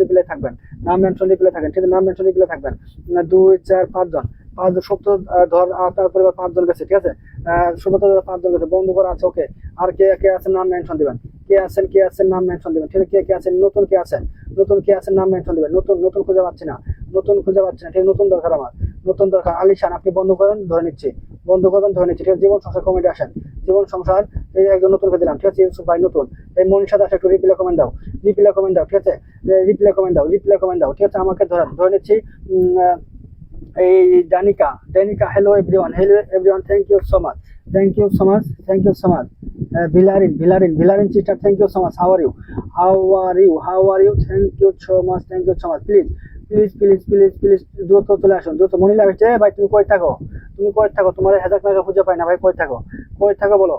রিপ্লে থাকবেন, ঠিক আছে? নাম মেনশন রিপ্লে থাকবেন। 2 4 5 জন, 5 সপ্তাহ ধর আপনার পরিবার 5 জন গেছে, ঠিক আছে? সুব্রত 5 জন গেছে, বন্ধু করা আছে, ওকে? আর কে আছেন নাম মেনশন দিবেন, কে আছেন নাম মেনশন দিবেন, ঠিক আছে? কে আছেন নতুন, কে আছেন নাম মেনশন দিবেন। নতুন খুঁজে পাচ্ছি না, ঠিক আছে? নতুন দরকার আমার, আলিশান আপনি বন্ধ করেন, ধরে নিচ্ছি, ঠিক আছে? জীবন সংসার কমেন্টে আসেন, জীবন সংসার, এই একজন নতুনকে দিলাম, ঠিক আছে? ইউসুফ ভাই নতুন। এই মনীষা দাস একটু রিপ্লে কমেন্ট দাও, ঠিক আছে? রিপ্লে কমেন্ট দাও, ঠিক আছে? আমাকে ধরে নিচ্ছি। এই Danica, hello everyone, thank you so much, thank you so much, thank you so much. Villarin sister, thank you so much. How are you? Thank you so much, please দ্রুত চলে আসুন, দ্রুত। মনিলা ভাই, ভাই তুমি কই থাকো, তোমার 1000 টাকা খুঁজে পাই না ভাই, কই থাকো বলো।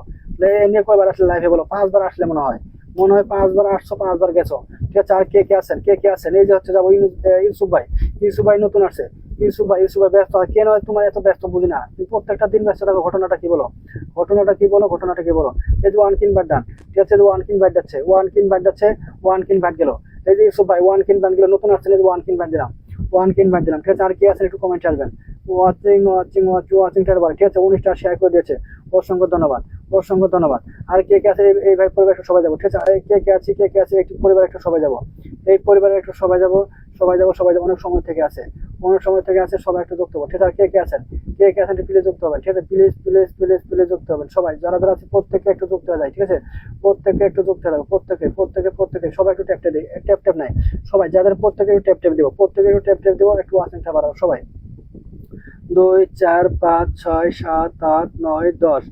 এমনি কয়বার আসলে লাইভে বলো? 5 বার আসলে মনে হয় 5 বার আসছো, 5 বার গেছো, ঠিক আছে। আর কে আছেন? এই যে হচ্ছে যাবো ইউসুফ ভাই নতুন আসছে। ইউসুফ ভাই ব্যস্ত। আর কেন তোমার এত ব্যস্ত বুঝি না, তুমি প্রত্যেকটা দিন ব্যস্ত থাকো। ঘটনাটা কি বলো? এই যে ওয়ান কিন ব্যাট ডান, ঠিক আছে। ওয়ান কিন ব্যাট যাচ্ছে, ওয়ান কিন ব্যাট গেল। এই যে ইউসুফ ভাই ওয়ান কিন ব্যাট গেল, নতুন আসছেন, এই যে ওয়ান কিন ব্যাট দিলাম, ঠিক আছে। আর কি আছেন একটু কমেন্ট আসবেন। ওয়াচিং টারবার, ঠিক আছে। 19টা শেয়ার করে দিয়েছে, অসংখ্য ধন্যবাদ। আর কে আছে? এই ভাই পরিবার একটু সবাই যাবো, ঠিক আছে। কে আছে একটু পরিবার একটু সবাই যাবো, এই পরিবারে একটু সবাই যাবো। অনেক সময় থেকে আছে, সবাই একটু যুক্ত হবো, ঠিক আছে। আর কে আছেন প্লিজ যুক্ত হবেন, ঠিক আছে। প্লিজ যুক্ত হবেন সবাই, যারা আছে প্রত্যেকে একটু যুক্ত হয়ে যায়, ঠিক আছে। প্রত্যেকে একটু যুক্ত হয়ে যাবে, প্রত্যেকে সবাই একটু ট্যাপ নাই সবাই, যাদের প্রত্যেকে একটু ট্যাপ দিব, একটু ওয়াচিং টা বাড়াবো সবাই। 2 4 5 6 7 8 9 10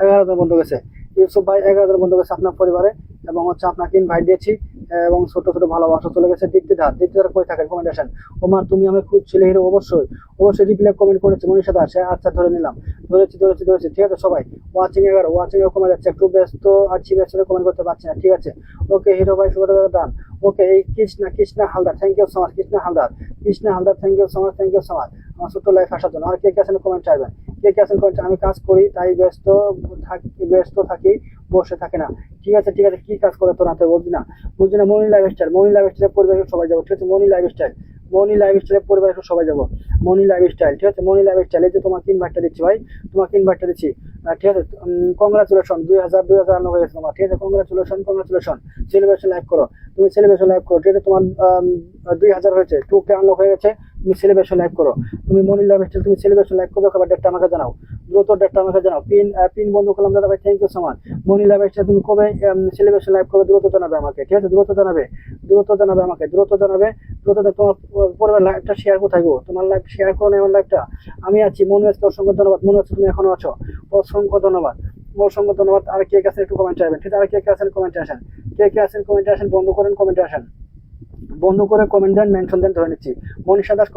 11 জন বন্ধু গেছে। ইউসুফ ভাই 11 জন বন্ধু গেছে আপনার পরিবারে, এবং হচ্ছে আপনাকে ইনভাইট দিয়েছি, এবং ছোট ভালোবাসা চলে গেছে। দীপ্তিদার কই থাকেন? কমেন্ট আসেন। ওমা তুমি আমি খুঁজছিলে হিরো, অবশ্যই রিপ্লাই কমেন্ট করেছে মনীষা দাস। আচ্ছা ধরে নিলাম, ধরেছি, ঠিক আছে। সবাই ওয়াচিং এ কমে যাচ্ছে, একটু ব্যস্ত আছি, কমেন্ট করতে পারছি না, ঠিক আছে। ওকে হিরো ভাই শুভদাদা ডান। ওকে এই Krishna Haldar, thank you so much. Krishna Haldar, thank you so much. আমার ছোট্ট লাইফ আসার জন্য। আর কে আছেন কমেন্ট চাইবেন? আমি কাজ করি তাই ব্যস্ত থাকি, বসে থাকে না, ঠিক আছে। কি কাজ করে তোর হাতে বুঝি না। মনি লাইফস্টাইল পরিবারের সবাই যাবো, ঠিক আছে। মনি লাইফস্টাইলের পরিবারের সবাই যাবো। মনি লাইফস্টাইল, ঠিক আছে। মনি লাইফস্টাইল, এই যে তোমাকে ইনভাইটটা দিচ্ছি ভাই, ঠিক আছে। কংগ্রাচুলেশন, 2000 হয়ে গেছে তোমার, ঠিক আছে। কংগ্রাচুলেশন। সেলিব্রেশন লাইভ করো, তুমি সেলিব্রেশন লাইভ করো, ঠিক আছে। তোমার 2000 হয়েছে, 2K আনলক হয়ে গেছে, তুমি সেলিব্রেশন লাইভ করো। তুমি মনি লাইফস্টাইল, তুমি সেলিব্রেশন লাইভ করবে, কবে ডেটটা আমাকে জানাও, দ্রুত ডেটটা আমাকে জানাও। পিন বন্ধ করলাম দাদা ভাই, thank you so much. Moni lifestyle তুমি কবে সেলিব্রেশন লাইভ করবে, দ্রুত জানাবে আমাকে, ঠিক আছে। দ্রুত জানাবে আমাকে, তোমার পরিবার লাইভটা শেয়ার কোথায় গো? তোমার লাইভ শেয়ার করো না, আমার লাইভটা। আমি আছি, মনে হচ্ছে অসংখ্য ধন্যবাদ, তুমি এখনো আছো, অসংখ্য ধন্যবাদ। আর কে আছেন একটু কমেন্ট আসবেন, ঠিক আছে। আর কে আছেন কমেন্টে আসেন, বন্ধ করে কমেন্ট দেন, মেনশন দেন, ধরে নিচ্ছি। মনীষা দাস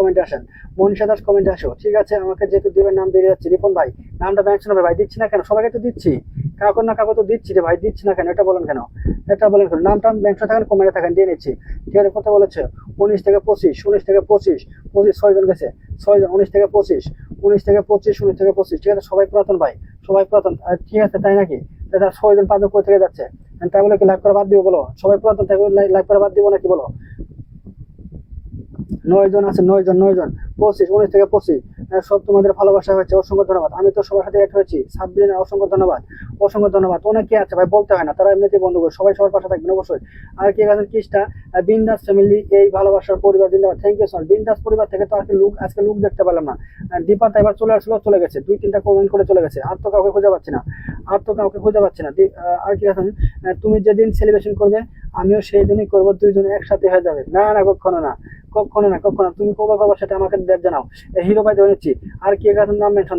কমেন্টে আসো, ঠিক আছে। আমাকে যেহেতু দেবের নাম বেরিয়ে যাচ্ছে, রিপন ভাই নামটা মেনশন হবে ভাই, দিচ্ছি না কেন? সবাইকে তো দিচ্ছি, কাউকে তো দিচ্ছি রে ভাই, দিচ্ছি না কেন? এটা বলেন কেন? নামটা মেনশন থাকেন, কমেন্টে থাকেন, দিয়ে নিচ্ছি, ঠিক আছে। কথা বলেছে 19 থেকে 25 6 জন গেছে, 6 জন, 19 থেকে 25 ঠিক আছে। সবাই পুরাতন ভাই, ঠিক আছে, তাই নাকি? 6 জন 5 জন কোথা থেকে যাচ্ছে, তাই বলে কি লাইভ করা বাদ দিব বলো? সবাই পুরাতন, তাই লাইভ করা বাদ দিব নাকি বলো? 9 জন আছে, 9 জন 19 থেকে 25 সব তোমাদের ভালোবাসা হয়েছে, অসংখ্য ধন্যবাদ। আমি তো সবার সাথে অ্যাড হয়েছি, সাবরিনা অসংখ্য ধন্যবাদ। অনেকে আছে ভাই, বলতে হয় না, তারা এমনিতেই বন্ধু করে, সবাই সবার পাশে থাকবেন অবশ্যই। আর কে আছেন? কৃষ্ণা বিন্দাস ফ্যামিলি, এই ভালোবাসার পরিবার, জিন্দাবাদ, থ্যাংক ইউ স্যার। বিন্দাস পরিবার থেকে তো আজকে লুক দেখতে পেলাম না। দীপা তো এবার চলে গেছে, 2-3টা কমেন্ট করে চলে গেছে, আর তো কাউকে খুঁজে পাচ্ছি না। আর কি আছেন? তুমি যেদিন সেলিব্রেশন করবে আমিও সেই দিনই করবো, 2 জন একসাথে হয়ে যাবে। না, কখনো না। তুমি কবে করবো সেটা আমাকে জানাও। হিরো ভাই ধরে নিচ্ছি। আর কি আছেন? নাম মেনশন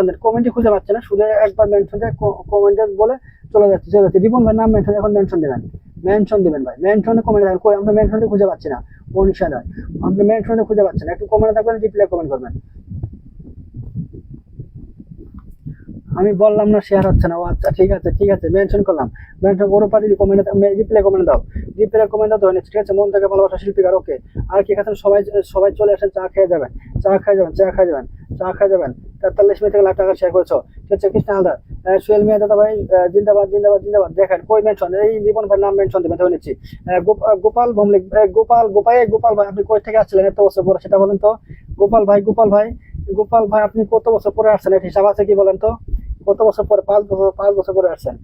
দেন, কমেন্টে খুঁজে পাচ্ছে না, শুধু একবার মেনশন দেয়, কমেন্টে বলে চলে যাচ্ছে। রিপন ভাই নাম মেনশন, এখন মেনশন দিবেন ভাই, মেনশনে কমেন্ট দেবেন। কই আমরা মেনশনে খুঁজে পাচ্ছি না, মনীষা দেয়, আপনি মেনশনে খুঁজে পাচ্ছেন, একটু কমেন্টে থাকবেন, রিপ্লাই কমেন্ট করবেন। আমি বললাম না শেয়ার হচ্ছে না, ও আচ্ছা, ঠিক আছে, মেনশন করলাম, ওর পারি কমেন্ট, রিপ্লাই কমেন্ট দাও, ধরে নিচ্ছি, ঠিক আছে। মন থেকে ভালোবাসা শিল্পীকার, ওকে। আর কি আছেন? সবাই চলে আসেন, চা খেয়ে যাবেন, 43 মিনিট থেকে লাখ টাকা শেয়ার করেছো, ঠিক আছে। কৃষ্ণ হালদার, সোহেল মিয়া দাদা ভাই, জিন্দাবাদ। দেখেন কই মেনশন, এই রিপন ভাই নাম মেনশন দেবেন, ধরে নিচ্ছি। গোপাল ভমলিক, গোপাল ভাই, আপনি কই থেকে আসছিলেন এত বছর পরে, সেটা বলেন তো। গোপাল ভাই, আপনি কত বছর পরে আসছেন, এর হিসাব আছে কি বলেন তো? কত বছর পরে? 5 বছর পরে আসছেন,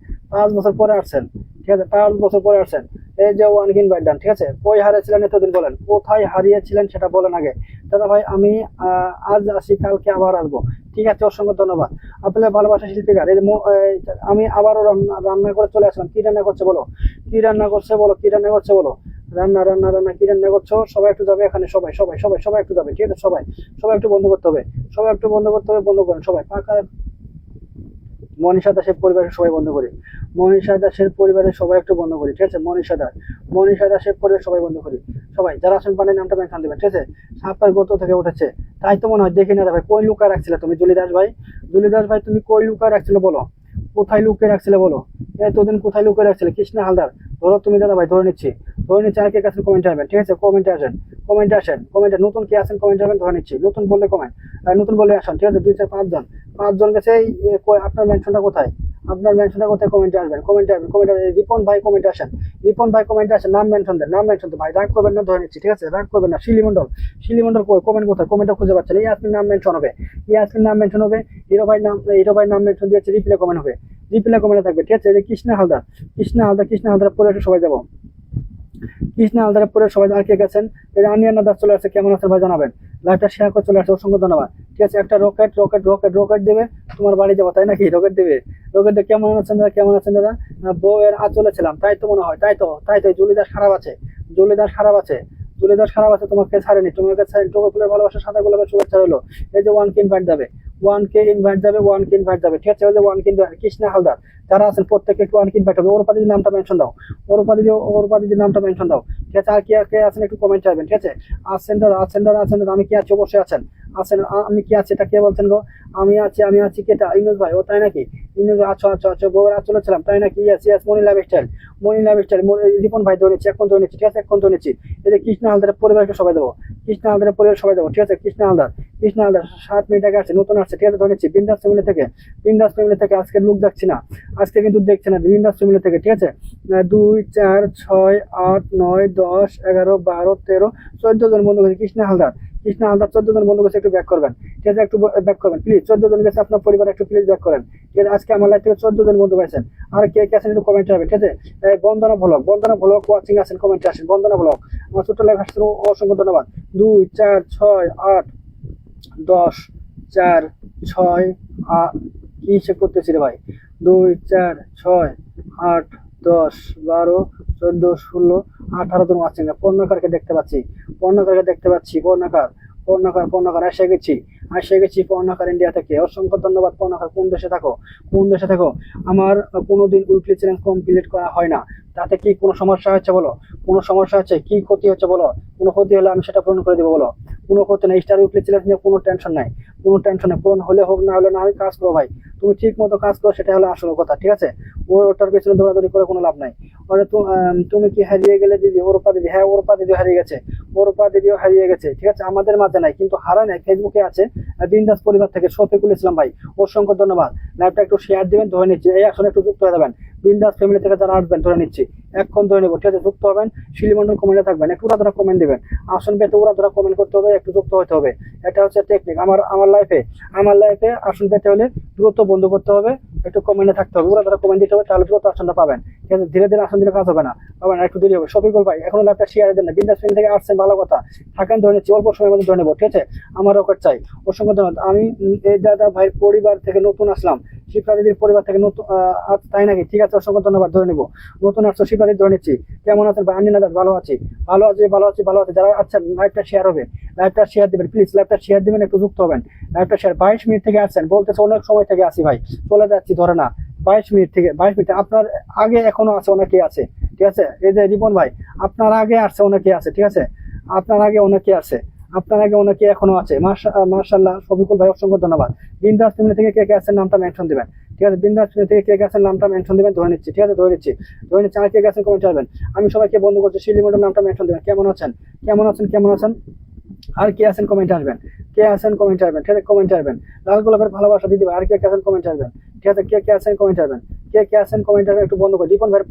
ঠিক আছে। 5 বছর পরে আসছেন। এই যে ওয়ান কিন বাইট ডান, ঠিক আছে। কই হারিয়েছিলেন এতদিন, বলেন কোথায় হারিয়েছিলেন সেটা বলেন আগে। দাদা ভাই আমি আজ আসি, কালকে আবার আসবো, ঠিক আছে। অসংখ্য ধন্যবাদ। আপনার ভালোবাসা শিল্পীকার, আমি আবারও রান্না করে চলে আসলাম। কি রান্না করছে বলো? রান্না রান্না রান্না কি রান্না করছো? সবাই একটু যাবে এখানে, সবাই সবাই সবাই সবাই একটু যাবে, ঠিক আছে? সবাই সবাই একটু বন্ধ করতে হবে, সবাই একটু বন্ধ করতে হবে, বন্ধ করেন সবাই। ফাঁকা মনীষা দাসের পরিবারের সবাই বন্ধ করি, মনীষা দাসের পরিবারের সবাই একটু বন্ধ করি, ঠিক আছে? মনীষা দাসের পরিবার সবাই বন্ধ করি, সবাই যারা আছেন পানের নামটা মেনশন দেবেন, ঠিক আছে? সাপার গর্ত থেকে উঠেছে, তাই তো মনে হয়, দেখি না ভাই, কই লুকায় রাখছিলে তুমি জলি দাস ভাই? জলি দাস ভাই তুমি কই লুকায় রাখছিলে বলো, কোথায় লুকিয়ে রাখছিলে বলো, এতদিন কোথায় লুকিয়ে রাখছিলে? কৃষ্ণা হালদার ধরো তুমি দাদা ভাই, ধরে নিচ্ছি, ধরে নিচ্ছি। আর কে কাছে কমেন্টে আসবেন, ঠিক আছে? কমেন্টে আসেন, কমেন্টে আসেন, কমেন্টে নতুন কে আছেন কমেন্টে আসবেন, ধরে নিচ্ছি। নতুন বললে কমেন্ট, নতুন বললে আসেন, ঠিক আছে? 2 4 5 জন, 5 জন গেছে। আপনার মেনশনটা কোথায়? আপনার মেনশনটা কোথায়? কমেন্টে আসবেন, কমেন্টে আসবেন, কমেন্টে। রিপন ভাই কমেন্টে আসেন, রিপন ভাই কমেন্টে আসেন, নাম মেনশন দেন, নাম মেনশন দেন ভাই, রাগ করবেন না, ধরে নিচ্ছি, ঠিক আছে? রাগ করবেন না। শিলিমন্ডল কই? কমেন্ট কোথায়? কমেন্টটা খুঁজে পাচ্ছেন। ইয়াসমিন নাম মেনশন হবে, ইয়াসমিন নাম মেনশন হবে। হিরো ভাই নাম মেনশন দিয়েছে, রিপ্লে কমেন্ট হবে, রিপ্লে কমেন্টে থাকবে, ঠিক আছে? এই যে কৃষ্ণা হালদার, কৃষ্ণা হালদার পরে একটু সবাই যাবো, কৃষ্ণা হালদারের পরে সবাই। আর কে গেছেন? এই যে আনিয়ানা দাস চলে আসছে, কেমন আছেন ভাই জানাবেন, লাইভটা শেয়ার করে চলে আসছে, অসংখ্য ধন্যবাদ, ঠিক আছে? একটা রকেট রকেট রকেট রকেট দেবে, তোমার বাড়ি যাবো, তাই নাকি? রকেট দেবে, রকেট দেবে। কেমন আছেন দাদা, কেমন আছেন দাদা? বউয়ের আঁচলে ছিলাম, তাই তো মনে হয়, তাই তো, তাই তো। জলি দাস খারাপ আছে, জলি দাস খারাপ আছে, জলি দাস খারাপ আছে, তোমাকে ছাড়েনি, তোমাকে ছাড়েনি। টোকা ফুলের ভালোবাসা, সাদা গোলাপের শুভেচ্ছা রইলো। এই যে 1K ইনভাইট যাবে, 1K ইনভাইট যাবে, 1K ইনভাইট যাবে, ঠিক আছে? ওই যে 1K ইনভাইট, কৃষ্ণা হালদার যারা আছেন প্রত্যেকে একটু 1K ইনভাইট হবে। ওরপা দিদির নামটা মেনশন দাও, ওরপা দিদির নামটা মেনশন দাও, ঠিক আছে? আর কি কে আছেন একটু কমেন্ট চাইবেন, ঠিক আছে? আছেন দাদা, আছেন দাদা, আছেন দাদা। আমি কি আছি? অবশ্যই আছেন, আছেন। আমি কি আছি, এটা কে বলছেন গো? আমি আছি, আমি আছি। কেটা? ইনুস ভাই, ও তাই নাকি? ইনুস, আচ্ছা আচ্ছা আচ্ছা, বউয়ের আঁচলে ছিলাম, তাই নাকি? ইয়েস ইয়েস, মনি লাইফস্টাইল, মনি লাইফস্টাইল। রিপন ভাই ধরে নিচ্ছি, এখন ধরে নিচ্ছি, ঠিক আছে? এখন ধরে নিচ্ছি। এই যে কৃষ্ণা হালদারের পরিবারকে সবাই দেবো, কৃষ্ণা হালদারের পরিবার সবাই দেবো, ঠিক আছে? কৃষ্ণা হালদার, 7 মিনিট আগে আসছে, নতুন আসছে, ঠিক আছে? ধরে নিচ্ছি। বিন্দাস ফ্যামিলি থেকে, বিন্দাস ফ্যামিলি থেকে। আজকে লুক দেখছি না, আজকে কিন্তু দেখছি না, বিন্দাস ফ্যামিলি থেকে, ঠিক আছে? 2 4 6 8 9 10 11 12 13 14 জন বন্ধু গেছে। কৃষ্ণা হালদার, 14 জন বন্ধু গেছে, একটু ব্যাক করবেন, ঠিক আছে? একটু ব্যাক করবেন প্লিজ। 14 জন গেছে আপনার পরিবার, একটু প্লিজ ব্যাক করেন, ঠিক আছে? আজকে আমার লাইফ থেকে 14 জন বন্ধু পাইছেন। আর কে কে আছেন একটু কমেন্ট হবে, ঠিক আছে? বন্দনা ব্লগ ওয়াচিং আছেন, কমেন্টে আসেন, বন্দনা ব্লগ। আমার ছোট্ট লাইভ আসছে, অসংখ্য ধন্যবাদ। 2 4 6 8 10 4 6 8, কি সে করতেছি রে ভাই? 2 4 6 8 10 12 14 16 18 জন আছেন। পর্ণকারকে দেখতে পাচ্ছি, পর্ণকার এসে গেছি পর্ণকার ইন্ডিয়া থেকে। অসংখ্য ধন্যবাদ পর্ণকার। কোন দেশে থাকো, কোন দেশে থাকো? আমার কোনোদিন উইকলি চ্যালেঞ্জ কমপ্লিট করা হয় না, তাতে কি কোনো সমস্যা হচ্ছে বলো? কোনো সমস্যা হচ্ছে? কি ক্ষতি হচ্ছে বলো? কোনো ক্ষতি হলে আমি সেটা পূরণ করে দেবো, বলো? কোনো ক্ষতি নেই। স্টার উইকলি চ্যালেঞ্জ নিয়ে কোনো টেনশন নাই, কোনো টেনশন নেই। পূরণ হলে হোক, না হলে না, আমি কাজ করো ভাই, তুমি ঠিক মতো কাজ করো, সেটা হলো আসল কথা, ঠিক আছে? ওটার পেছনে দৌড়াদৌড়ি করে কোনো লাভ নাই। তুমি কি হারিয়ে গেলে দিদি? ওরপা দিদি, হ্যাঁ ওরপা দিদিও হারিয়ে গেছে, ঠিক আছে? আমাদের মাঝে নাই, কিন্তু হারায় নাই, ফেসবুকে আছে। বিন্দাস পরিবার থেকে শফিকুল ইসলাম ভাই, অসংখ্য ধন্যবাদ। লাইভটা একটু শেয়ার দিবেন, ধরে নিচ্ছি। এই আসলে একটু যুক্ত হয়ে যাবেন, বিন্দাস ফ্যামিলি থেকে যারা আসবেন, ধরে নিচ্ছি, এখন ধরে নেবো, ঠিক আছে? যুক্ত হবেন, শিলিমন্ডল কমেন্টে থাকবেন, একটু ওরা কমেন্ট দিবেন। আসন পেতে ওরা কমেন্ট করতে হবে, একটু যুক্ত হতে হবে। এটা হচ্ছে টেকনিক আমার লাইফে আসন পেতে হলে দ্রুত বন্ধ করতে হবে, একটু কমেন্টে থাকতে হবে, ওরা কমেন্ট দিতে হবে, তাহলে দ্রুত আসনটা পাবেন, ঠিক আছে? ধীরে ধীরে আসন দিলে কাজ হবে না, পাবেন, একটু দেরি হবে। শফিকুল ভাই এখনো লাইভটা শেয়ার দেন না, বিন্দাস ফ্যামিলি থেকে আসছেন, ভালো কথা। থাকেন, ধরে নিচ্ছি, অল্প সময়ের মধ্যে ধরে নেবো, ঠিক আছে? আমার রকেট চাই, অসংখ্য ধন্যবাদ। আমি এই দাদা ভাই পরিবার থেকে নতুন আসলাম, শিপ্রা দিদির পরিবার থেকে নতুন, তাই নাকি? ঠিক আছে, অসংখ্য ধন্যবাদ, ধরে নিবো। নতুন আসছো শিপ্রা দিদি, ধরে নিচ্ছি। কেমন আছেন ভাই? আনিনা দাস, ভালো আছি। যারা আচ্ছা, লাইভটা শেয়ার হবে, লাইভটা শেয়ার দিবেন প্লিজ, লাইভটা শেয়ার দিবেন, একটু যুক্ত হবেন। লাইভটা শেয়ার। 22 মিনিট থেকে আসছেন, বলতেছে অনেক সময় থেকে আসি ভাই, চলে যাচ্ছি, ধরে না। 22 মিনিট থেকে, 22 মিনিট আপনার আগে এখনো আছে, অনেকে আছে, ঠিক আছে? এই যে রিপন ভাই, আপনার আগে আসছে, অনেকে আছে, ঠিক আছে? আপনার আগে অনেকে এখনো আছে। মার্শাল্লাহ শফিকুল ভাই, অসংখ্য ধন্যবাদ। বিন্দাস ফ্যামিলি থেকে কে কে আছেন নামটা মেনশন দিবেন, ঠিক আছে? বিন্দাস ফ্যামিলি থেকে কে কে আছেন নামটা মেনশন দিবেন, ধরে নিচ্ছি, ঠিক আছে? ধরে নিচ্ছি। আর কে কে আছেন কমেন্ট করবেন। আমি সবাইকে বন্ধ করছি, শিলিমন্ডল নামটা মেনশন দিবেন। কেমন আছেন? আর কে আছেন কমেন্ট আসবেন, ঠিক আছে? কমেন্ট আসবেন। লাল গোলাপের ভালোবাসা দিদি ভাই, আর কে কে আছেন কমেন্ট আসবেন, ঠিক আছে? কে কে আছেন কমেন্ট আসবেন, একটু বন্ধ করে। রিপন ভাইয়ের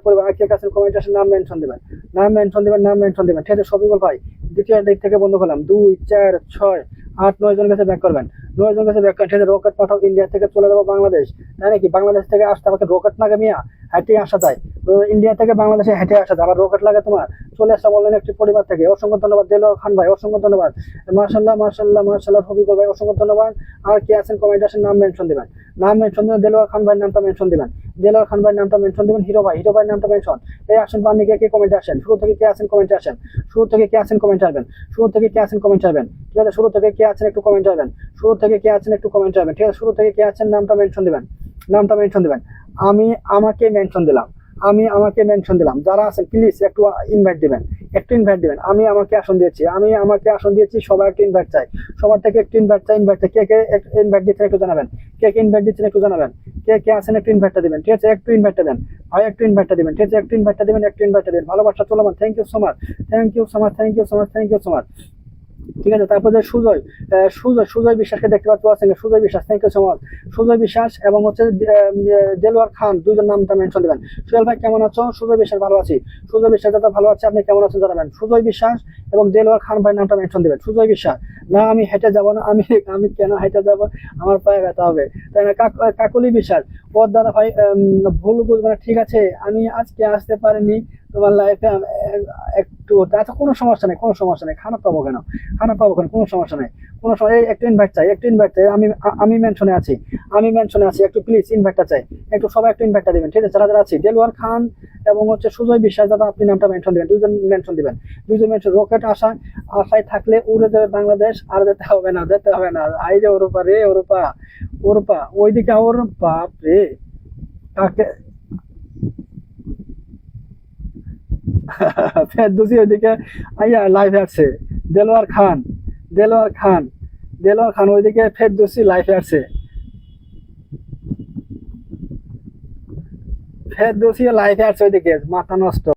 পরিবার, আর কে কে আছেন কমেন্ট আসেন, নাম মেনশন দিবেন, ঠিক আছে? শফিকুল ভাই দ্বিতীয় দিক থেকে বন্ধ করলাম। 2 4 6 8 9 জন কাছে ব্যাক করবেন, 9 জন কাছে ব্যাক করেন, ঠিক আছে? রকেট পাঠাও, ইন্ডিয়া থেকে চলে যাবো বাংলাদেশ, তাই নাকি? বাংলাদেশ থেকে আসতে আমাকে রকেট লাগে মিয়া, হেঁটে আসা যায়। তো ইন্ডিয়া থেকে বাংলাদেশে হেঁটে আসা যায়, আবার রকেট লাগে তোমার? চলে আসলাম অনলাইন একটি পরিবার থেকে। অসংখ্য ধন্যবাদ দেলোয়ার খান ভাই, অসংখ্য ধন্যবাদ। মার্শাল্লাহ মার্শাল্লাহ মার্শাল্লাহ রফিকুল ভাই, অসংখ্য ধন্যবাদ। আর কে আছেন কমেন্ট আসেন, নাম মেনশন দিবেন, নাম মেনশন দিবেন, দেলোয়ার খান ভাইয়ের নামটা মেনশন দিবেন, দেলোয়ার খান ভাইয়ের নামটা মেনশন দিবেন। হিরো ভাইয়ের নামটা মেনশন। এই আসেন বান্নি কে কমেন্টে আসেন, শুরু থেকে কে আছেন কমেন্টে আসেন, শুরু থেকে কে আছেন কমেন্ট আসবেন, শুরু থেকে কে আছেন কমেন্ট আসবেন, ঠিক আছে? শুরু থেকে কে আছেন একটু কমেন্ট আসবেন, শুরু থেকে কে আছেন একটু কমেন্ট আসবেন, ঠিক আছে? শুরু থেকে কে আছেন নামটা মেনশন দিবেন, নামটা মেনশন দিবেন। আমি আমাকে মেনশন দিলাম, আমি আমাকে মেনশন দিলাম। যারা আছেন প্লিজ একটু ইনভাইট দিবেন, একটু ইনভাইট দিবেন। আমি আমাকে আসন দিয়েছি, আমি আমাকে আসন দিয়েছি, সবাই একটু ইনভাইট চাই, সবার থেকে একটু ইনভাইট চাই, ইনভাইট চাই। কে কে ইনভাইট দিচ্ছেন একটু জানাবেন, কে কে ইনভাইট দিচ্ছেন একটু জানাবেন, কে কে আছেন একটু ইনভাইটটা দিবেন, ঠিক আছে? একটু ইনভাইটটা দেন ভাই, একটু ইনভাইটটা দিবেন, ঠিক আছে? একটু ইনভাইটটা দিবেন, একটু ইনভাইটটা দিবেন। ভালোবাসা চলমান, thank you so much, thank you so much, thank you so much, thank you so much, ঠিক আছে? তারপরে সুজয়, সুজয় বিশ্বাসকে দেখতে পাচ্ছি, আছেন Sujoy Biswas, thank you so much. Sujoy Biswas এবং হচ্ছে দেলোয়ার খান, দুইজন নামটা মেনশন দিবেন। সুজয় ভাই কেমন আছো? সুজয় বিশ্বাস ভালো আছি, সুজয় বিশ্বাস দাদা ভালো আছে, আপনি কেমন আছেন জানাবেন। সুজয় বিশ্বাস এবং দেলোয়ার খান ভাই নামটা মেনশন দিবেন। সুজয় বিশ্বাস, না আমি হেঁটে যাব না, আমি আমি কেন হেঁটে যাব, আমার পায়ে ব্যথা হবে, তাই না? কাকলি বিশ্বাস, ওর দাদা ভাই ভুল বুঝবে না, ঠিক আছে? আমি আজকে আসতে পারিনি তোমার লাইফে, একটু আচ্ছা, কোনো সমস্যা নেই, কোনো সমস্যা নেই, খানা পাবো কেন, খানা পাবো কেন, কোনো সমস্যা নেই, কোনো সময়। একটু ইনভাইট চাই, একটু ইনভাইট চাই। আমি মেনশনে আছি, আমি মেনশনে আছি, একটু প্লিজ ইনভাইটটা চাই, একটু সবাই একটু ইনভাইটটা দিবেন, ঠিক আছে? যারা যারা আছি, দেলোয়ার খান এবং হচ্ছে সুজয় বিশ্বাস দাদা, আপনি নামটা মেনশন দিবেন, দুইজন মেনশন দিবেন, দুইজন মেনশন। রকেট আশায় থাকলে উড়ে যাবে বাংলাদেশ, আর যেতে হবে না, যেতে হবে না। আই যে ওরপা রে, ওরপা ওরপা ওইদিকে, ওর বাপ রে, কাকে ফেরদৌসি ওইদিকে আইয়া লাইভে আসছে। দেলোয়ার খান, দেলোয়ার খান, দেলোয়ার খান ওইদিকে ফেরদৌসি লাইভে আসছে, ফেরদৌসি লাইভে আসছে ওইদিকে, মাথা নষ্ট।